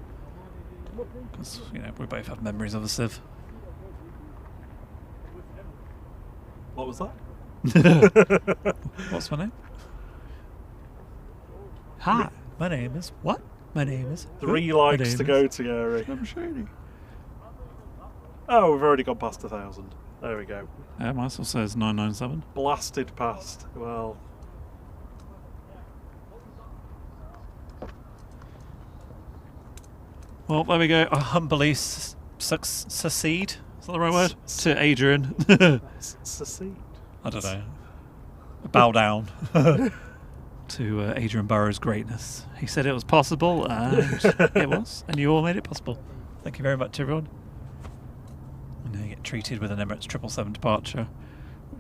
because we both have memories of a sieve. What was that? What's my name? Hi, my name is what? My name is 3 likes to go to Gary. I'm shady. Oh, we've already gone past 1,000. There we go. Mine still says 997. Blasted past. Well. Well, there we go. I humbly succeed. Is that the right word? To Adrian. Succeed. I don't know. Bow down to Adrian Burrow's greatness. He said it was possible, and it was, and you all made it possible. Thank you very much, everyone. And now you get treated with an Emirates 777 departure,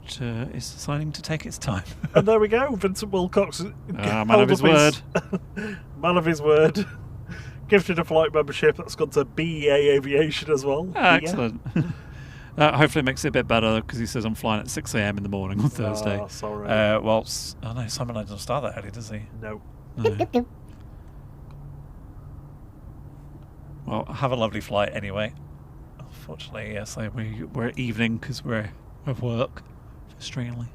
which is deciding to take its time. And there we go. Vincent Wilcox. Man of his word. Man of his word. Gifted a flight membership that's gone to PIA Aviation as well. Excellent. Hopefully it makes it a bit better, because he says I'm flying at 6 AM in the morning on Thursday. Oh, sorry. No, Simon doesn't start that early, does he? No. No. Well, have a lovely flight anyway. Unfortunately, yes, we're at evening because we're at work, frustratingly.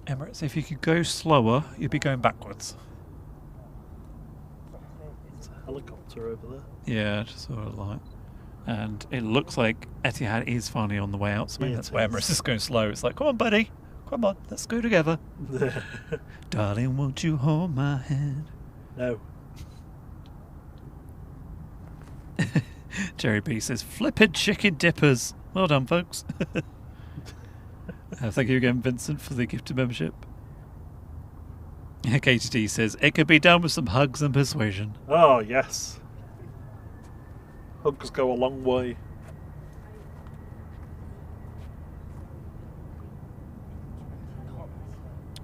Emirates, if you could go slower, you'd be going backwards. There's a helicopter over there. Yeah, just sort of like. And it looks like Etihad is finally on the way out, so maybe that's why Emirates is going slow. It's like, come on, buddy. Come on, let's go together. Darling, won't you hold my hand? No. Jerry B says, flippin' chicken dippers. Well done, folks. Thank you again, Vincent, for the gifted membership. KTD says, it could be done with some hugs and persuasion. Oh, yes. Hugs go a long way.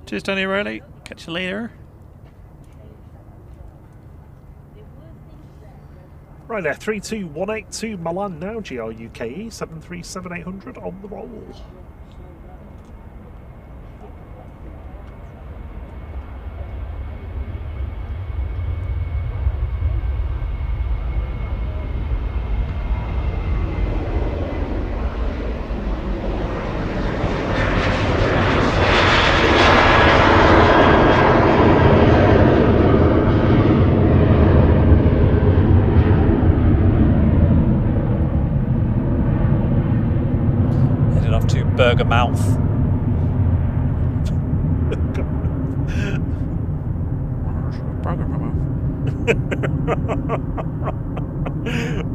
Cheers, Tony O'Reilly. Catch you later. Right there, 32182 Milan now, GRUKE, 737800 on the roll. Burger mouth.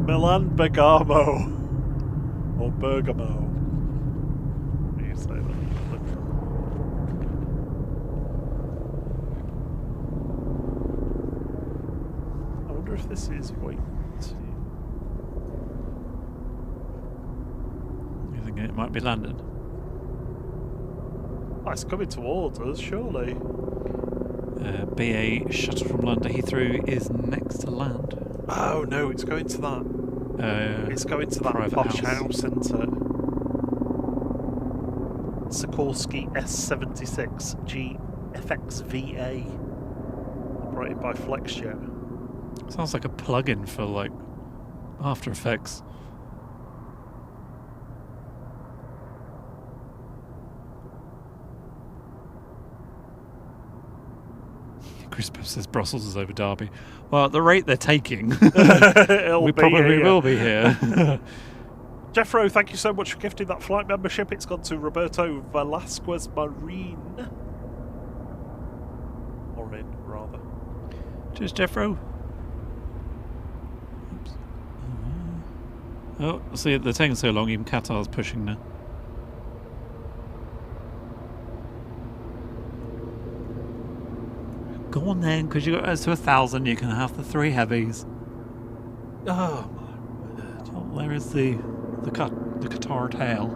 Milan Bergamo. Or Bergamo. How do you say that? I wonder if this is wait. You think it might be landed? Oh, it's coming towards us, surely. BA shuttle from London Heathrow is next to land. Oh no, it's going to that. It's going to that private posh house, isn't it? Sikorsky S76 GFXVA, operated by FlexJet. Sounds like a plug-in for like After Effects. Chris says Brussels is over Derby. Well, at the rate they're taking, we probably will be here. Jeffro, thank you so much for gifting that flight membership. It's gone to Roberto Velasquez Marine. Marin, rather. Cheers, Jeffro. Oops. Oh, see, they're taking so long, even Qatar's pushing now. Go on then, because you got us to 1,000, you can have the 3 heavies. Oh my word. Oh, there is the Qatar tail.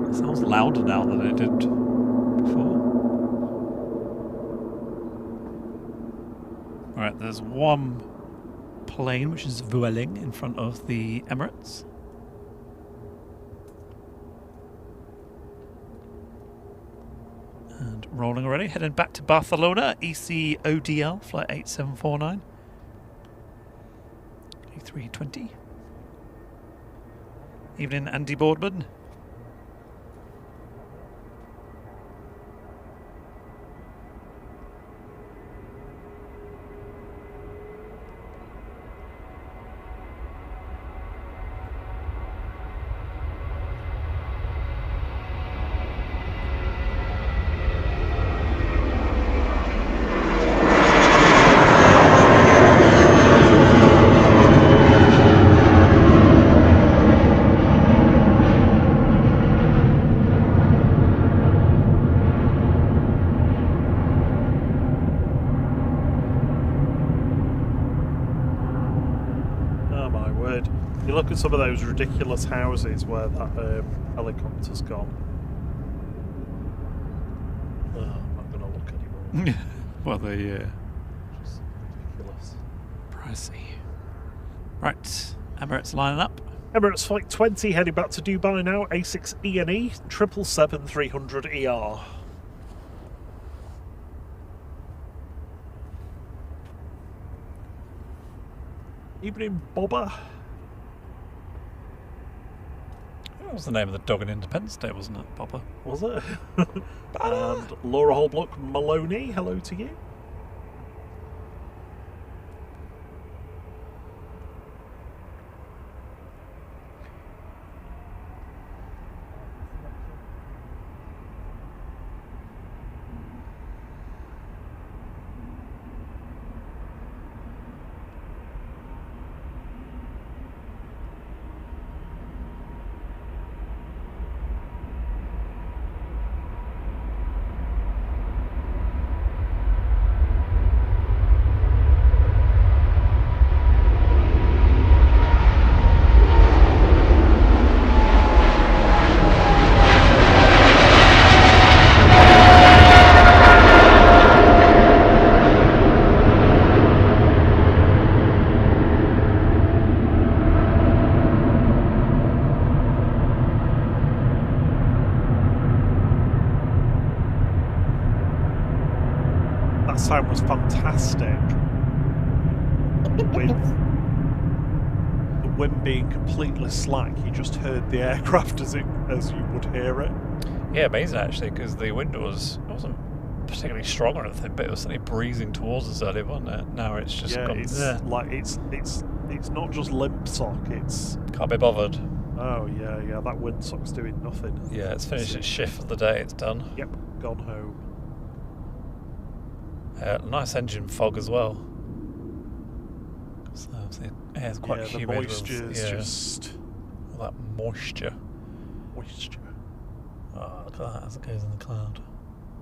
It sounds louder now than it did before. Alright, there's one plane which is Vueling in front of the Emirates. And rolling already, heading back to Barcelona, ECODL, flight 8749. A320. Evening, Andy Boardman. Look at some of those ridiculous houses where that helicopter's gone. Oh, I'm not going to look anymore. Well, they Just ridiculous. pricey. Right, Emirates lining up. Emirates Flight 20 heading back to Dubai now. A6 E&E 777-300 ER. Evening, Bobber. That was the name of the dog in Independence Day, wasn't it, Papa? Was it? And Laura Holbrook Maloney, hello to you. Sound was fantastic, with the wind being completely slack. You just heard the aircraft as you would hear it. Yeah, amazing actually, because the wind wasn't particularly strong or anything, but it was certainly breezing towards us earlier, wasn't it? Now it's just gone. It's like it's not just limp sock. It's can't be bothered. Oh yeah, that windsock's doing nothing. Yeah, it's finished its shift for the day. It's done. Yep, gone home. Nice engine fog as well. So the air's quite humid. The moisture's just all that moisture. Moisture. Oh, look at that as it goes in the cloud.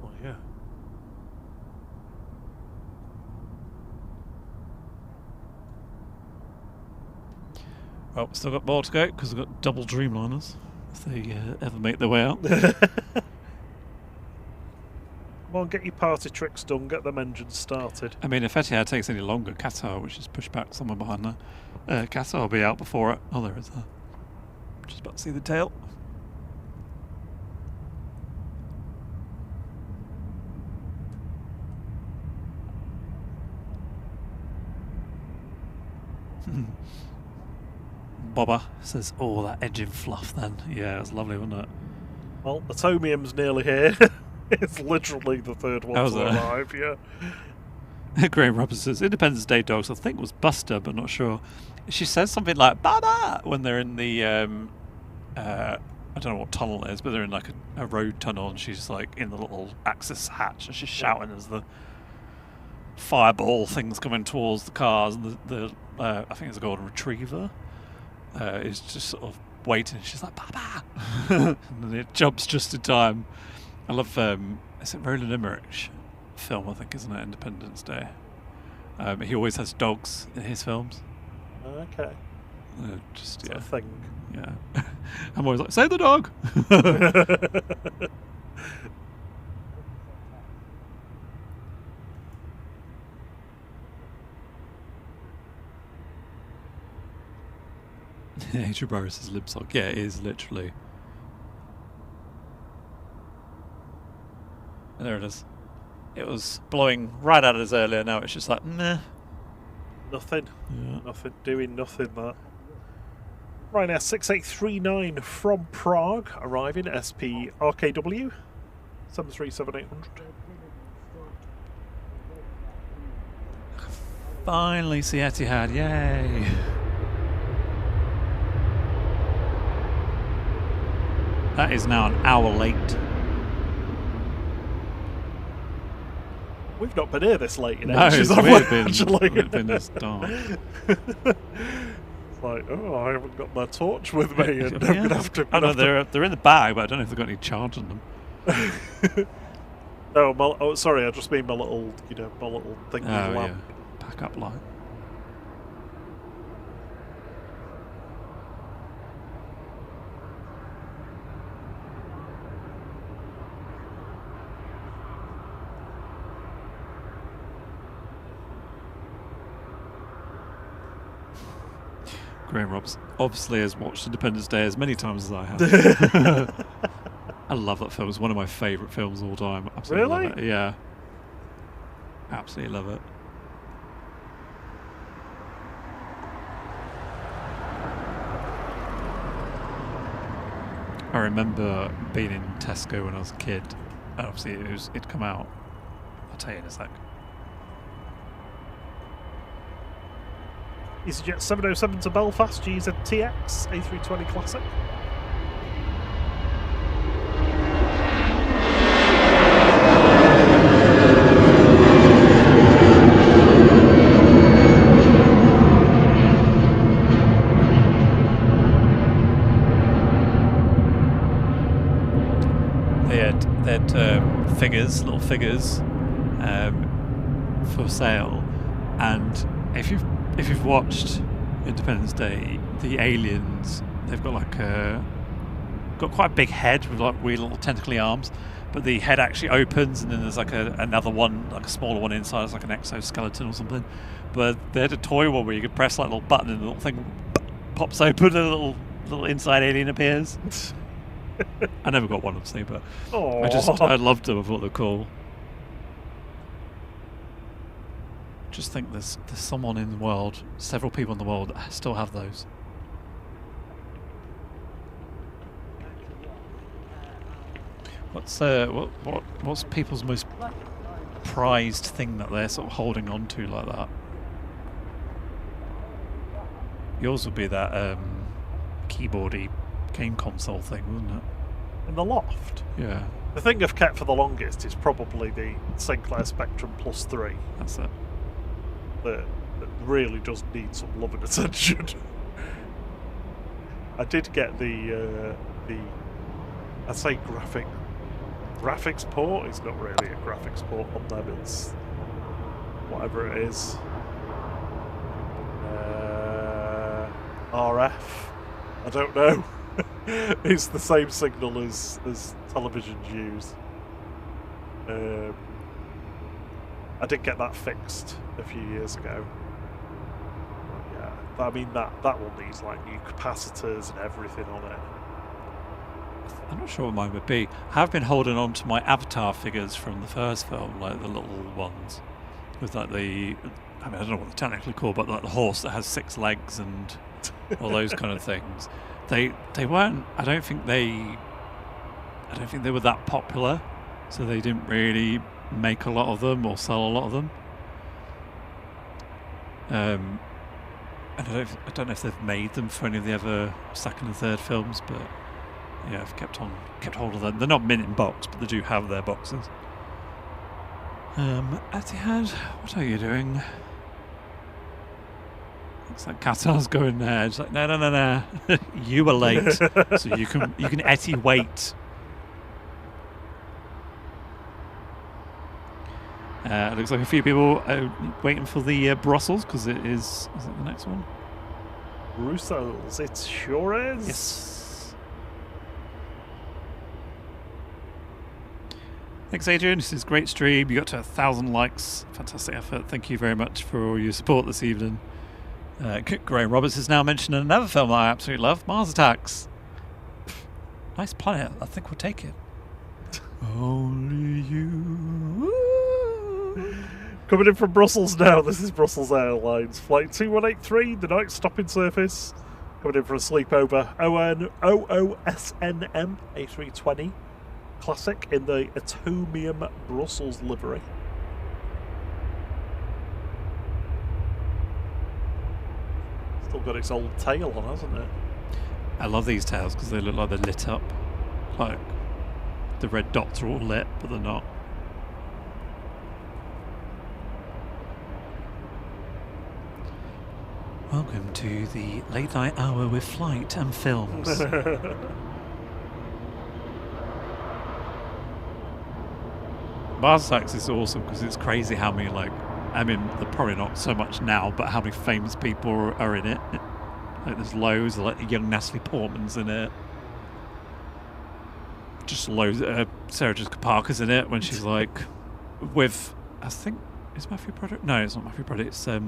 Oh yeah. Well, we've still got more to go because we've got double Dreamliners if they ever make their way out. on, get your party tricks done, get them engines started. I mean, if Etihad takes any longer, Qatar, which is pushed back somewhere behind there, Qatar will be out before it. Oh, there is a. Just about to see the tail. Bobber says, "Oh, that engine fluff." Then, yeah, it was lovely, wasn't it? Well, the Atomium's nearly here. It's literally the third one to arrive. Yeah. Graham Roberts says, "Independence Day dogs." I think it was Buster, but not sure. She says something like "Baba" when they're in the I don't know what tunnel it is, but they're in like a road tunnel, and she's like in the little access hatch, and she's shouting as the fireball things coming towards the cars, and the I think it's a golden retriever is just sort of waiting. She's like "Baba," and then it jumps just in time. I love is it Roland Emmerich film, I think, isn't it? Independence Day. He always has dogs in his films. Okay. Just a thing. Yeah. I'm always like, "Save the dog." Adrian Burris says lip sock. Yeah, it is literally. And there it is. It was blowing right at us earlier. Now it's just like, meh. Nothing. Yeah. Nothing. Doing nothing. That. Ryanair 6839 from Prague arriving at SP RKW 737-800. Finally see Etihad. Yay. That is now an hour late. We've not been here this late in No, ages, it's have weird we, actually? It's been this dark. It's like, oh, I haven't got my torch with me, and I'm gonna have to. Oh no, they're in the bag, but I don't know if they've got any charge on them. No, oh, sorry, I just mean my little, my little thing with lamp. Yeah. Backup light. Graham Robs obviously has watched Independence Day as many times as I have. I love that film. It's one of my favourite films of all time. Absolutely Really? love it. Yeah. Absolutely love it. I remember being in Tesco when I was a kid, and obviously it'd come out. I'll tell you in a sec. EasyJet 707 to Belfast, GZTX, A320 Classic. They had figures, little figures, for sale, and if you've watched Independence Day, the aliens, they've got like got quite a big head with like weird little tentacly arms, but the head actually opens, and then there's like another one, like a smaller one inside, it's like an exoskeleton or something. But they had a toy one where you could press like a little button and the little thing pops open and a little inside alien appears. I never got one, obviously, but I loved them. I thought they were cool. Just think there's someone in the world, several people in the world that still have those. What's people's most prized thing that they're sort of holding on to like that? Yours would be that keyboardy game console thing, wouldn't it? In the loft? Yeah. The thing I've kept for the longest is probably the Sinclair Spectrum Plus 3. That's it. That really does need some love and attention. I did get the I say graphics port. It's not really a graphics port on them. It's whatever it is. RF. I don't know. It's the same signal as televisions use. I did get that fixed a few years ago. But yeah, but I mean that one needs like new capacitors and everything on it. I'm not sure what mine would be. I have been holding on to my Avatar figures from the first film, like the little ones with like the, I mean, I don't know what they're technically called, but like the horse that has 6 legs and all those kind of things. They weren't. I don't think they were that popular, so they didn't really make a lot of them or sell a lot of them. And I don't know if they've made them for any of the other second and third films, but yeah, I've kept hold of them. They're not mint in box, but they do have their boxes. Etihad, what are you doing? Looks like Qatar's going there. It's like, no. You were late, so you can Eti wait. It looks like a few people are waiting for the Brussels, because it is it the next one? Brussels, it sure is. Yes. Thanks, Adrian. This is a great stream. You got to 1,000 likes. Fantastic effort. Thank you very much for your support this evening. Graham Roberts is now mentioning another film that I absolutely love, Mars Attacks. Nice planet. I think we'll take it. Only you. Coming in from Brussels now, this is Brussels Airlines. Flight 2183, the night stopping surface. Coming in for a sleepover. OOSNM A320 Classic in the Atomium Brussels livery. Still got its old tail on, hasn't it? I love these tails because they look like they're lit up. Like the red dots are all lit, but they're not. Welcome to the late night hour with flight and films. Mars Attacks is awesome because it's crazy how many, like, I mean, they're probably not so much now, but how many famous people are in it. Like, there's loads, like young Natalie Portman's in it. Just loads. Sarah Jessica Parker's in it when she's like with, I think, is Matthew Broderick? No, it's not Matthew Broderick. It's I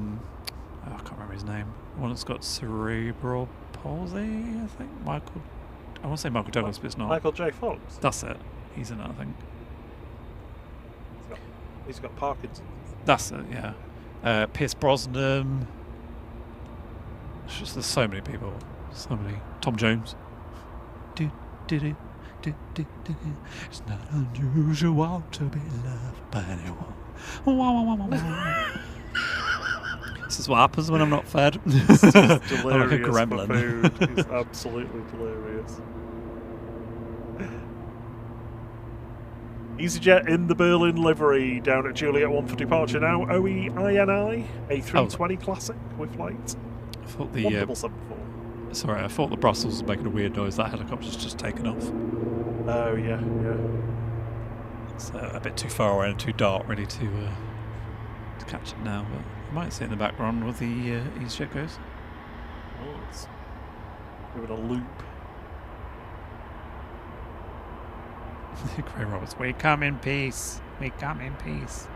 can't remember his name. One that's got cerebral palsy, I think. I want to say Michael Douglas, but it's not. Michael J. Fox. That's it. He's in it, I think. He's got Parkinson's. That's it, yeah. Pierce Brosnan. It's just, there's so many people. So many. Tom Jones. It's not unusual to be loved by anyone. This is what happens when I'm not fed. It's just I'm like a delirious gremlin. for food. It's absolutely delirious. EasyJet in the Berlin livery down at Juliet 1 for departure now. OEINI A320 Classic with flight. I thought the 1774. sorry, I thought the Brussels was making a weird noise. That helicopter's just taken off. Oh yeah. It's a bit too far away and too dark, really, to catch it now. But you might see it in the background where the EasyJet goes. Oh, it's giving a loop. Gray Roberts, we come in peace. We come in peace.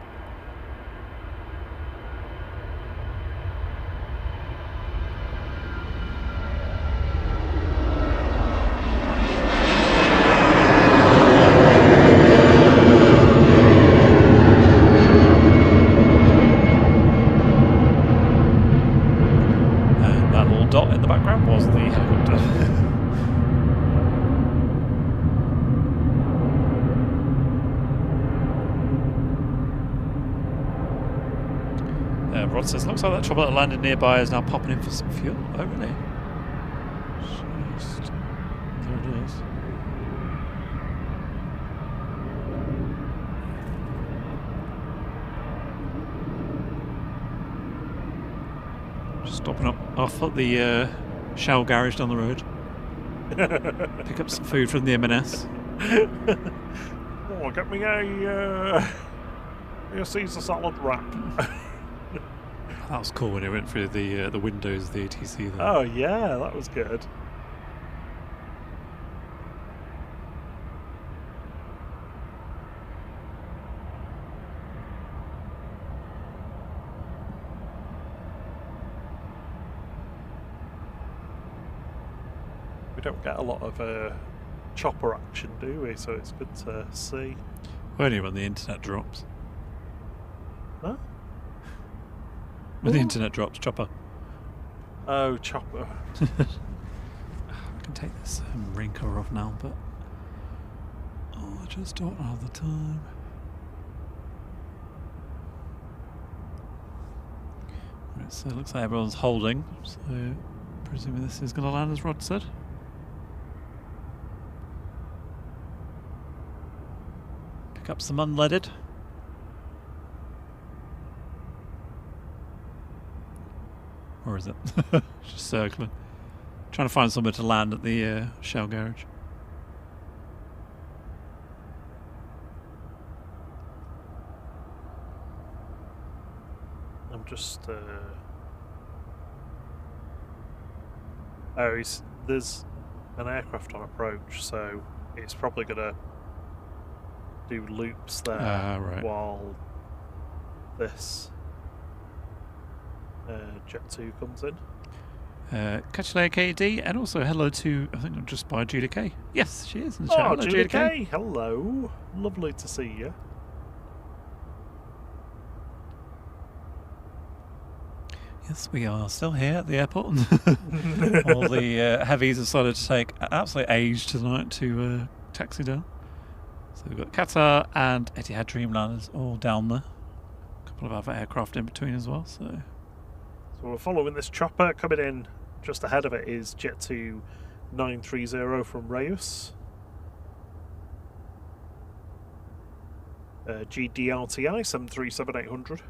And that little dot in the background was the helicopter. Rod says, looks like that trouble that landed nearby is now popping in for some fuel. Oh, really? Just, there it is. Just stopping up off at the Shell garage down the road. Pick up some food from the M&S. Oh, get me a Caesar salad wrap. That was cool when it went through the windows of the ATC there. Oh yeah, that was good. We don't get a lot of chopper action, do we? So it's good to see. Only when the internet drops. Huh? When the internet drops, chopper. Oh, chopper. I can take this rain cover off now, but I just don't have the time. Right, so it looks like everyone's holding, so presumably this is going to land as Rod said. Pick up some unleaded. Or is it? Just circling. Trying to find somewhere to land at the Shell garage. I'm just... there's an aircraft on approach, so it's probably going to do loops there right. while this Jet 2 comes in. Catch you later, KD, and also hello to, I think I'm just by Judah K. Yes, she is in the chat. Oh, Hello, Judah K. Hello. Lovely to see you. Yes, we are still here at the airport. All the heavies have decided to take absolute age tonight to taxi down. So we've got Qatar and Etihad Dreamliners all down there. A couple of other aircraft in between as well. So we're following this chopper. Coming in just ahead of it is Jet 2 930 from Reyes. GDRTI 737-800.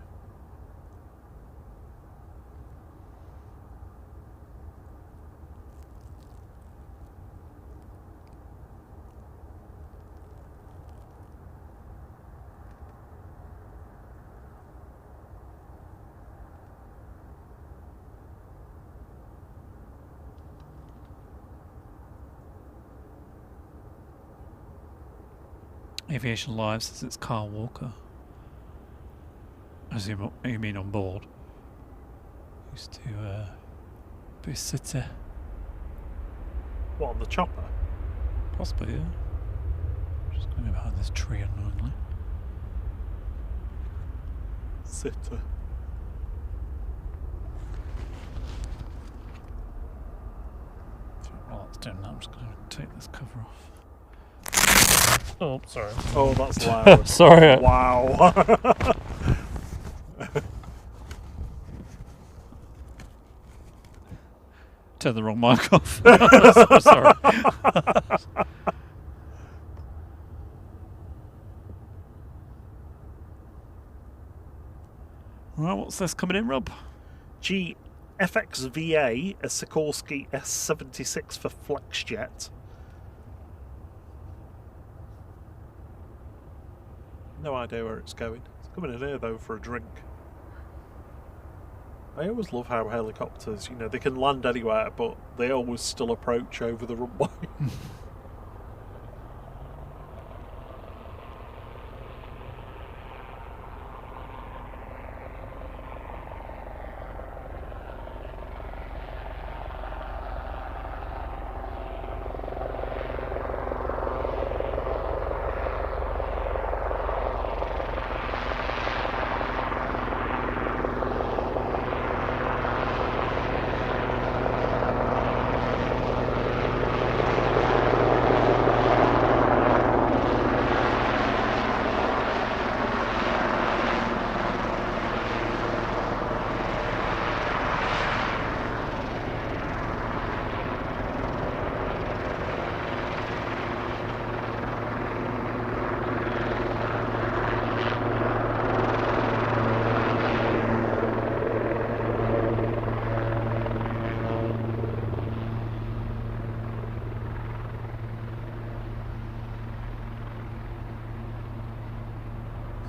Aviation Live says it's Carl Walker. I assume you mean on board. Used to be a sitter. What, on the chopper? Possibly, yeah. Just going behind this tree annoyingly. Sitter. While it's doing that, I'm just going to take this cover off. Oh, sorry. Oh, that's loud. Sorry. Wow. Turn the wrong mic off. Sorry. Right, what's this coming in, Rob? GFXVA, a Sikorsky S-76 for FlexJet. No idea where it's going. It's coming in here though for a drink. I always love how helicopters, they can land anywhere, but they always still approach over the runway.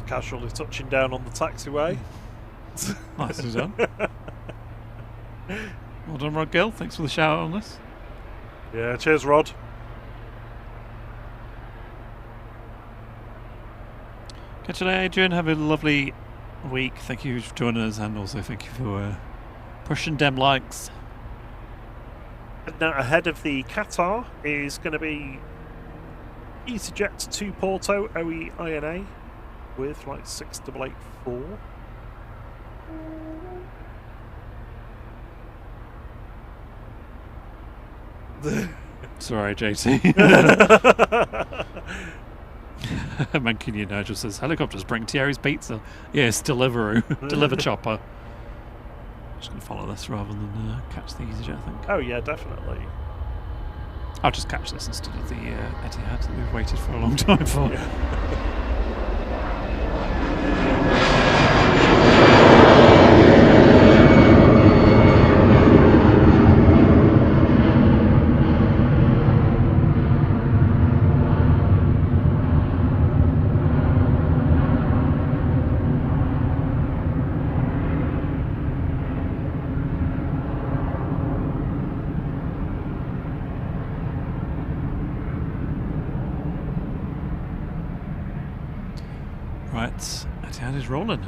Casually touching down on the taxiway. Nicely done. Well done, Rod Gill. Thanks for the shout out on this. Yeah, cheers, Rod. Catch you later, Adrian. Have a lovely week. Thank you for joining us, and also thank you for pushing them likes. Now ahead of the Qatar is going to be EasyJet to Porto OEINA with flight 6884. Sorry, JT. Mancunian Nigel says, helicopters bring Thierry's pizza. Yes, deliver chopper. Just going to follow this rather than catch the EasyJet, I think. Oh yeah, definitely. I'll just catch this instead of the Etihad that we've waited for a long time for. Yeah. Right, Etihad is rolling.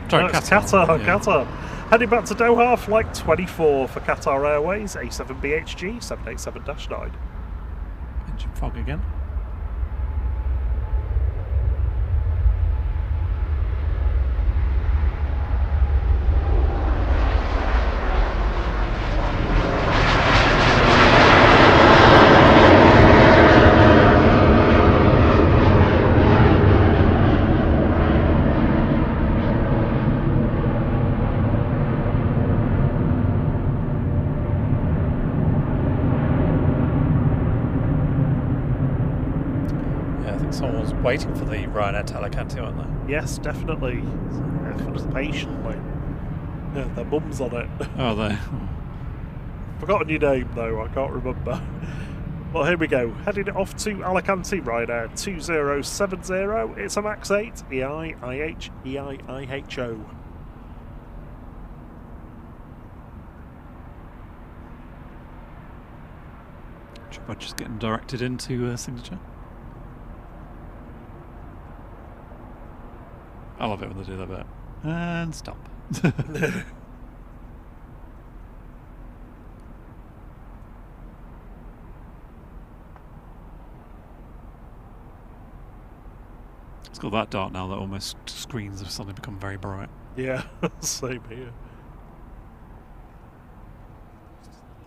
Sorry, No, it's Qatar. Qatar. Heading back to Doha, flight 24 for Qatar Airways, A7BHG 787-9. Engine fog again. Someone's waiting for the Ryanair to Alicante, aren't they? Yes, definitely. Patiently. Yeah, their mum's on it. Oh, they. Forgotten your name though, I can't remember. Well, here we go. Heading off to Alicante, Ryanair 2070. It's a MAX 8, EIIH, EIIHO. By just getting directed into signature. I love it when they do that bit. And stop. It's got that dark now that almost screens have suddenly become very bright. Yeah, same here.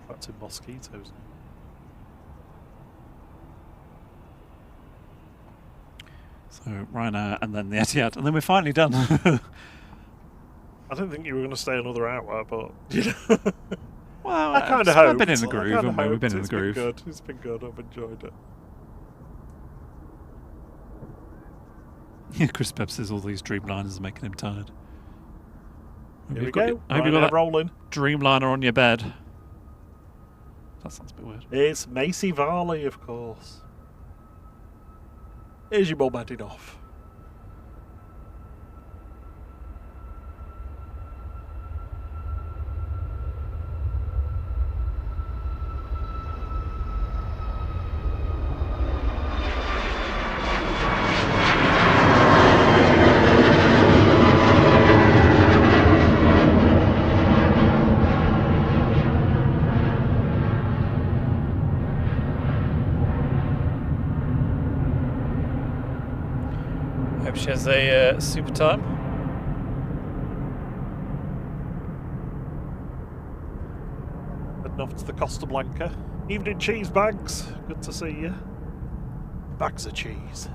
Back to mosquitoes now. So Ryanair and then the Etihad, and then we're finally done. I didn't think you were going to stay another hour, but you know. Well, I kind of hoped. We've been in the groove, haven't we? We've been in the groove. Good. It's been good. I've enjoyed it. Yeah, Chris Pep says all these Dreamliners are making him tired. Here we go. I hope you got that rolling. Dreamliner on your bed. That sounds a bit weird. It's Macy Varley, of course. Here's your mum heading off. Hope she has a super time. Heading off to the Costa Blanca. Evening cheese bags. Good to see you. Bags of cheese.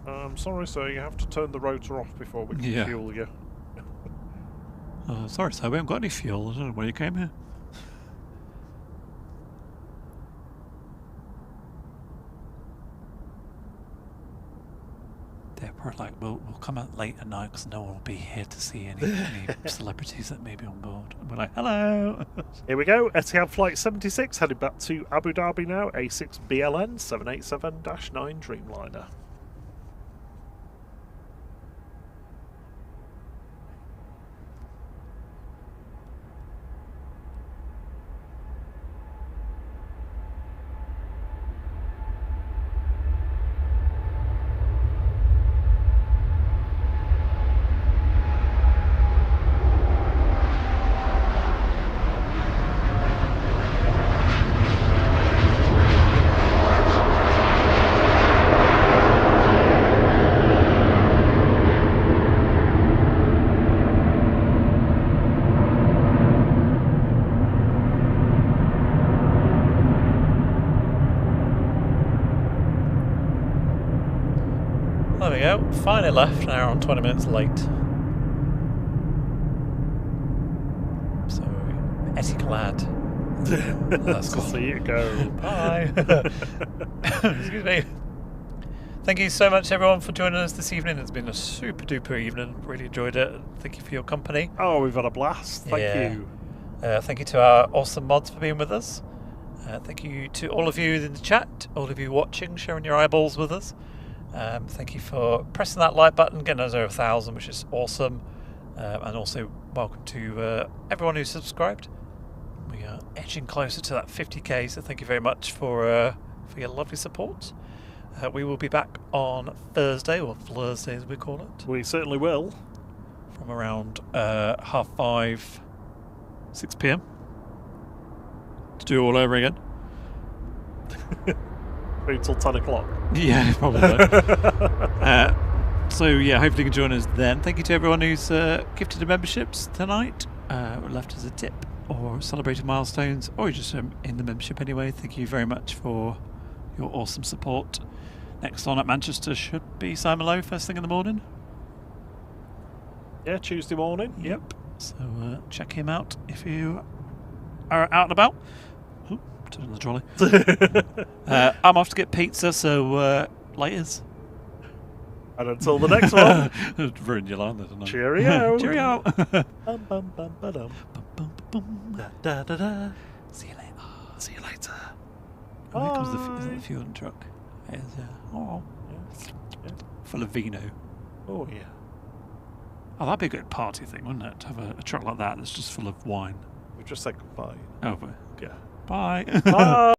I'm sorry, sir. You have to turn the rotor off before we can fuel you. Sorry, sir. We haven't got any fuel. I don't know when you came here. They're probably like, we'll come out late at night because no one will be here to see any celebrities that may be on board. And we're like, hello. Here we go. Etihad Flight 76 headed back to Abu Dhabi now. A6BLN 787-9 Dreamliner. there we go. Finally left, an hour and 20 minutes late. So, Etihad. That's to see it go. Bye. Excuse me. Thank you so much, everyone, for joining us this evening. It's been a super duper evening. Really enjoyed it. Thank you for your company. Oh, we've had a blast. Thank you. Thank you to our awesome mods for being with us. Thank you to all of you in the chat, all of you watching, sharing your eyeballs with us. Thank you for pressing that like button, getting us over 1,000, which is awesome. And also welcome to everyone who's subscribed. We are edging closer to that 50k, so thank you very much for your lovely support. We will be back on Thursday, or Thursday as we call it. We certainly will. From around 5:30, 6 p.m. to do all over again. Until 10 o'clock. Yeah, probably. So yeah, hopefully you can join us then. Thank you to everyone who's gifted the memberships tonight, or left us a tip, or celebrated milestones, or just in the membership anyway. Thank you very much for your awesome support. Next on at Manchester should be Simon Lowe, first thing in the morning. Yeah, Tuesday morning. Yep. So check him out if you are out and about. Ooh, turn on the trolley. I'm off to get pizza, so laters. And until the next one. Ruined your line there, didn't I? Cheerio. Cheerio. Bum, bum, bum, ba-dum. Bum, bum, bum. Da, da, da, da. See you later. See you later. Oh, here comes Bye. is it the fuel truck? It is, yeah. Oh, Yeah. full of vino. Oh, yeah. Oh, that'd be a good party thing, wouldn't it? To have a truck like that that's just full of wine. We just said goodbye. Oh, but Yeah. bye. Bye.